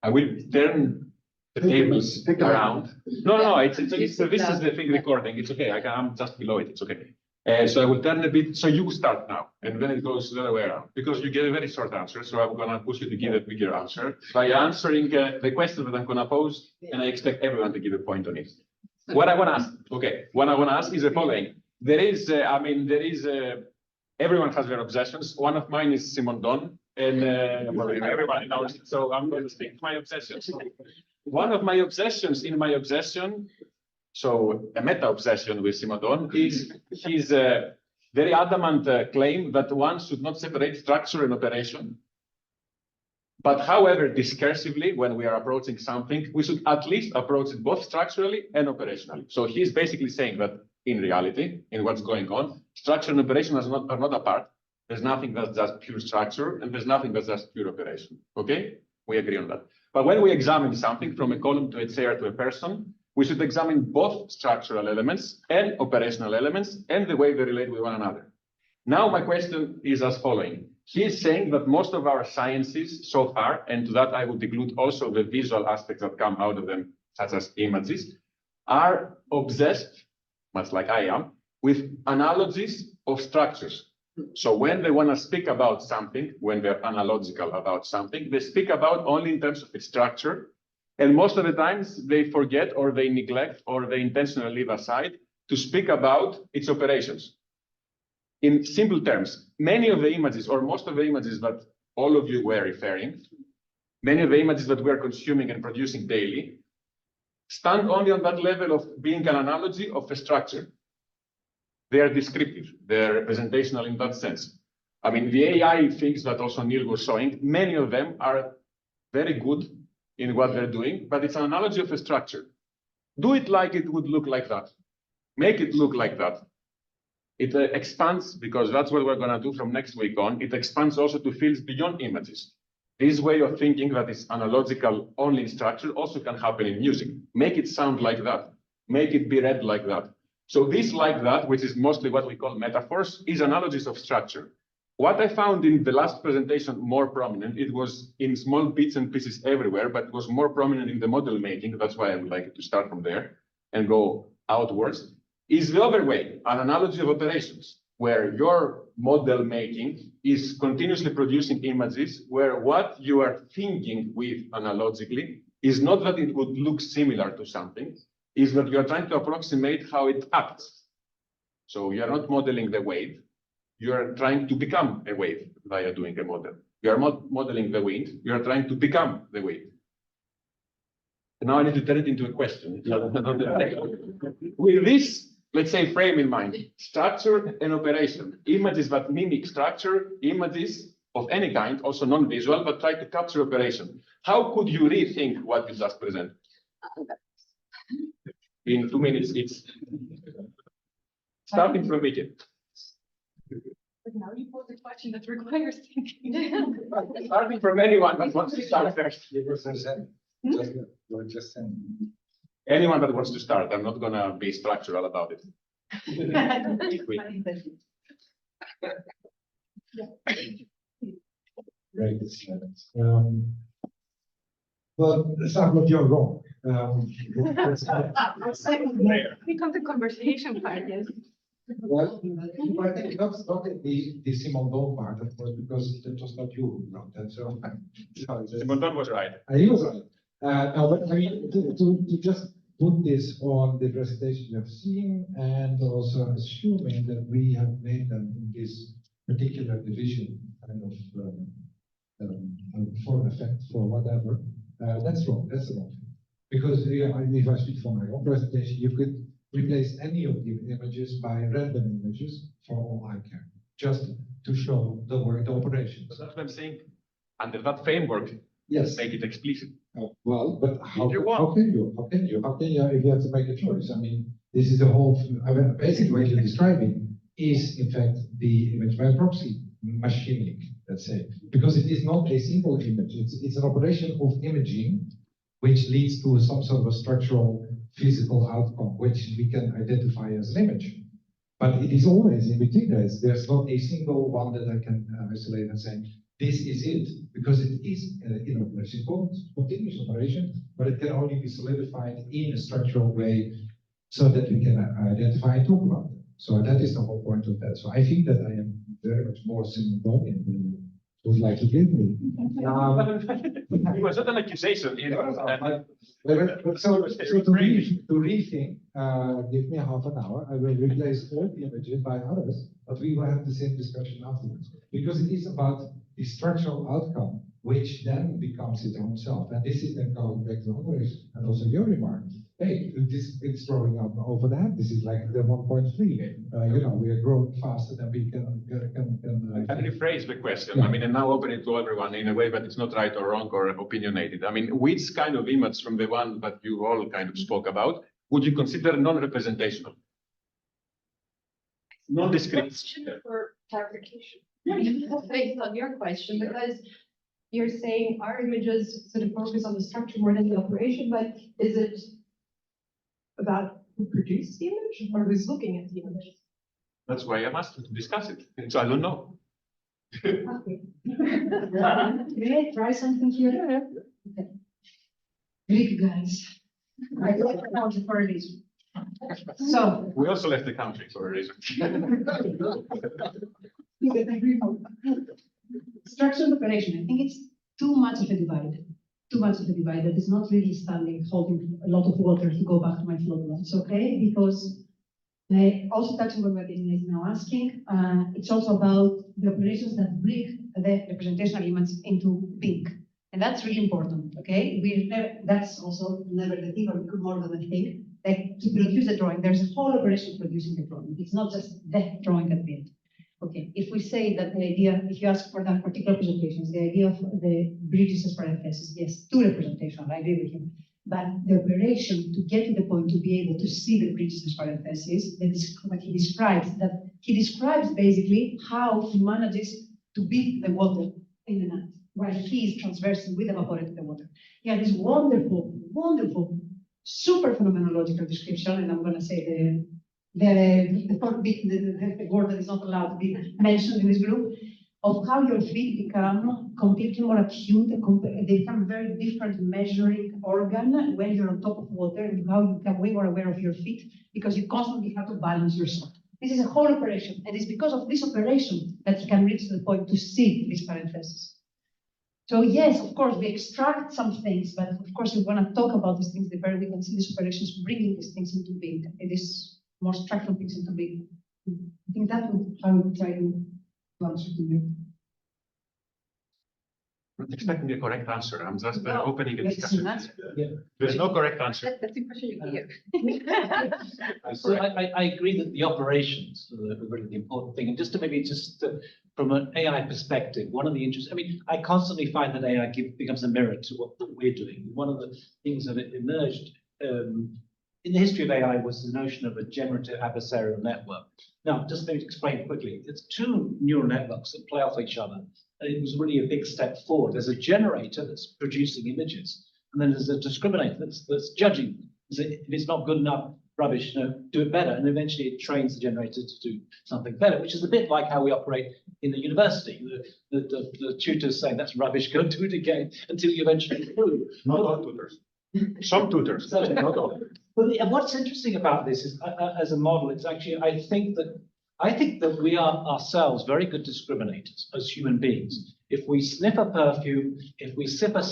I will turn the tables around. No, it's this is the thing recording. It's okay. I'm just below it. It's okay. So I will turn a bit. So you start now, and then it goes the other way around, because you gave a very short answer. So I'm gonna push you to give a bigger answer by answering the question that I'm gonna pose, and I expect everyone to give a point on it. What I want to ask, what I want to ask is the following. Everyone has their obsessions. One of mine is Simon Don, and everybody knows it, so I'm going to speak my obsessions. One of my obsessions in my obsession, so a meta-obsession with Simon Don, is his very adamant claim that one should not separate structure and operation. But however, discursively, when we are approaching something, we should at least approach it both structurally and operationally. So he's basically saying that in reality, in what's going on, structure and operation are not apart. There's nothing that's just pure structure, and there's nothing that's just pure operation. Okay? We agree on that. But when we examine something from a column to a chair to a person, we should examine both structural elements and operational elements and the way they relate with one another. Now, my question is as following. He is saying that most of our sciences so far, and to that I would include also the visual aspects that come out of them, such as images, are obsessed, much like I am, with analogies of structures. So when they want to speak about something, when they're analogical about something, they speak about only in terms of its structure. And most of the times they forget, or they neglect, or they intentionally leave aside to speak about its operations. In simple terms, many of the images, or most of the images that all of you were referring, many of the images that we are consuming and producing daily, stand only on that level of being an analogy of a structure. They are descriptive, they're representational in that sense. I mean, the AI things that also Neil was showing, many of them are very good in what they're doing, but it's an analogy of a structure. Do it like it would look like that. Make it look like that. It expands, because that's what we're going to do from next week on. It expands also to fields beyond images. This way of thinking that is analogical only in structure also can happen in music. Make it sound like that. Make it be read like that. So this like that, which is mostly what we call metaphors, is analogies of structure. What I found in the last presentation more prominent, it was in small bits and pieces everywhere, but it was more prominent in the model making. That's why I would like to start from there and go outwards, is the other way, an analogy of operations, where your model making is continuously producing images where what you are thinking with analogically is not that it would look similar to something, is that you're trying to approximate how it acts. So you're not modeling the wave, you're trying to become a wave via doing a model. You're not modeling the wind, you're trying to become the wave. And now I need to turn it into a question. With this, let's say, frame in mind, structure and operation, images that mimic structure, images of any kind, also non-visual, but try to capture operation. How could you rethink what you just presented? In 2 minutes, it's starting from Mieke. But now you pose a question that requires thinking. Starting from anyone that wants to start first. Anyone that wants to start, I'm not going to be structural about it. Great. Well, Stavros, you're wrong. Become the conversation part, yes. Well, I think not the Simon Don part, of course, because that was not you who wrote that. So, Simon Don was right. He was right. No, but I mean, to just put this on the presentation you have seen, and also assuming that we have made them in this particular division kind of for effect for whatever, that's wrong. That's the wrong thing. Because if I speak for my own presentation, you could replace any of the images by random images for all I care, just to show the word operation. But that's what I'm saying. Under that framework, yes, make it explicit. Well, but how can you if you have to make a choice? I mean, this is the whole. I mean, basically, what you're describing is, in fact, the image by proxy machining. Let's say, because it is not a single image. It's an operation of imaging, which leads to some sort of a structural physical outcome, which we can identify as an image. But it is always in between. There's not a single one that I can isolate and say, this is it, because it is in operation, continuous operation, but it can only be solidified in a structural way so that we can identify and talk about it. So that is the whole point of that. So I think that I am very much more Simon-Donian than you would like to give me. It was not an accusation. So to rethink, give me half an hour. I will replace all the images by others, but we will have the same discussion afterwards. Because it is about the structural outcome, which then becomes its own self. And this is then going back to Andrej and also your remark. Hey, it's growing up over that. This is like the 1.3. You know, we are growing faster than we can I rephrase the question. Yeah. I mean, and now open it to everyone in a way that it's not right or wrong or opinionated. I mean, which kind of image from the one that you all kind of spoke about would you consider non-representational? Non-descriptive. Question for clarification. Based on your question, because you're saying our images sort of focus on the structure more than the operation, but is it about who produced the image or who's looking at the image? That's why I'm asking to discuss it. So I don't know. Okay. May I try something here? Okay. Greek guys. I left the country for a reason. So we also left the country for a reason. Structural operation. I think it's too much of a divide. Too much of a divide that is not really standing, holding a lot of water to go back to my Floodlands, okay? Because also touching on what Janina is now asking, it's also about the operations that bring the representational image into Vink. And that's really important, okay? That's also never the thing, or more than the thing. Like to produce the drawing, there's a whole operation producing the drawing. It's not just the drawing at the end. Okay, if we say that the idea, if you ask for that particular presentations, the idea of the bridges as parentheses, yes, to representation, I agree with him. But the operation to get to the point to be able to see the bridges as parentheses, that is what he describes basically how he manages to beat the water in the net, while he is transversing with evaporated the water. He had this wonderful, wonderful, super phenomenological description, and I'm going to say the fourth bit, the word that is not allowed to be mentioned in this group, of how your feet become completely more acute, they become a very different measuring organ when you're on top of water, and how you become way more aware of your feet, because you constantly have to balance yourself. This is a whole operation, and it's because of this operation that you can reach to the point to see these parentheses. So yes, of course, we extract some things, but of course, we want to talk about these things, the very we can see these operations bringing these things into being. It is more structural things into being. I think that would I would try to answer to you. I'm not expecting a correct answer. I'm just opening a Let's discussion. Yeah. There's no correct answer. That's the impression you give. So I agree that the operations are really the important thing. And just to maybe from an AI perspective, one of the interests, I mean, I constantly find that AI becomes a mirror to what we're doing. One of the things that emerged in the history of AI was the notion of a generative adversarial network. Now, just maybe to explain quickly, it's two neural networks that play off each other. And it was really a big step forward. There's a generator that's producing images, and then there's a discriminator that's judging. If it's not good enough, rubbish, do it better. And eventually it trains the generator to do something better, which is a bit like how we operate in the university. The tutor's saying that's rubbish, go and do it again until you eventually do. Not all tutors. Some tutors, not all. But what's interesting about this is, as a model, it's actually, I think that we are ourselves very good discriminators as human beings. If we sniff a perfume, if we sip a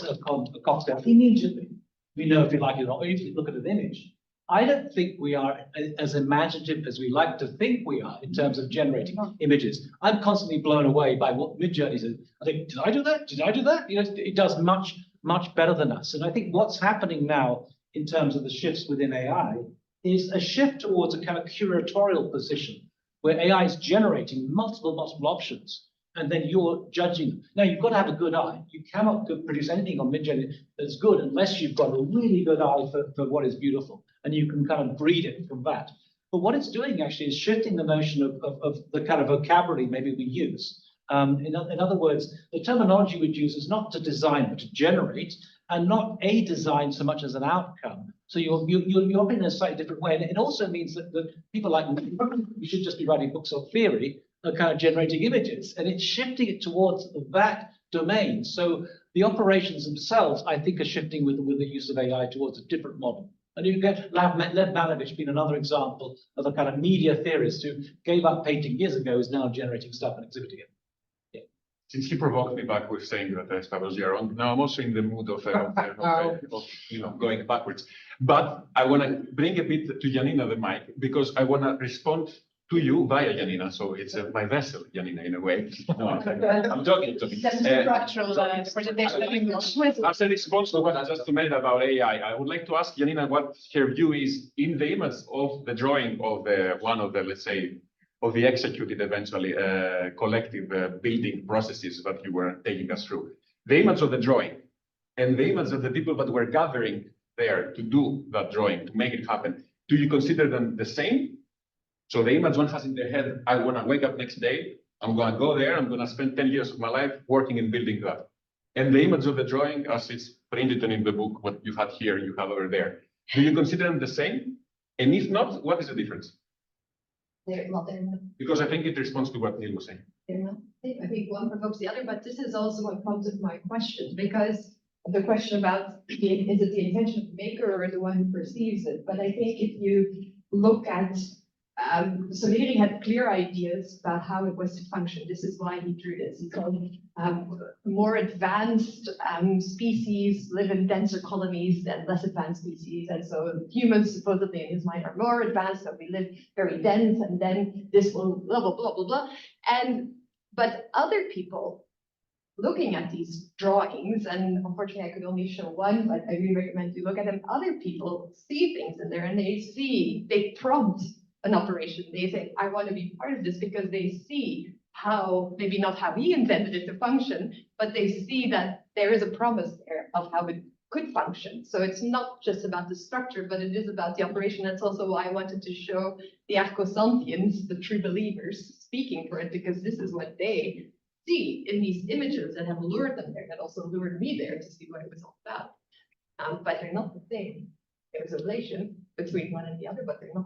cocktail, immediately we know if you like it or not, or if you look at an image. I don't think we are as imaginative as we like to think we are in terms of generating images. I'm constantly blown away by what Midjourney says. I think, did I do that? Did I do that? You know, it does much, much better than us. And I think what's happening now in terms of the shifts within AI is a shift towards a kind of curatorial position where AI is generating multiple options, and then you're judging them. Now, you've got to have a good eye. You cannot produce anything on Midjourney that's good unless you've got a really good eye for what is beautiful, and you can kind of breed it from that. But what it's doing actually is shifting the notion of the kind of vocabulary maybe we use. In other words, the terminology we'd use is not to design, but to generate, and not a design so much as an outcome. So you're operating in a slightly different way. And it also means that people like me, you should just be writing books on theory, are kind of generating images. And it's shifting it towards that domain. So the operations themselves, I think, are shifting with the use of AI towards a different model. And you get Lev Malevich being another example of a kind of media theorist who gave up painting years ago, is now generating stuff and exhibiting it. Since he provoked me back with saying that Stavros, you're wrong, now I'm also in the mood of going backwards. But I want to bring a bit to Janina the mic, because I want to respond to you via Janina. So it's my vessel, Janina, in a way. No, I'm talking to me. That's a structural presentation. As a response to what I just made about AI, I would like to ask Janina what her view is in the image of the drawing of one of the, let's say, of the executed eventually collective building processes that you were taking us through. The image of the drawing and the image of the people that were gathering there to do that drawing, to make it happen. Do you consider them the same? So the image one has in their head, I want to wake up next day, I'm going to go there, I'm going to spend 10 years of my life working and building that. And the image of the drawing, as it's printed in the book, what you had here, you have over there. Do you consider them the same? And if not, what is the difference? They're not. Because I think it responds to what Neil was saying. They're not. I think one provokes the other, but this is also what prompted my question, because the question about is it the intention of the maker or the one who perceives it? But I think if you look at Soleri had clear ideas about how it was to function. This is why he drew this. He called more advanced species live in denser colonies than less advanced species. And so humans supposedly in his mind are more advanced, so we live very dense, and then this will blah, blah, blah, blah, blah. But other people looking at these drawings, and unfortunately I could only show one, but I really recommend you look at them. Other people see things in there and they prompt an operation. They say, I want to be part of this because they see how, maybe not how we intended it to function, but they see that there is a promise there of how it could function. So it's not just about the structure, but it is about the operation. That's also why I wanted to show the Arcosontians, the true believers, speaking for it, because this is what they see in these images that have lured them there, that also lured me there to see what it was all about. But they're not the same. There's a relation between one and the other, but they're not.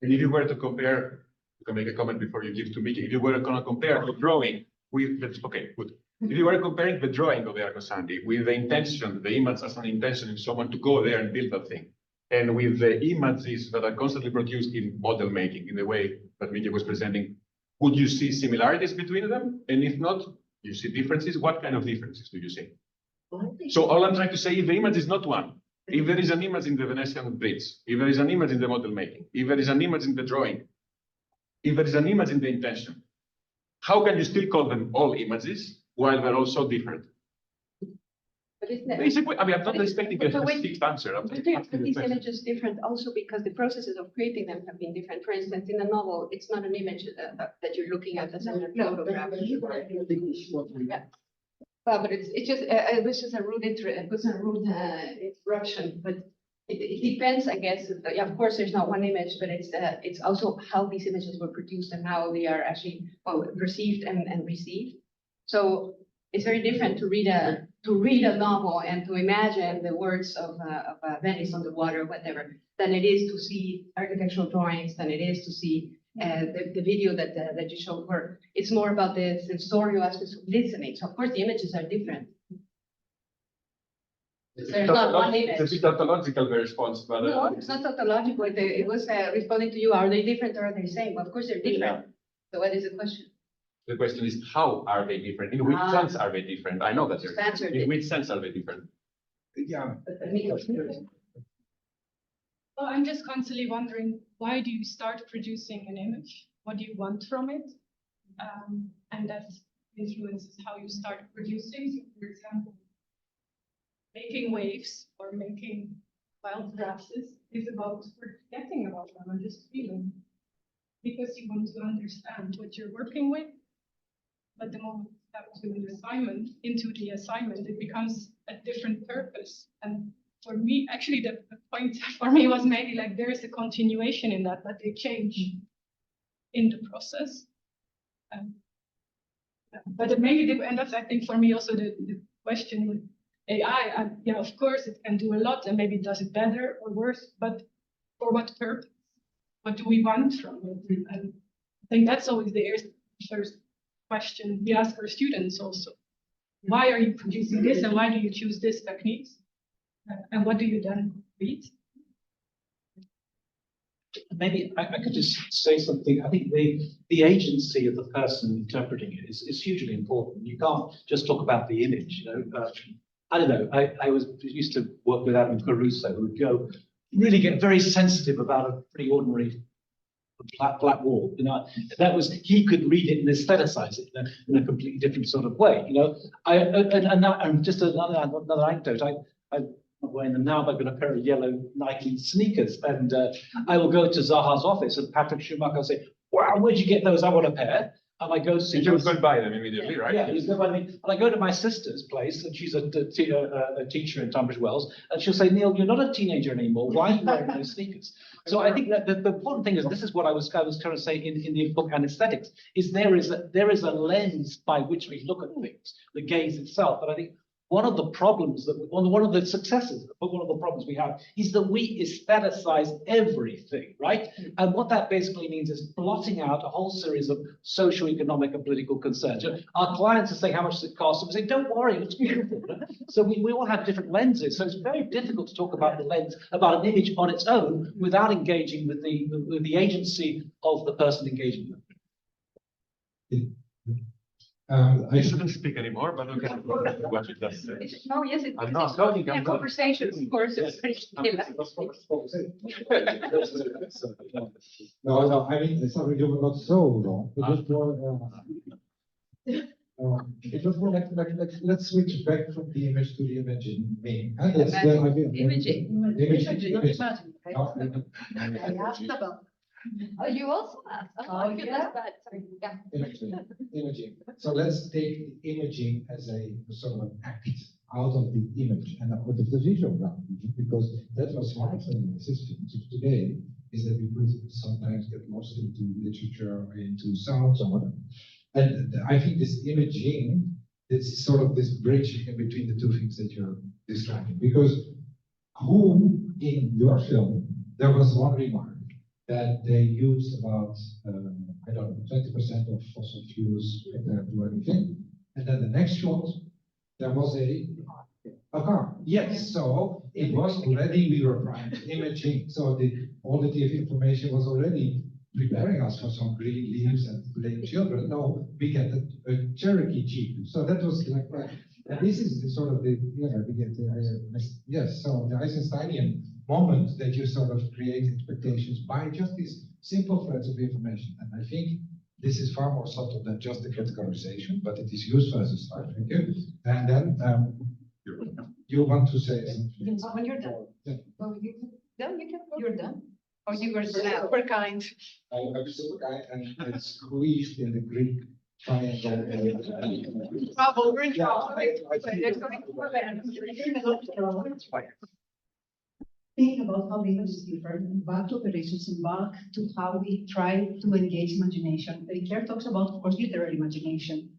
And if you were to compare, you can make a comment before you give to Mieke. If you were going to compare the drawing with, okay, good. If you were comparing the drawing of the Arcosanti with the intention, the image as an intention in someone to go there and build that thing, and with the images that are constantly produced in model making, in the way that Mieke was presenting, would you see similarities between them? And if not, you see differences? What kind of differences do you see? So all I'm trying to say, if the image is not one, if there is an image in the Venetian bridge, if there is an image in the model making, if there is an image in the drawing, if there is an image in the intention, how can you still call them all images while they're all so different? But isn't that, Basically, I mean, I'm not expecting a fixed answer. I'm just are asking the these question. images different also because the processes of creating them have been different? For instance, in a novel, it's not an image that you're looking at as a photograph. Yeah. Well, but it's just it was just a rude interruption, but it depends, I guess. Yeah, of course, there's not one image, but it's also how these images were produced and how they are actually perceived and received. So it's very different to read a novel and to imagine the words of Venice on the water, whatever, than it is to see architectural drawings, than it is to see the video that you showed. Where it's more about the sensorial aspects of listening. So of course the images are different. There's not one image. It's a bit tautological, the response, but No, it's not tautological. It was responding to you. Are they different or are they the same? Of course they're different. So what is the question? the question is, how are they different? In which sense are they different? I know that they're That's different. In which sense are they different? Yeah. Well, I'm just constantly wondering, why do you start producing an image? What do you want from it? And that influences how you start producing. So, for example, making waves or making wild grasses is about forgetting about them and just feeling, because you want to understand what you're working with. But the moment you step into the assignment, it becomes a different purpose. And for me, actually, the point for me was maybe like there is a continuation in that, but they change in the process. But maybe the end up, I think for me also the question with AI, yeah, of course it can do a lot and maybe it does it better or worse, but for what purpose? What do we want from it? And I think that's always the first question we ask our students also. Why are you producing this and why do you choose this techniques? And what do you then read? Maybe I could just say something. I think the agency of the person interpreting it is hugely important. You can't just talk about the image. You know, I don't know. I used to work with Adam Caruso, who would really get very sensitive about a pretty ordinary black wall. You know, he could read it and aestheticize it in a completely different sort of way. You know, and just another anecdote. I'm not wearing them now, but I've got a pair of yellow Nike sneakers, and I will go to Zaha's office, and Patrick Schumacher will say, "Wow, where'd you get those? I want a pair." And I go to see. You would go and buy them immediately, right? Yeah, he's going by me. And I go to my sister's place, and she's a teacher in Tunbridge Wells, and she'll say, "Neil, you're not a teenager anymore. Why are you wearing those sneakers?" So I think that the important thing is, this is what I was trying to say in the book Anesthetics, is there is a lens by which we look at things, the gaze itself. And I think one of the problems one of the successes, but one of the problems we have is that we aestheticize everything, right? And what that basically means is blotting out a whole series of socio-economic and political concerns. Our clients are saying, how much does it cost? And we say, don't worry, it's beautiful. So we all have different lenses. So it's very difficult to talk about the lens, about an image on its own, without engaging with the agency of the person engaging with it. I shouldn't speak anymore, but okay. What you just said. No, yes, it's I'm not talking. yeah, conversations, of course. No, I mean, it's not really not so long. It was more. It was more like let's switch back from the image to the imaging. That's the idea. Imaging. Imaging. I asked about. Oh, you also asked. Oh, I feel that's bad. Sorry. Yeah. Imaging. So let's take the imaging as a sort of act out of the image and out of the visual ground, because that was one of the systems of today, is that we could sometimes get lost into literature or into sounds or whatever. And I think this imaging, it's sort of this bridge in between the two things that you're describing. Because who in your film, there was one remark that they used about, I don't know, 20% of fossil fuels compared to everything. And then the next shot, there was a car. Yes, so it was already, we were primed imaging. So the quality of information was already preparing us for some green leaves and late children. No, we get a Cherokee Jeep. So that was like, and this is the sort of the, yes, so the Einsteinian moment that you sort of create expectations by just these simple threads of information. And I think this is far more subtle than just the categorization, but it is useful as a start. Thank you. And then you want to say something? When you're done. Yeah. Oh, you can. You're done. Or you were super kind. I was super kind and I squeezed in the Greek triangle. Trouble, we're in trouble. Think about how the image is different, back to operations and back to how we try to engage imagination. Pierre talks about, of course, literary imagination.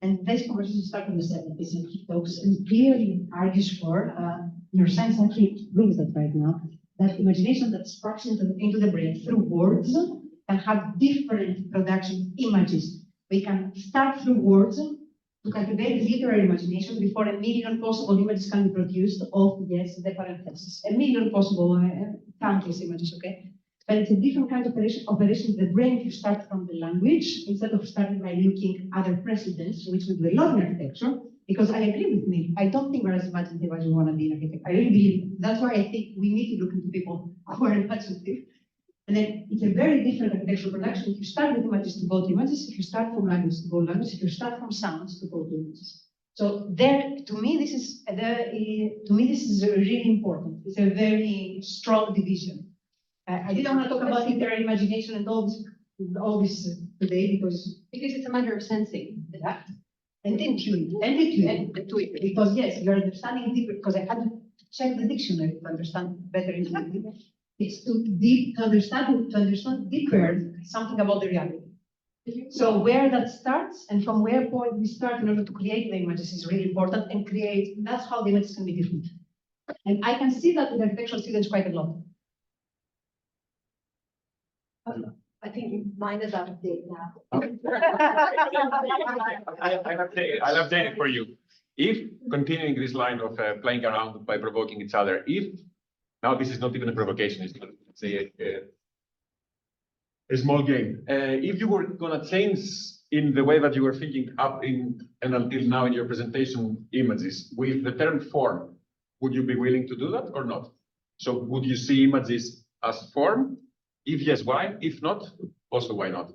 And this conversation started in the 70s, and he talks and clearly argues for, neuroscience actually brings that right now, that imagination that sparks into the brain through words can have different production images. We can start through words to cultivate literary imagination before 1 million possible images can be produced of, yes, the parentheses. 1 million possible countless images, okay? But it's a different kind of operation in the brain if you start from the language, instead of starting by looking at other precedents, which we do a lot in architecture, because I agree with me. I don't think we're as imaginative as we want to be in architecture. I really believe, that's why I think we need to look into people who are imaginative. And then it's a very different architectural production. If you start with images to go to images, if you start from language to go to language, if you start from sounds to go to images. So there, to me, this is really important. It's a very strong division. I didn't want to talk about literary imagination and all this today because it's a matter of sensing. Yeah. And intuiting. Because yes, you're understanding deeper, because I had to check the dictionary to understand better intuitively. It's to understand deeper something about the reality. So where that starts and from where point we start in order to create the images is really important, and that's how the images can be different. And I can see that with architectural students quite a lot. I think mine is out of date now. I'll update it for you. If continuing this line of playing around by provoking each other, now this is not even a provocation, it's a small game. If you were gonna change in the way that you were thinking up in and until now in your presentation images with the term form, would you be willing to do that or not? So would you see images as form? If yes, why? If not, also why not?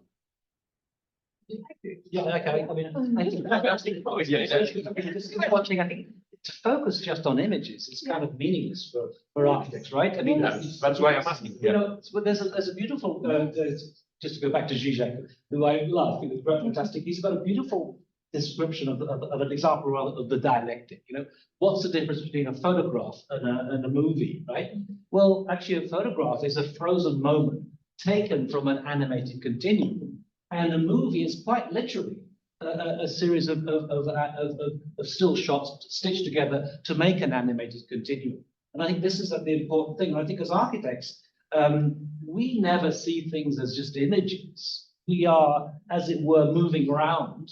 Yeah, okay. I mean, I think one thing, I think to focus just on images is kind of meaningless for architects, right? I mean, that's why I'm asking. You know, there's a beautiful, just to go back to Zizek, who I love, it's fantastic. He's got a beautiful description of an example of the dialectic. You know, what's the difference between a photograph and a movie, right? Well, actually, a photograph is a frozen moment taken from an animated continuum, and a movie is quite literally a series of still shots stitched together to make an animated continuum. And I think this is the important thing. And I think as architects, we never see things as just images. We are, as it were, moving around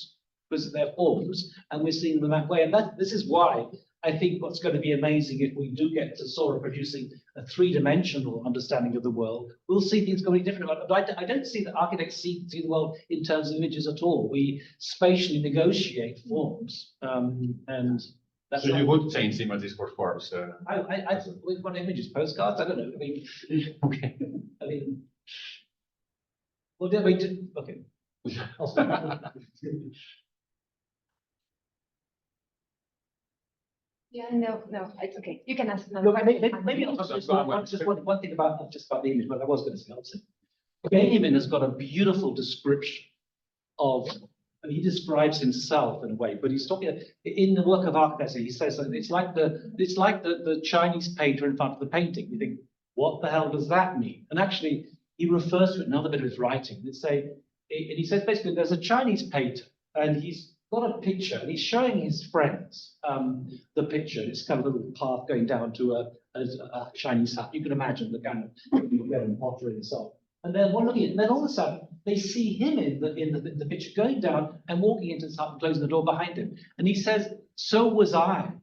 because of their forms, and we're seeing them that way. And this is why I think what's going to be amazing if we do get to sort of producing a three-dimensional understanding of the world, we'll see things going different. But I don't see that architects see the world in terms of images at all. We spatially negotiate forms, and that's so you would change images for forms. With what images, postcards? I don't know. I mean, okay. I mean, well, okay. I'll stop. Yeah, no, it's okay. You can ask another question. Maybe I'll just one thing about the image, but I was going to say, I'll say. Benjamin has got a beautiful description of, and he describes himself in a way, but he's talking in the work of architecture. He says that it's like the Chinese painter in front of the painting. You think, what the hell does that mean? And actually, he refers to it in another bit of his writing. And he says basically there's a Chinese painter, and he's got a picture, and he's showing his friends the picture. It's kind of a little path going down to a Chinese hut. You can imagine the kind of pottery and so on. And then one looking at it, and then all of a sudden they see him in the picture going down and walking into the hut and closing the door behind him. And he says, so was I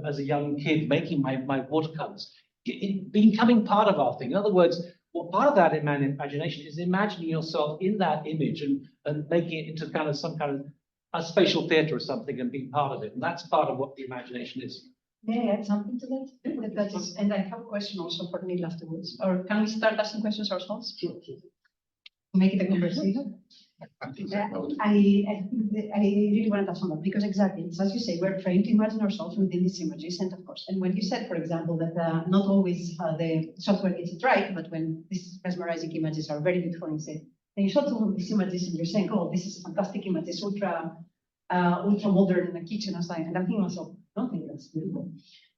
as a young kid making my watercolors, becoming part of our thing. In other words, part of that imagination is imagining yourself in that image and making it into kind of some kind of a spatial theatre or something and being part of it. And that's part of what the imagination is. May I add something to that? That is, and I have a question also for Neil afterwards. Or can we start asking questions ourselves? Sure. Make it a conversation. I really want to touch on that because exactly, it's as you say, we're trying to imagine ourselves within these images, and of course, and when you said, for example, that not always the software gets it right, but when these mesmerizing images are very beautiful, and say, and you shot some of these images and you're saying, oh, this is fantastic image, it's ultra modern in the kitchen or something, and I'm thinking myself, I don't think that's beautiful.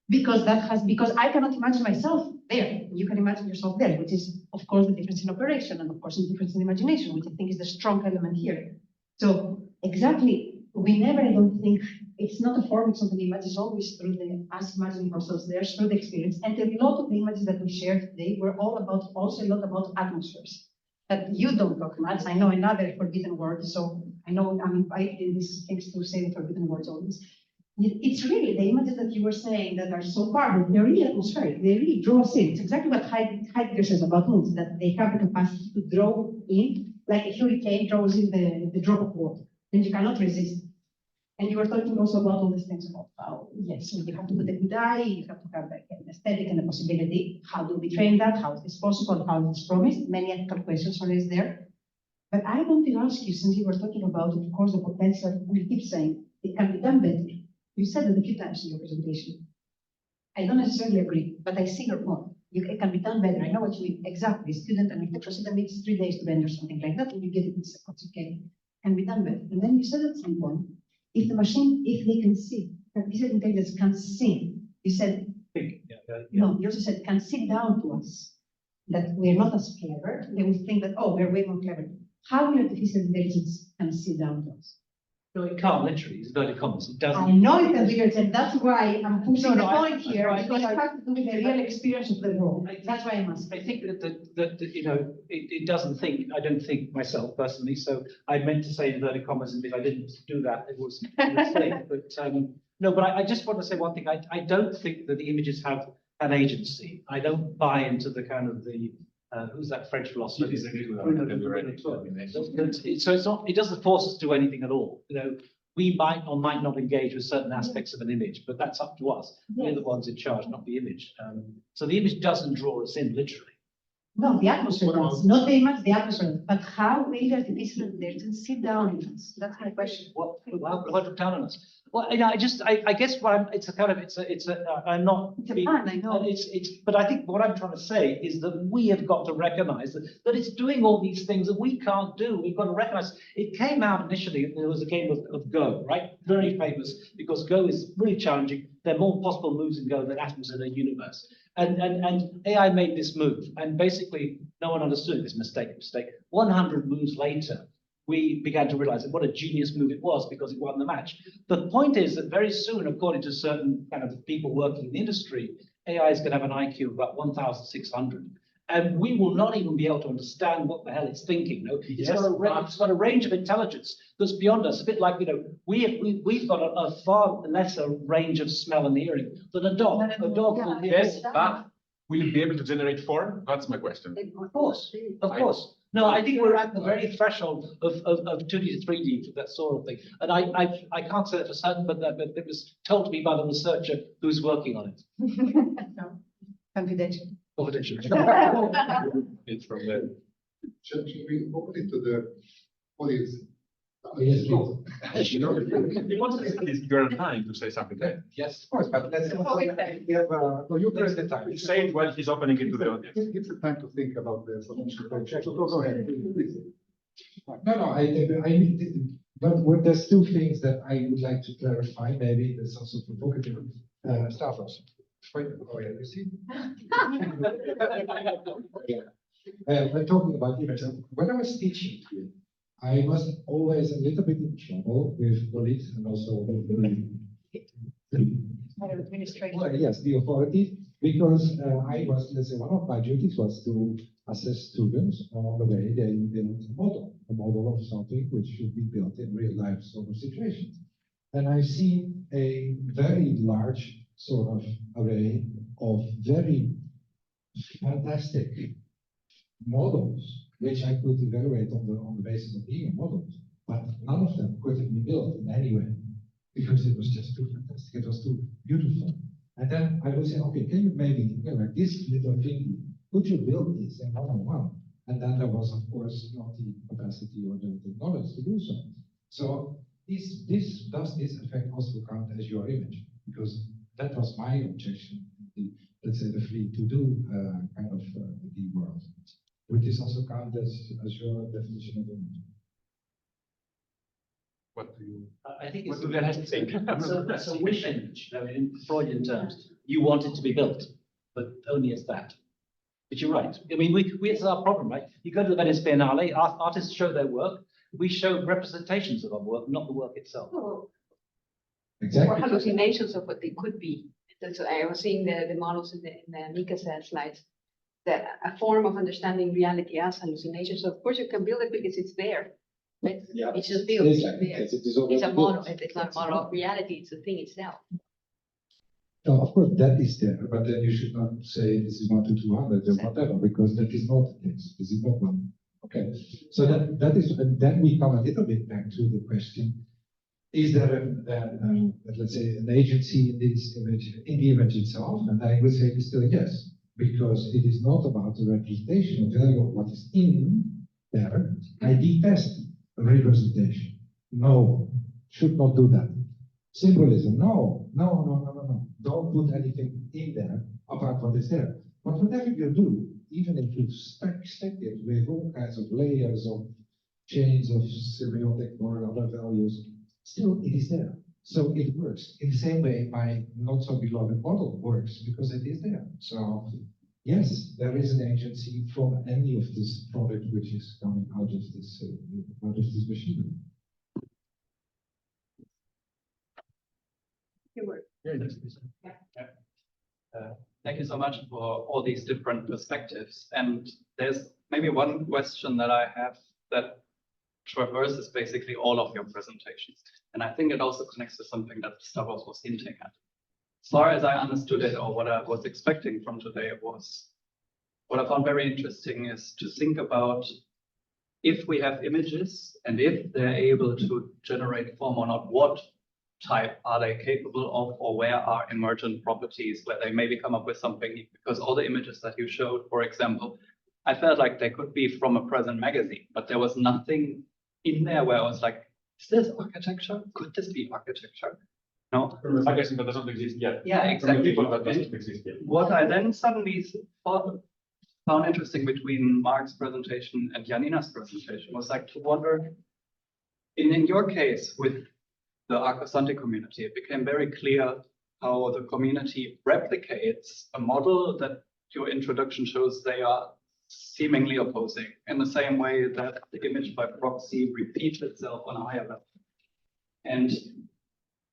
Because I cannot imagine myself there. You can imagine yourself there, which is, of course, the difference in operation and, of course, the difference in imagination, which I think is the strong element here. So, exactly, I don't think, it's not a form, it's not an image, it's always through us imagining ourselves there, through the experience. And a lot of the images that we shared today were also a lot about atmospheres that you don't talk much. I know another forbidden word, so I know I'm invited in these things to say the forbidden words always. It's really the images that you were saying that are so powerful, they're really atmospheric, they really draw us in. It's exactly what Heidi says about moods, that they have the capacity to draw in, like a hurricane draws in the drop of water, and you cannot resist. And you were talking also about all these things about how, yes, so you have to put a good eye, you have to have like an aesthetic and a possibility. How do we train that? How is this possible? How is this promised? Many ethical questions are raised there. But I want to ask you, since you were talking about, of course, the potential, we keep saying it can be done better. You said it a few times in your presentation. I don't necessarily agree, but I see your point. It can be done better. I know what you mean. Exactly. Student and architectural system needs 3 days to render something like that, and you get it in seconds. Okay, can be done better. And then you said at some point, if the machine, if they can see, artificial intelligence can see. You said, no, you also said can sit down to us. That we're not as clever. They will think that, oh, we're way more clever. How will artificial intelligence can sit down to us? No, it can't literally. It's inverted commas. It doesn't. I know it can be and that's why I'm pushing the point here, I because it has to do with the real experience of the world. That's why I'm asking. I think that you know, it doesn't think. I don't think myself personally. So I meant to say inverted commas, and if I didn't do that, it was a mistake. But no, but I just want to say one thing. I don't think that the images have an agency. I don't buy into the kind of the who's that French philosopher? So it's not. It doesn't force us to do anything at all. You know, we might or might not engage with certain aspects of an image, but that's up to us. We're the ones in charge, not the image. So the image doesn't draw us in literally. No, the atmosphere does. Not the image, the atmosphere. But how will artificial intelligence sit down in us? That's my question. What look down on us? Well, you know, I guess what I'm, it's a kind of, I'm not. It's a fun, I know. But I think what I'm trying to say is that we have got to recognize that it's doing all these things that we can't do. We've got to recognize it came out initially, there was a game of Go, right? Very famous because Go is really challenging. There are more possible moves in Go than atoms in a universe. And AI made this move, and basically no one understood this mistake. 100 moves later, we began to realize what a genius move it was because it won the match. The point is that very soon, according to certain kind of people working in the industry, AI is going to have an IQ of about 1,600. And we will not even be able to understand what the hell it's thinking. No, it's got a range of intelligence that's beyond us. A bit like, you know, we've got a far lesser range of smell and hearing than a dog. A dog will hear. Yes, but will it be able to generate form? That's my question. Of course, of course. No, I think we're at the very threshold of 2D to 3D for that sort of thing. And I can't say that for certain, but it was told to me by the researcher who's working on it. No, confidential. Confidential. It's from there. Should we open it to the audience? Yes, You know, you want to say this, you're on time to say something. yes, of course, but let's. We have, no, you press the time. Say it while he's opening it to the audience. Give the time to think about the solution. So go ahead, please. No, but there's two things that I would like to clarify. Maybe that's also provocative. Stavros. Oh yeah, you see. We're talking about image. When I was teaching here, I was always a little bit in trouble with colleagues and also with well, yes, the authority, because I was, let's say, one of my duties was to assess students on the way they build a model of something which should be built in real life sort of situations. And I've seen a very large sort of array of very fantastic models, which I could evaluate on the basis of being a model, but none of them could be built in any way because it was just too fantastic, it was too beautiful. And then I would say, okay, can you maybe, like this little thing, could you build this in one-on-one? And then there was, of course, not the capacity or the knowledge to do so. So does this affect also count as your image? Because that was my objection, let's say the free to do kind of the world. Would this also count as your definition of image? What do you? I think What it's do they have to think? that's a wish image. I mean, in Freudian terms, you want it to be built, but only as that. But you're right. I mean, it's our problem, right? You go to the Venice Biennale, artists show their work. We show representations of our work, not the work itself. Exactly. Or hallucinations of what they could be. So I was seeing the models in the Mieke slides. That a form of understanding reality as hallucinations. So of course you can build it because it's there. Right? Yeah, it's just built. It's exactly. there. It's It's a model. It's not a model of reality. It's the thing itself. No, of course that is there, but then you should not say this is 1 to 200 or whatever, because that is not the case. This is not one. Okay, so that is, and then we come a little bit back to the question: is there let's say an agency in this image, in the image itself? And I would say still yes, because it is not about the representation of value of what is in there. I detest representation. No, should not do that. Symbolism, no. Don't put anything in there apart what is there. But whatever you do, even if you stack it with all kinds of layers of chains of semiotic or other values, still it is there. So it works. In the same way, my not so beloved model works because it is there. So yes, there is an agency from any of this product which is coming out of this machinery. Thank you so much for all these different perspectives. And there's maybe one question that I have that traverses basically all of your presentations. And I think it also connects to something that Stavros was hinting at. As far as I understood it, or what I was expecting from today, was what I found very interesting is to think about if we have images and if they're able to generate form or not, what type are they capable of, or where are emergent properties where they maybe come up with something new? Because all the images that you showed, for example, I felt like they could be from a present magazine, but there was nothing in there where I was like, is this architecture? Could this be architecture? No. From a magazine that doesn't exist yet. Yeah, exactly. From a people that doesn't exist yet. What I then suddenly found interesting between Marc's presentation and Janina's presentation was like to wonder, in your case with the Arcosanti community, it became very clear how the community replicates a model that your introduction shows they are seemingly opposing, in the same way that the image by Proxy repeats itself on a higher level. And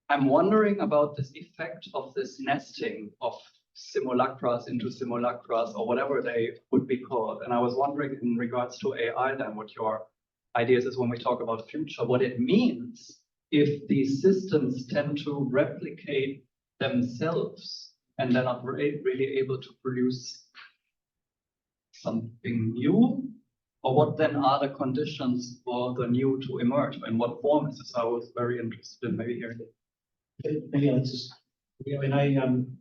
I'm wondering about this effect of this nesting of simulacras into simulacras, or whatever they would be called. And I was wondering in regards to AI then, what your ideas is when we talk about future, what it means if these systems tend to replicate themselves and they're not really able to produce something new, or what then are the conditions for the new to emerge, and what form is this? I was very interested in maybe hearing it. Maybe I just, I mean,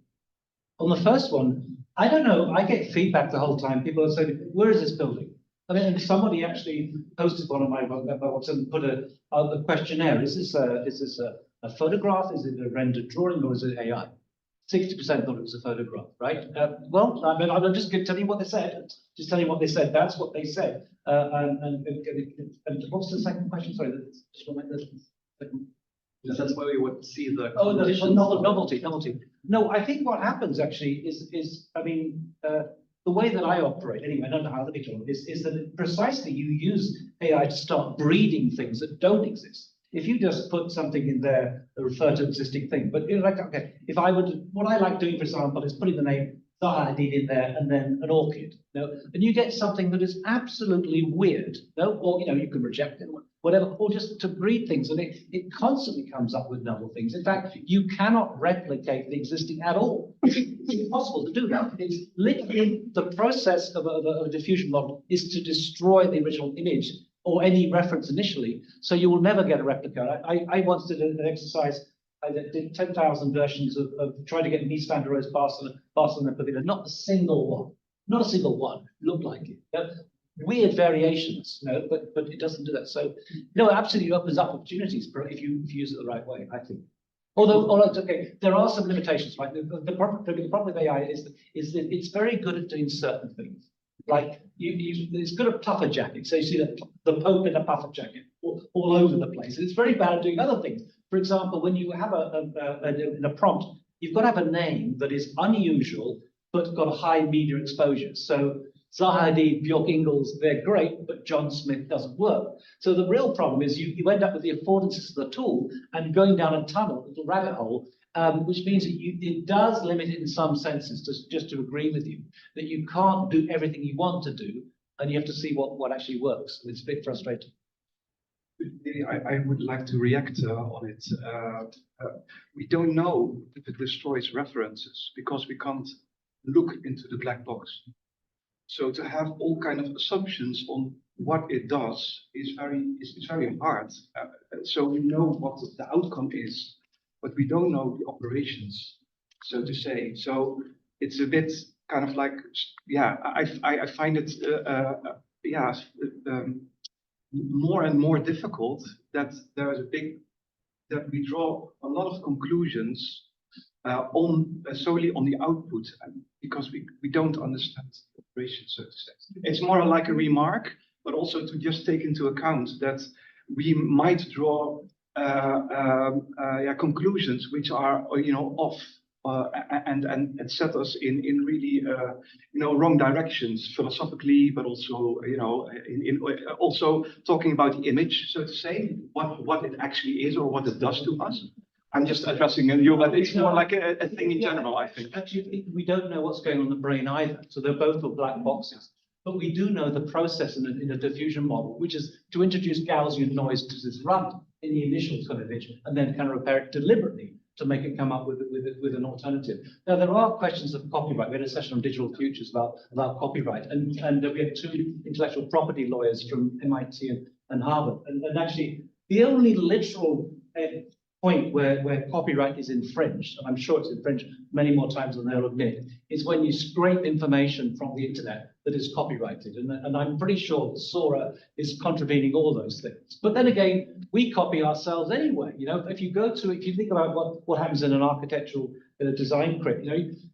on the first one, I don't know, I get feedback the whole time. People are saying, where is this building? I mean, and somebody actually posted one of my blogs and put a questionnaire. Is this a photograph? Is it a rendered drawing, or is it AI? 60% thought it was a photograph, right? Well, I mean, I'm just telling you what they said. Just telling you what they said. That's what they said. And what's the second question? Sorry, just remind the second. That's where we would see the novelty. No, I think what happens actually is I mean, the way that I operate, anyway, I don't know how other people is that precisely you use AI to start breeding things that don't exist. If you just put something in there that refer to existing thing, but like, okay, if I would, what I like doing, for example, is putting the name Zaha Hadid in there and then an orchid, and you get something that is absolutely weird, or you can reject it, whatever, or just to breed things, and it constantly comes up with novel things. In fact, you cannot replicate the existing at all. It's impossible to do that. It's literally the process of a diffusion model is to destroy the original image or any reference initially, so you will never get a replica. I once did an exercise. I did 10,000 versions of trying to get Mies van der Rohe's Barcelona Pavilion. Not a single one looked like it. Weird variations, but it doesn't do that. So, it absolutely opens up opportunities if you use it the right way, I think. Although it's okay, there are some limitations, right? The problem with AI is that it's very good at doing certain things. Like it's good at puffer jackets. So you see the Pope in a puffer jacket all over the place. And it's very bad at doing other things. For example, when you have a prompt, you've got to have a name that is unusual but got a high media exposure. So Zaha Hadid, Björk Ingels, they're great, but John Smith doesn't work. So the real problem is you end up with the affordances of the tool and going down a tunnel, a little rabbit hole, which means that it does limit it in some senses, just to agree with you, that you can't do everything you want to do, and you have to see what actually works. It's a bit frustrating. I would like to react on it. We don't know if it destroys references because we can't look into the black box. So to have all kind of assumptions on what it does is very hard. So we know what the outcome is, but we don't know the operations, so to say. So it's a bit kind of like, I find it, more and more difficult that there is that we draw a lot of conclusions solely on the output because we don't understand the operation, so to say. It's more like a remark, but also to just take into account that we might draw conclusions which are off and set us in really wrong directions philosophically, but also also talking about the image, so to say, what it actually is or what it does to us. I'm just addressing you, but it's more like a thing in general, I think. Actually, we don't know what's going on in the brain either, so they're both black boxes. But we do know the process in a diffusion model, which is to introduce Gaussian noise to this run in the initial kind of image, and then kind of repair it deliberately to make it come up with an alternative. Now, there are questions of copyright. We had a session on digital futures about copyright, and we had two intellectual property lawyers from MIT and Harvard. And actually, the only literal point where copyright is infringed, and I'm sure it's infringed many more times than they'll admit, is when you scrape information from the internet that is copyrighted. And I'm pretty sure that Sora is contravening all those things. But then again, we copy ourselves anyway. If you think about what happens in an architectural design crit,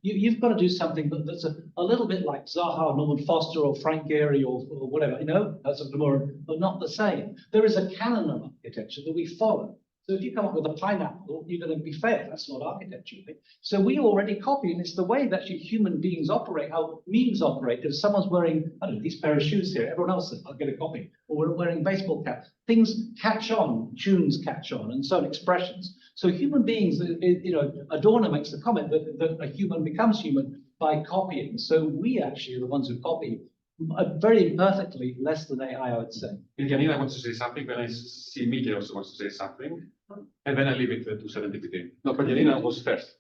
you've got to do something that's a little bit like Zaha, or Norman Foster, or Frank Gehry, or whatever, that's more, but not the same. There is a canon of architecture that we follow. So if you come up with a pineapple, you're going to be fair. That's not architecture. Right? So we already copy, and it's the way that actually human beings operate, how memes operate. If someone's wearing, I don't know, these pair of shoes here, everyone else says, I'll get a copy. Or we're wearing a baseball cap. Things catch on, tunes catch on, and so on, expressions. So human beings, Adorno makes the comment that a human becomes human by copying. So we actually are the ones who copy very imperfectly, less than AI, I would say. Janina wants to say something, then I see Mieke also wants to say something, and then I leave it to serendipity. No, but Janina was first.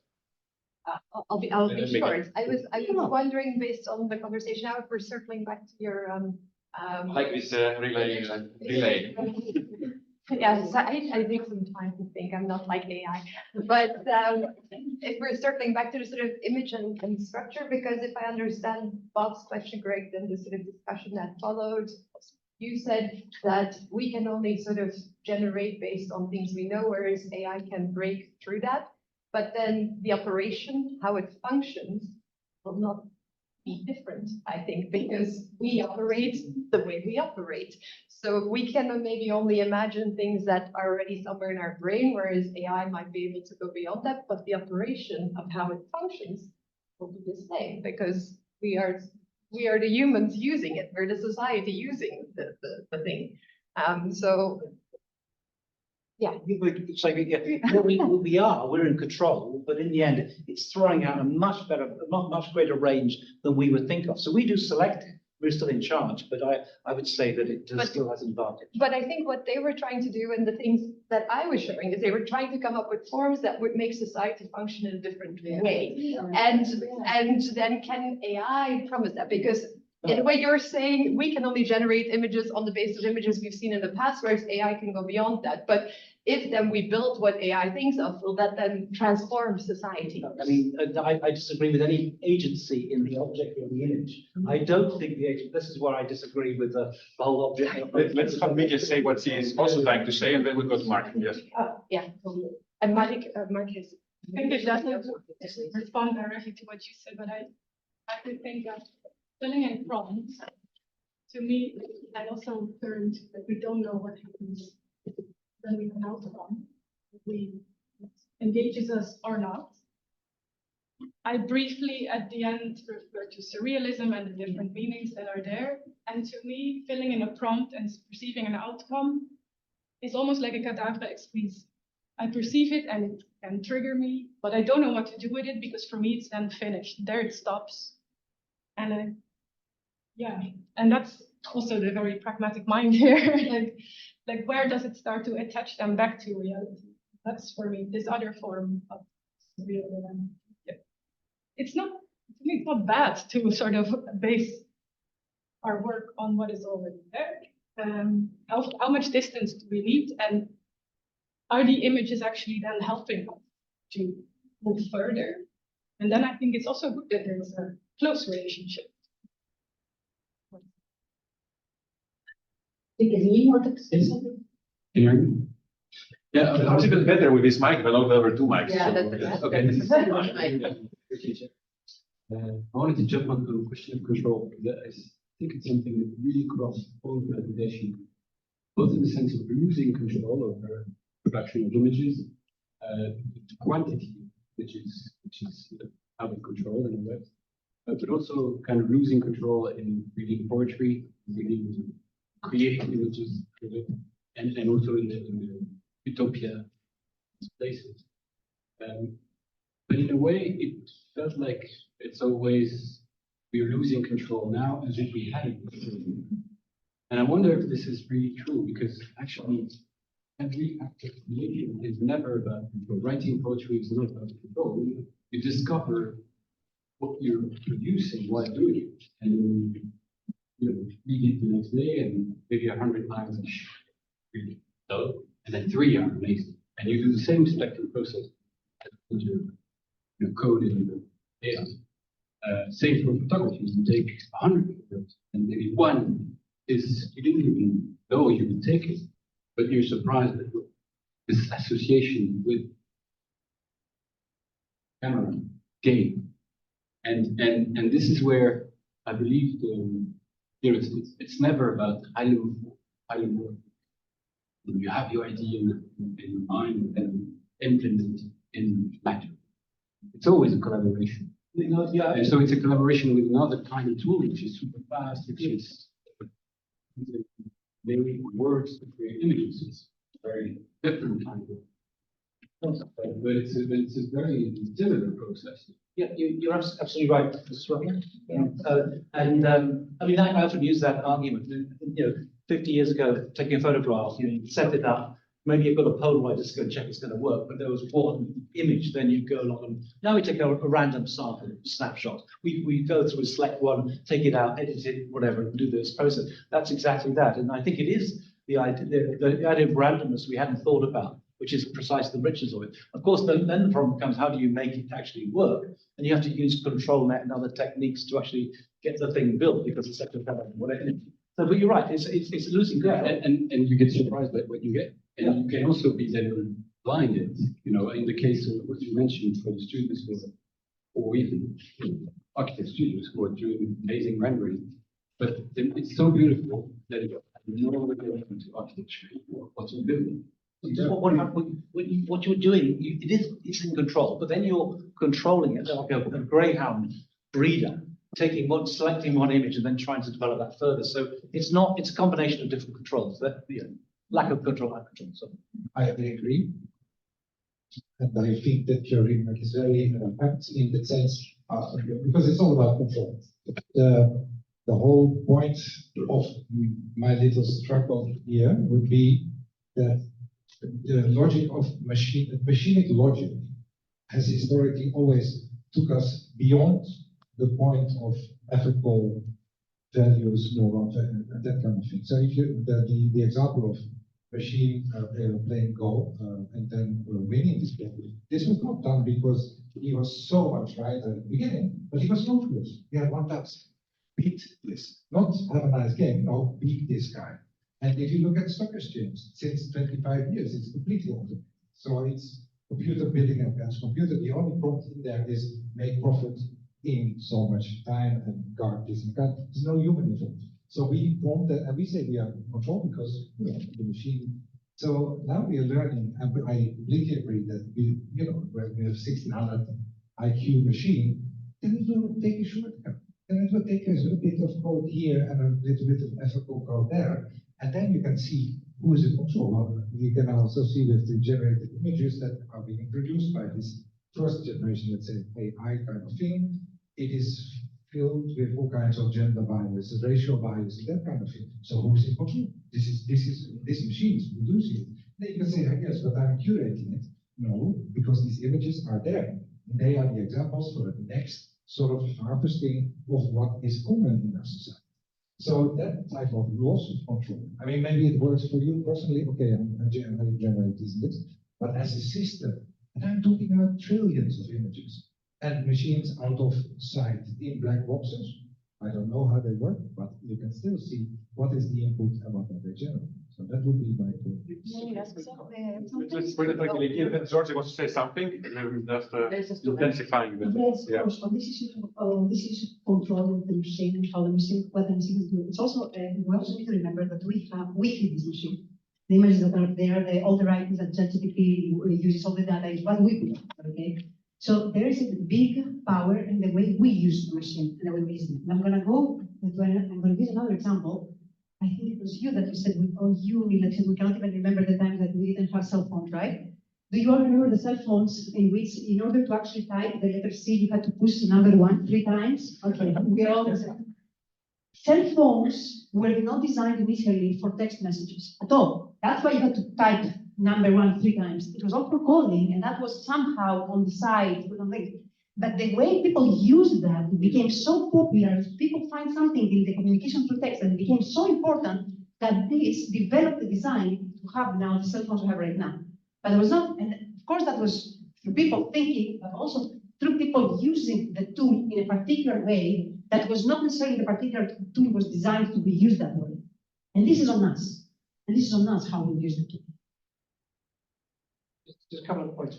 I'll be short. I was wondering, based on the conversation now, if we're circling back to your like this relay. Yes, I take some time to think. I'm not like AI. But if we're circling back to the sort of image and structure, because if I understand Bob's question correct, then the sort of discussion that followed, you said that we can only sort of generate based on things we know, whereas AI can break through that. But then the operation, how it functions, will not be different, I think, because we operate the way we operate. So we can maybe only imagine things that are already somewhere in our brain, whereas AI might be able to go beyond that, but the operation of how it functions will be the same, because we are the humans using it, we're the society using the thing. So yeah. It's like, we're in control, but in the end, it's throwing out a much greater range than we would think of. So we do select it. We're still in charge, but I would say that it still has an advantage. But I think what they were trying to do, and the things that I was showing, is they were trying to come up with forms that would make society function in a different way. And then can AI promise that? Because in a way you're saying we can only generate images on the basis of images we've seen in the past, whereas AI can go beyond that. But if then we build what AI thinks of, will that then transform society? I mean, I disagree with any agency in the object or the image. I don't think the agent, this is where I disagree with the whole object. Let's have Mieke say what she is also trying to say, and then we'll go to Marc. Yes. Yeah. And Marc is. I think it doesn't respond directly to what you said, but I actually think that filling in prompts, to me, I also learned that we don't know what happens when we come out from, if we engages us or not. I briefly at the end refer to surrealism and the different meanings that are there. And to me, filling in a prompt and perceiving an outcome is almost like a cadavre exquise. I perceive it and it can trigger me, but I don't know what to do with it because for me it's then finished. There it stops. And and that's also the very pragmatic mind here. like where does it start to attach them back to reality? That's for me this other form of surrealism. It's not, to me, it's not bad to sort of base our work on what is already there. How much distance do we need, and are the images actually then helping us to move further? And then I think it's also good that there's a close relationship. Can you hear me? Yeah, I was even better with this mic, but not over two mics. Yeah, so, that's okay. I wanted to jump on the question of control, because I think it's something that really crosses all of organization, both in the sense of losing control over production of images, quantity, which is out of control in a way, but also kind of losing control in reading poetry, reading creating images, and also in the utopia places. But in a way, it felt like it's always we're losing control now as if we hadn't before. And I wonder if this is really true, because actually every act of creation is never about control. Writing poetry is not about control. You discover what you're producing while doing it, and you read it the next day, and maybe 100 times really dull, and then 3 are amazing. And you do the same spectrum process into your code in the AI. Same for photography. You take 100 photos, and maybe one is you didn't even know you would take it, but you're surprised at this association with camera game. And this is where I believe it's never about highly work. You have your idea in mind and implement it in matter. It's always a collaboration. And so it's a collaboration with another kind of tool, which is super fast, which is very words to create images. It's a very different kind of concept, but it's a very similar process. Yeah, you're absolutely right, Mr. Rodman. I mean, I often use that argument. 50 years ago, taking a photograph, you set it up. Maybe you've got a Polaroid just go and check it's going to work, but there was one image. Then you go along and now we take a random sample snapshot. We go through, select one, take it out, edit it, whatever, and do this process. That's exactly that. And I think it is the idea of randomness we hadn't thought about, which is precisely the richness of it. Of course, then the problem becomes how do you make it actually work? And you have to use control net and other techniques to actually get the thing built because it's such a kind of whatever. So, but you're right, it's losing ground. And you get surprised by what you get. And you can also be then blinded, you know, in the case of what you mentioned for the students or even architect students who are doing amazing rendering. But then it's so beautiful that you have no relation to architecture or what you're building. What you're doing, it's in control, but then you're controlling it like a greyhound breeder, selecting one image and then trying to develop that further. So it's a combination of different controls. That lack of control, So I agree. And I think that your remark is very apt in the sense, because it's all about control. The whole point of my little struggle here would be that the logic of machinic logic has historically always took us beyond the point of ethical values, morals, and that kind of thing. So if you the example of machine playing Go and then winning this game, this was not done because he was so much right at the beginning, but he was ruthless. He had one task: beat this, not have a nice game, no, beat this guy. And if you look at stock exchange, since 25 years, it's completely automated. So it's computer bidding against computer. The only prompt in there is make profit in so much time and guard this and that. There's no human involved. So we prompt that, and we say we are in control because we have the machine. So now we are learning, and I completely agree that we, when we have 1600 IQ machine, then it will take a shortcut. Then it will take a little bit of code here and a little bit of ethical code there. And then you can see who is in control. You can also see with the generated images that are being produced by this first generation, let's say AI kind of thing. It is filled with all kinds of gender bias, racial bias, that kind of thing. So who's in control? This machine is producing it. Then you can say, yes, but I'm curating it. No, because these images are there. They are the examples for the next sort of harvesting of what is common in our society. So that type of loss of control, I mean, maybe it works for you personally, okay, I'm generating this, but as a system, and I'm talking about trillions of images, and machines out of sight in black boxes. I don't know how they work, but you can still see what is the input and what are they generating. So that would be my point. Let's put it like George wants to say something, and then just intensifying the Yes, of course. On this issue of controlling the machine, how the machine, what the machine is doing. It's also we also need to remember that we feed this machine. The images that are there, all the writings that ChatGPT uses, all the data is what we put. Okay. So there is a big power in the way we use the machine and the way we use it. And I'm going to use another example. I think it was you that you said, we cannot even remember the time that we didn't have cell phones, right? Do you all remember the cell phones in which, in order to actually type the letter C, you had to push the number 1 3 times? Okay, we are all the same. Cell phones were not designed initially for text messages at all. That's why you had to type number 1 3 times. It was all for calling, and that was somehow on the side. But the way people used that became so popular, people find something in the communication through text, and it became so important that this developed the design to have now the cell phones we have right now. But it was not, and of course that was through people thinking, but also through people using the tool in a particular way that was not necessarily the particular tool was designed to be used that way. And this is on us. And this is on us how we use the tool. Just a couple of points.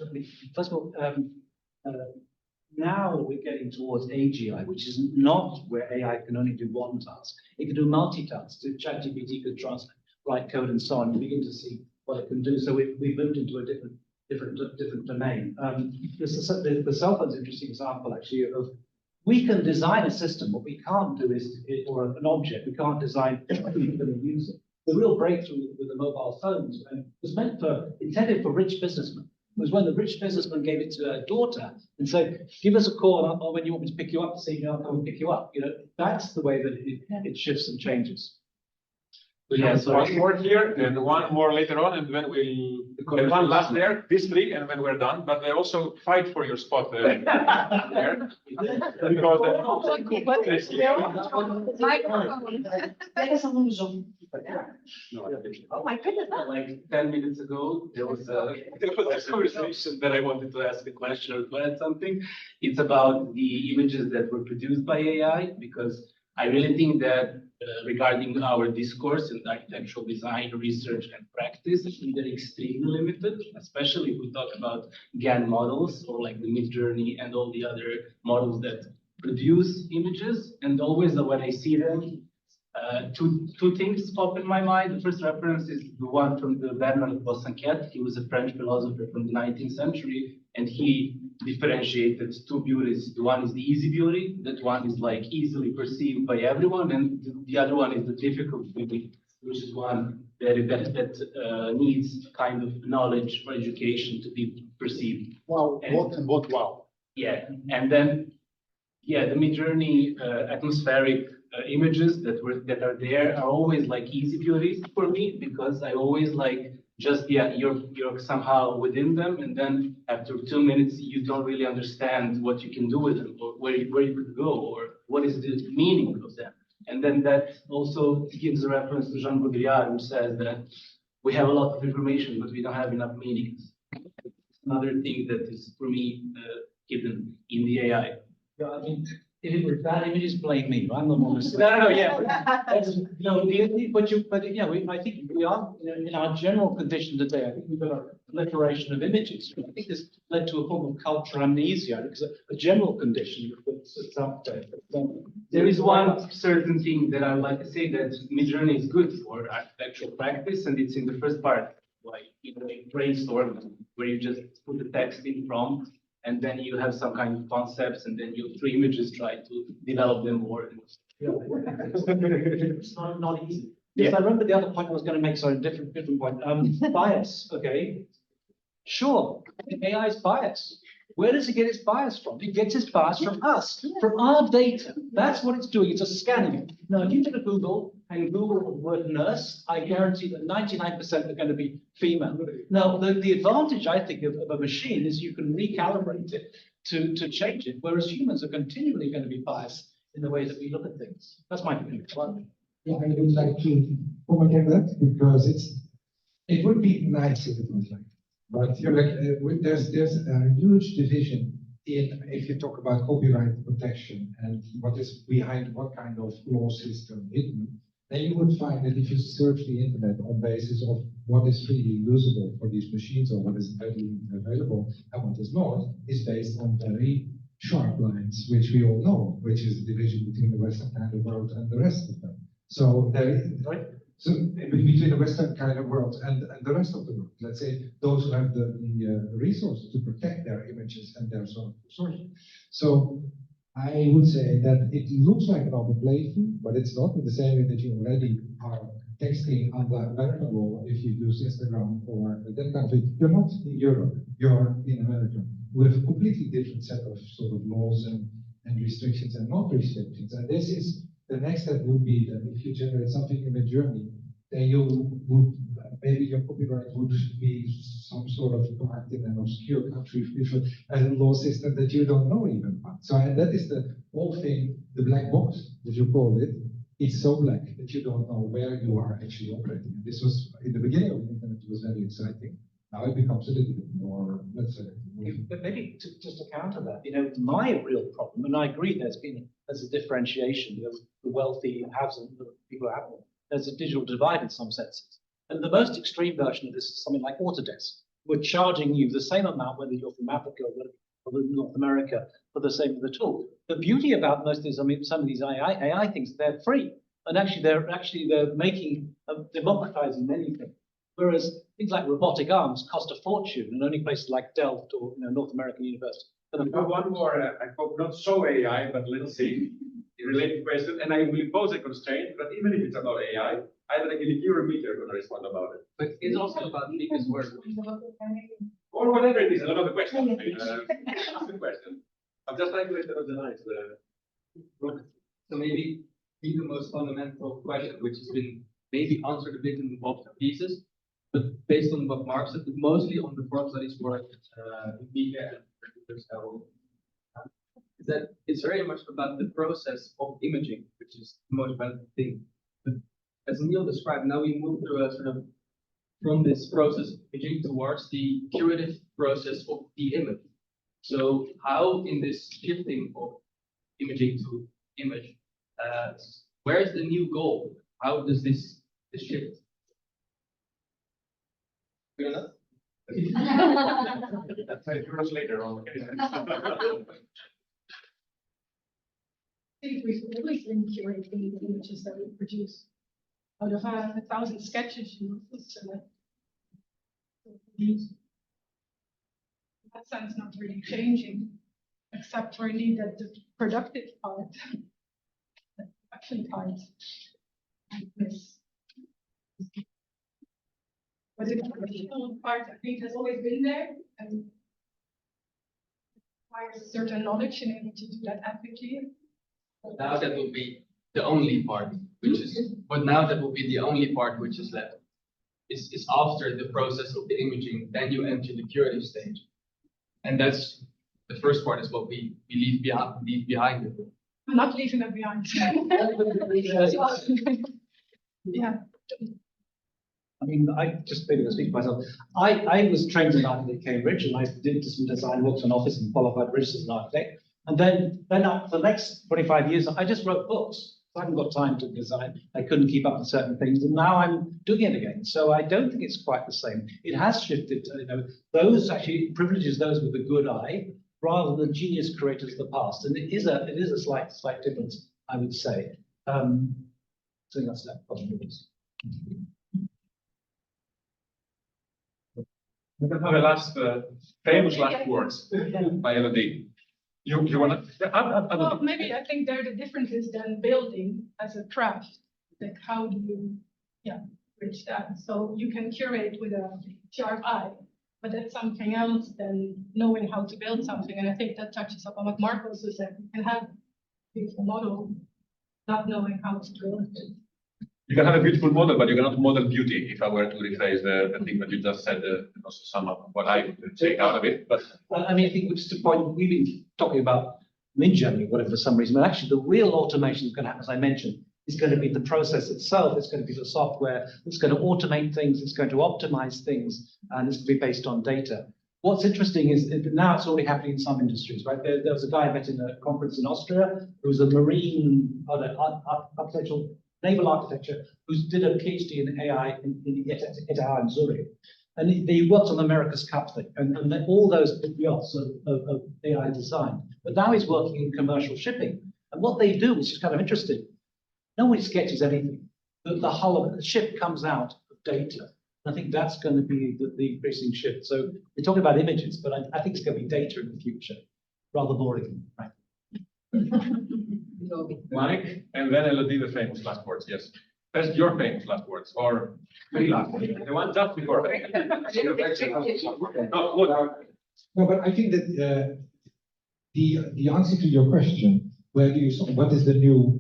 First of all, now we're getting towards AGI, which is not where AI can only do one task. It can do multitask. So ChatGPT could translate, write code, and so on. You begin to see what it can do. So we've moved into a different domain. The cell phone's an interesting example, actually, of we can design a system. What we can't do is, or an object, we can't design how you're going to use it. The real breakthrough with the mobile phones was intended for rich businessmen. It was when the rich businessman gave it to a daughter and said, give us a call or when you want me to pick you up, say, I'll come and pick you up. That's the way that it shifts and changes. Yeah, so one more here and one more later on, and then and one last there, these three, and then we're done. But they also fight for your spot there. Because Oh my goodness. Like 10 minutes ago, there was a conversation that I wanted to ask a question or to add something. It's about the images that were produced by AI, because I really think that regarding our discourse in architectural design, research, and practice, they're extremely limited, especially if we talk about GAN models or like the Midjourney and all the other models that produce images. And always when I see them, two things pop in my mind. The first reference is the one from the Bernard Bosanquet. He was a French philosopher from the 19th century, and he differentiated two beauties. The one is the easy beauty, that one is like easily perceived by everyone, and the other one is the difficult beauty, which is one that needs kind of knowledge or education to be perceived. Wow, what wow. Yeah, and then the Midjourney atmospheric images that are there are always like easy beauties for me, because I always like just you're somehow within them, and then after 2 minutes you don't really understand what you can do with them, or where you could go, or what is the meaning of them. And then that also gives a reference to Jean Baudrillard, who says that we have a lot of information, but we don't have enough meanings. Another thing that is for me hidden in the AI. Yeah, I mean, if it was bad images, blame me. I'm the one who's. No, yeah. I think we are in our general condition today. I think we've got a proliferation of images. I think this led to a form of cultural amnesia. It's a general condition that's out there. There is one certain thing that I would like to say, that Midjourney is good for architectural practice, and it's in the first part, like a brainstorm, where you just put the text in prompt, and then you have some kind of concepts, and then you 3 images try to develop them more. It's not easy. Yes, I remember the other point I was going to make, sorry, different point. Bias, okay. Sure, AI is biased. Where does it get its bias from? It gets its bias from us, from our data. That's what it's doing. It's a scanning it. Now, if you go to Google and Google the word nurse, I guarantee that 99% are going to be female. Now, the advantage, I think, of a machine is you can recalibrate it to change it, whereas humans are continually going to be biased in the way that we look at things. That's my opinion. Yeah, I would like to comment on that, because it would be nice if it was like. But you're like, there's a huge division in, if you talk about copyright protection and what is behind what kind of law system hidden, then you would find that if you search the internet on basis of what is freely usable for these machines or what is readily available and what is not, is based on very sharp lines, which we all know, which is the division between the Western kind of world and the rest of them. So so between the Western kind of world and the rest of the world, let's say those who have the resources to protect their images and their sort of sources. So I would say that it looks like an open playing field, but it's not, in the same way that you already are texting under American law if you use Instagram or that country. You're not in Europe, you're in America, with a completely different set of sort of laws and restrictions and not restrictions. And this is the next step would be that if you generate something in Midjourney, then you would, maybe your copyright would be some sort of parked in an obscure country with a law system that you don't know even about. So and that is the whole thing, the black box, as you call it. It's so black that you don't know where you are actually operating. And this was, in the beginning of the internet, it was very exciting. Now it becomes a little bit more, let's say. But maybe just to counter that, my real problem, and I agree there's a differentiation, the wealthy haves and the people who haven't. There's a digital divide in some senses. And the most extreme version of this is something like Autodesk. We're charging you the same amount, whether you're from Africa or North America, for the same of the tool. The beauty about most of these, some of these AI things, they're free. And actually they're democratizing many things. Whereas things like robotic arms cost a fortune, and only places like Delft or North American University. One more, I hope not so AI, but let's see, a related question, and I will impose a constraint, but even if it's about AI, either Angeliki or Mieke are going to respond about it. But it's also about Miike's work. Or whatever it is, another question. Ask the question. I'm just trying to organize the. So maybe the most fundamental question, which has been maybe answered a bit in both pieces, but based on what Marc said, mostly on the work that is work with Mieke and is that it's very much about the process of imaging, which is the most relevant thing. But as Neil described, now we move to a sort of from this process of imaging towards the curative process of the image. So how in this shifting of imaging to image, where is the new goal? How does this shift? You know? That's 5 euros later on. I think we've always been curating the images that we produce. Out of 1,000 sketches, you know, that sense not really changing, except for indeed that the productive part, the production part, and this. But the traditional part, I think, has always been there and requires a certain knowledge in order to do that ethically. Now that will be the only part, which is, but now that will be the only part which is left. Is after the process of the imaging, then you enter the curative stage. And that's the first part is what we leave behind. I'm not leaving that behind. Yeah. I mean, I just maybe to speak for myself. I was trained as an architect at Cambridge, and I did some design, worked in an office and qualified registered as an architect. And then for the next 25 years, I just wrote books. I haven't got time to design. I couldn't keep up with certain things, and now I'm doing it again. So I don't think it's quite the same. It has shifted. You know, those actually privileges those with a good eye, rather than genius creators of the past. And it is a slight difference, I would say. So that's that. We can have a last famous last words by Elodie. You want to? Well, maybe I think there the difference is then building as a craft. Like how do you, reach that? So you can curate with a sharp eye, but that's something else than knowing how to build something. And I think that touches upon what Marc also said. You can have a beautiful model, not knowing how to build it. You can have a beautiful model, but you cannot model beauty. If I were to rephrase the thing that you just said, also sum up what I would take out of it. But I mean, I think just a point we've been talking about mid-journey or whatever for some reason, but actually the real automation is going to happen, as I mentioned, is going to be the process itself. It's going to be the software. It's going to automate things. It's going to optimize things, and it's going to be based on data. What's interesting is now it's already happening in some industries, right? There was a guy I met in a conference in Austria who was a marine architectural naval architecture, who did a PhD in AI in Zurich. And he worked on the America's Cup thing, and all those yachts of AI design. But now he's working in commercial shipping. And what they do, which is kind of interesting, nobody sketches anything. The hull of the ship comes out of data. And I think that's going to be the increasing shift. So we're talking about images, but I think it's going to be data in the future, rather boring, right? Mike, and then Elodie, the famous last words. Yes. That's your famous last words, or three last words. The one just before. No, but I think that the answer to your question, what is the new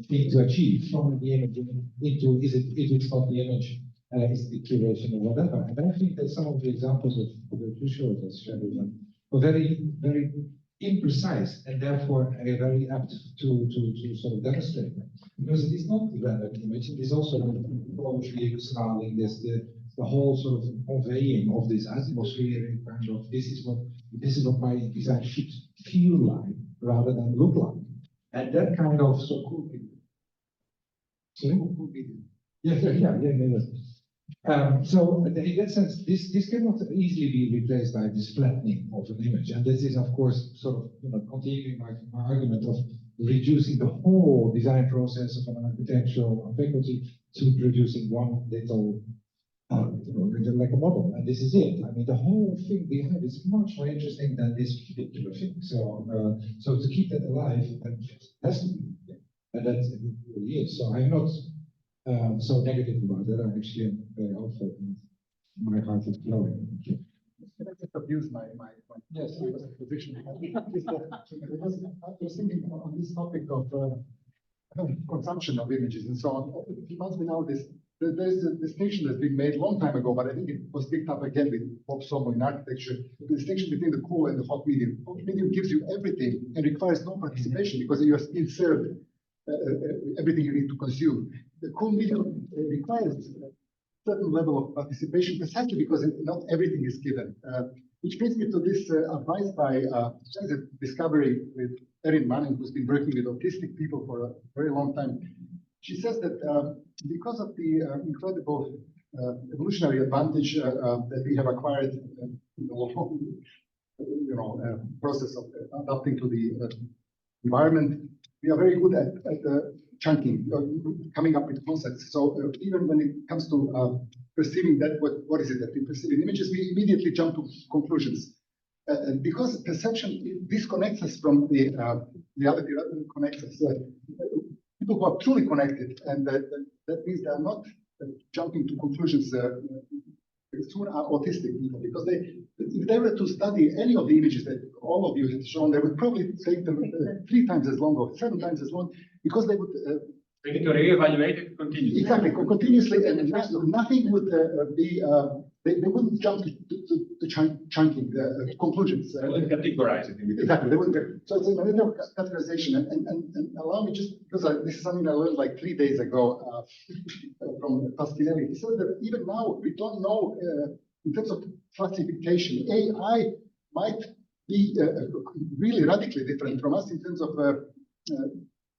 thing to achieve from the image into it's not the image, it's the curation or whatever. And I think that some of the examples of the two shows as were very, very imprecise and therefore very apt to sort of demonstrate that. Because it is not the random image, it is also the surrounding this, the whole sort of conveying of this atmosphere kind of this is what my design should feel like rather than look like. And that kind of so cool. So in that sense, this cannot easily be replaced by this flattening of an image, and this is of course sort of continuing my argument of reducing the whole design process of an architectural faculty to producing one little like a model, and this is it. I mean, the whole thing behind is much more interesting than this particular thing. So to keep that alive, that has to be, and that really is. So I'm not so negative about that. I'm actually very hopeful. My heart is glowing. Can I just abuse my position? Because I was thinking on this topic of consumption of images and so on. It reminds me now this there's a distinction that's been made a long time ago, but I think it was picked up again with Bob Sohn in architecture. The distinction between the cool and the hot medium. Hot medium gives you everything and requires no participation because you are being served everything you need to consume. The cool medium requires a certain level of participation precisely because not everything is given. Which brings me to this advice by a discovery with Erin Manning, who's been working with autistic people for a very long time. She says that because of the incredible evolutionary advantage that we have acquired in the long, process of adapting to the environment, we are very good at chunking, coming up with concepts. So even when it comes to perceiving that, what is it that we perceive in images, we immediately jump to conclusions. And because perception disconnects us from the reality, rather than connects us. People who are truly connected, and that means they are not jumping to conclusions soon are autistic people, because if they were to study any of the images that all of you have shown, they would probably take them 3 times as long or 7 times as long, because they would we need to reevaluate it continuously. Exactly, continuously, and nothing would be. They wouldn't jump to chunking conclusions. They wouldn't categorize it. Exactly, they wouldn't. So it's a matter of categorization, and allow me just because this is something I learned like 3 days ago from Pasquinelli. He said that even now we don't know in terms of classification. AI might be really radically different from us in terms of.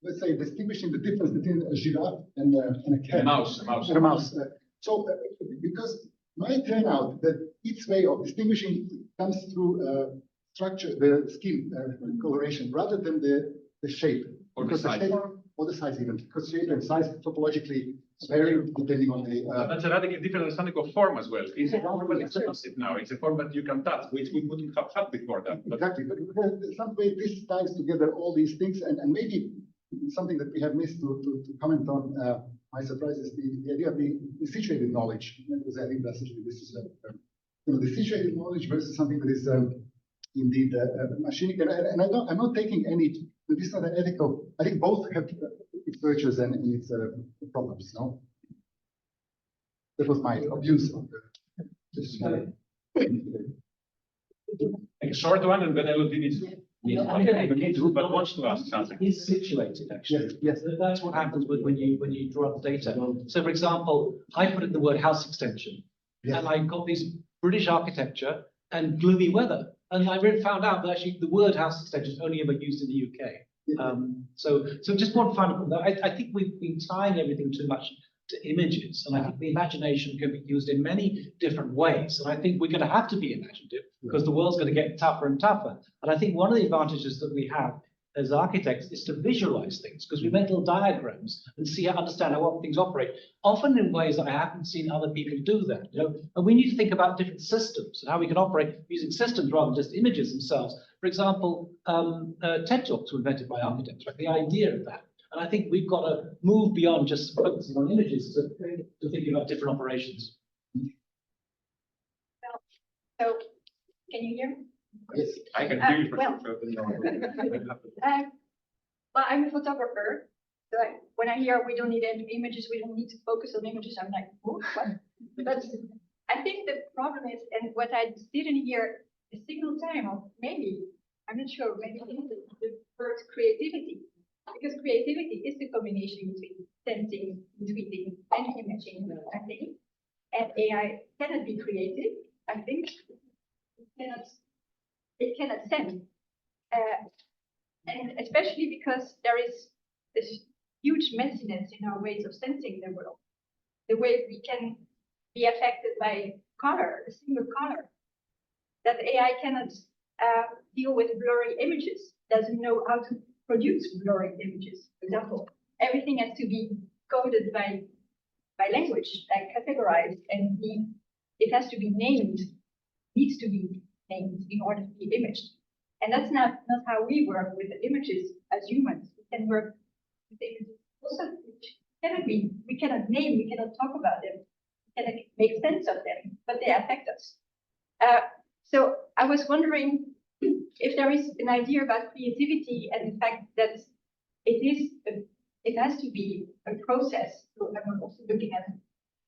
Let's say, distinguishing the difference between a giraffe and a cat. A mouse. So, because might turn out that its way of distinguishing comes through structure, the skin coloration, rather than the shape. Or the size. Or the size even, because shape and size topologically vary depending on the... That's a radically different understanding of form as well. It's a form, but it's opposite now. It's a form that you can touch, which we wouldn't have had before that. Exactly, but some way this ties together all these things, and maybe something that we have missed to comment on, my surprise is the idea of the situated knowledge. Because I think that's this is the situated knowledge versus something that is indeed machinic. And I'm not taking any. This is not an ethical. I think both have its virtues and its problems. No, that was my views on this. A short one, and then I will finish. But wants to ask something. Is situated actually. Yes. That's what happens when you draw up data. So, for example, I put in the word house extension, and I got these British architecture and gloomy weather, and I really found out that actually the word house extension is only ever used in the UK. So just one final point. I think we've been tying everything too much to images, and I think the imagination can be used in many different ways, and I think we're going to have to be imaginative because the world's going to get tougher and tougher. And I think one of the advantages that we have as architects is to visualize things, because we make little diagrams and understand how things operate, often in ways that I haven't seen other people do that. And we need to think about different systems and how we can operate using systems rather than just images themselves. For example, TED Talks were invented by architects, right? The idea of that. And I think we've got to move beyond just focusing on images to thinking about different operations. So, can you hear me? Yes, I can hear you for well, sure. Well, I'm a photographer. So when I hear we don't need any images, we don't need to focus on images, I'm like, oh, what? But I think the problem is, and what I didn't hear a single time, or maybe, I'm not sure, maybe the word creativity. Because creativity is the combination between sensing, intuiting, and imaging, I think. And AI cannot be creative, I think. It cannot sense. And especially because there is this huge messiness in our ways of sensing the world. The way we can be affected by color, a single color. That AI cannot deal with blurry images, doesn't know how to produce blurry images. For example, everything has to be coded by language, like categorized, and it has to be named, needs to be named in order to be imaged. And that's not how we work with the images as humans. We can work with images also, we cannot name, we cannot talk about them, we cannot make sense of them, but they affect us. So I was wondering if there is an idea about creativity and the fact that it has to be a process. So I'm also looking at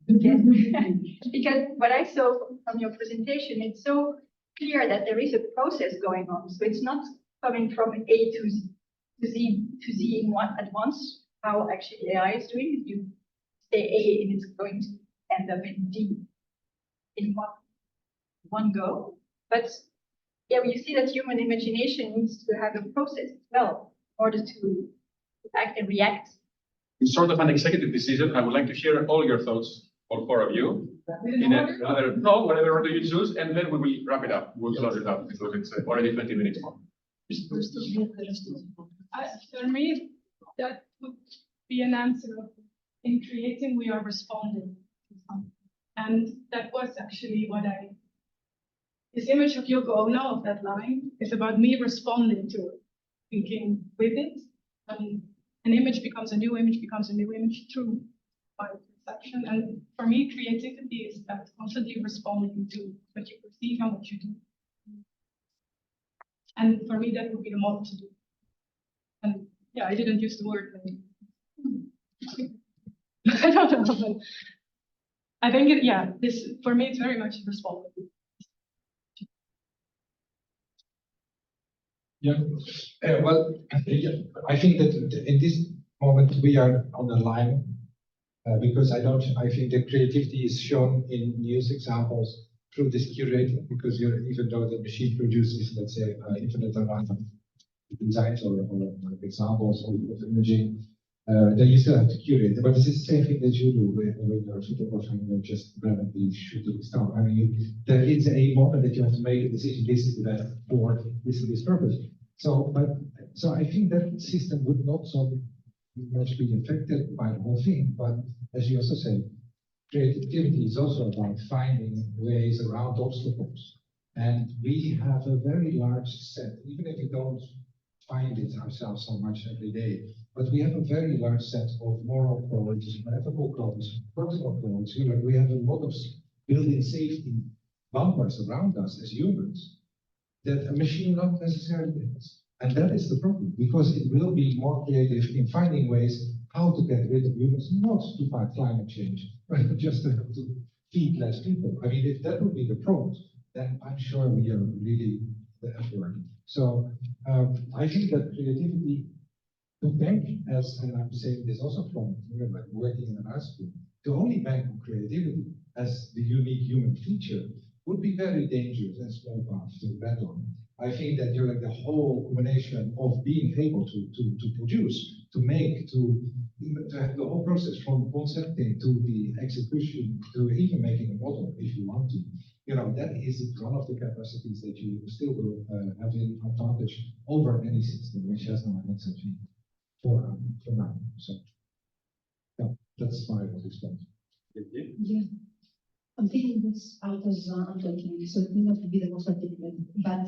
Because what I saw from your presentation, it's so clear that there is a process going on. So it's not coming from A to Z in one at once, how actually AI is doing. You say A and it's going to end up in D in one go. But yeah, you see that human imagination needs to have a process as well in order to act and react. In sort of an executive decision, I would like to hear all your thoughts, all four of you. In whatever order you choose, and then we will wrap it up. We'll close it up because it's already 20 minutes more. For me, that would be an answer of, in creating, we are responding to something. And that was actually what this image of Yoko Ono of that line is about me responding to it, thinking with it. And an image becomes a new image, becomes a new image through my perception. And for me, creativity is that constantly responding to what you perceive and what you do. And for me, that would be the model to do. And yeah, I didn't use the word. I don't know, but I think this for me, it's very much responding. Yeah, well, yeah, I think that in this moment we are on the line because I think that creativity is shown in news examples through this curating, because even though the machine produces, let's say, infinite amount of designs or examples of imaging, then you still have to curate. But it's the same thing that you do when you're photographing, you're just randomly shooting stuff. I mean, there is a moment that you have to make a decision. This is the best for this purpose. So I think that system would not so much be affected by the whole thing. But as you also say, creativity is also about finding ways around obstacles. And we have a very large set, even if we don't find it ourselves so much every day, but we have a very large set of moral codes, ethical codes, personal codes. We have a lot of built-in safety bumpers around us as humans that a machine not necessarily has. And that is the problem, because it will be more creative in finding ways how to get rid of humans, not to fight climate change, but just to feed less people. I mean, if that would be the prompt, then I'm sure we are really the effort. So I think that creativity, to bank as, and I'm saying this also from working in an art school, to only bank on creativity as the unique human feature would be very dangerous and small path to bet on. I think that during the whole combination of being able to produce, to make, to have the whole process from concepting to the execution, to even making a model if you want to, that is one of the capacities that you still will have an advantage over any system which has no NSFG for now. So, yeah, that's my response. Yeah. I'm thinking this out as Angeliki, so it may not be the most articulate, but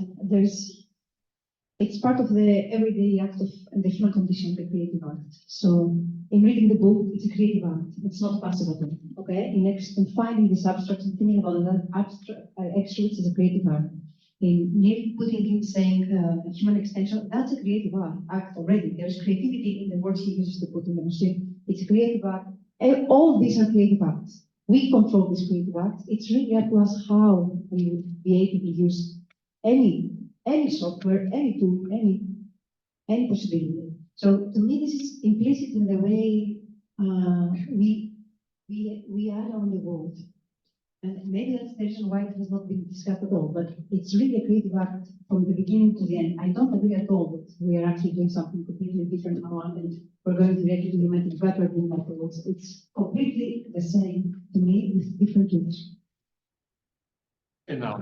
it's part of the everyday act of the human condition, the creative art. So in reading the book, it's a creative art. It's not passive at all. Okay. In finding this abstract and thinking about that abstract extrudes is a creative art. In nearly putting in saying human extension, that's a creative act already. There's creativity in the words he uses to put in the machine. It's a creative art. All these are creative acts. We control this creative act. It's really up to us how we would be able to use any software, any tool, any possibility. So to me, this is implicit in the way we are on the world. And maybe that's the reason why it has not been discussed at all, but it's really a creative act from the beginning to the end. I don't agree at all that we are actually doing something completely different now and we're going directly to humanity better than afterwards. It's completely the same to me with different tools. And now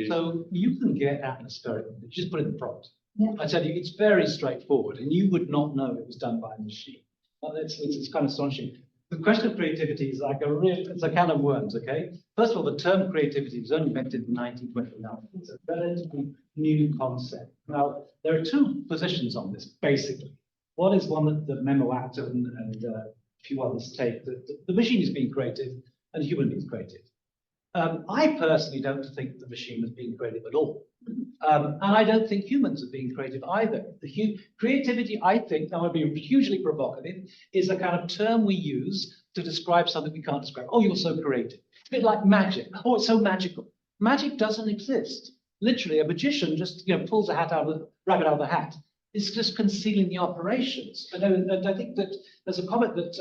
so you can get atmospheric, just put in the prompt. Yeah. I tell you, it's very straightforward, and you would not know it was done by a machine. It's kind of astonishing. The question of creativity is like it's a can of worms, okay? First of all, the term creativity was only invented in 1929. It's a relatively new concept. Now, there are two positions on this, basically. One is one that Memo Atom and a few others take, that the machine is being creative and the human being is creative. I personally don't think the machine is being creative at all. And I don't think humans are being creative either. Creativity, I think, now I'll be hugely provocative, is a kind of term we use to describe something we can't describe. Oh, you're so creative. It's a bit like magic. Oh, it's so magical. Magic doesn't exist. Literally, a magician just pulls a rabbit out of the hat. It's just concealing the operations. And I think that there's a comment that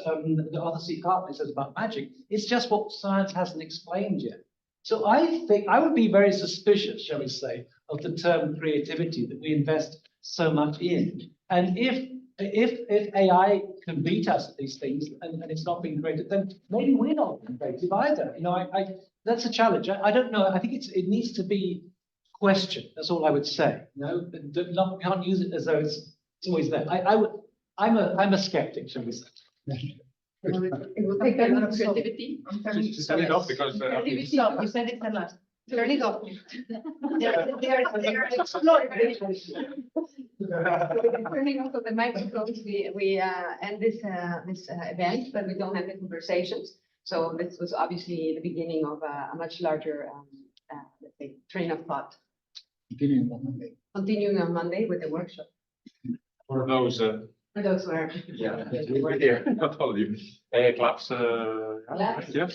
Arthur C. Clarke says about magic. It's just what science hasn't explained yet. So I think I would be very suspicious, shall we say, of the term creativity that we invest so much in. And if AI can beat us at these things and it's not being creative, then maybe we're not being creative either. That's a challenge. I don't know. I think it needs to be questioned. That's all I would say. We can't use it as though it's always there. I'm a skeptic, shall we say? It will take a lot of creativity. Just turn it off because You said it last. Turn it off. They're exploring. Turning off of the microphones, we end this event, but we don't have the conversations. So this was obviously the beginning of a much larger, let's say, train of thought. Continuing on Monday with the workshop. For those. For those who are. Yeah, we were here. Not all of you. Claps. Claps. Yeah.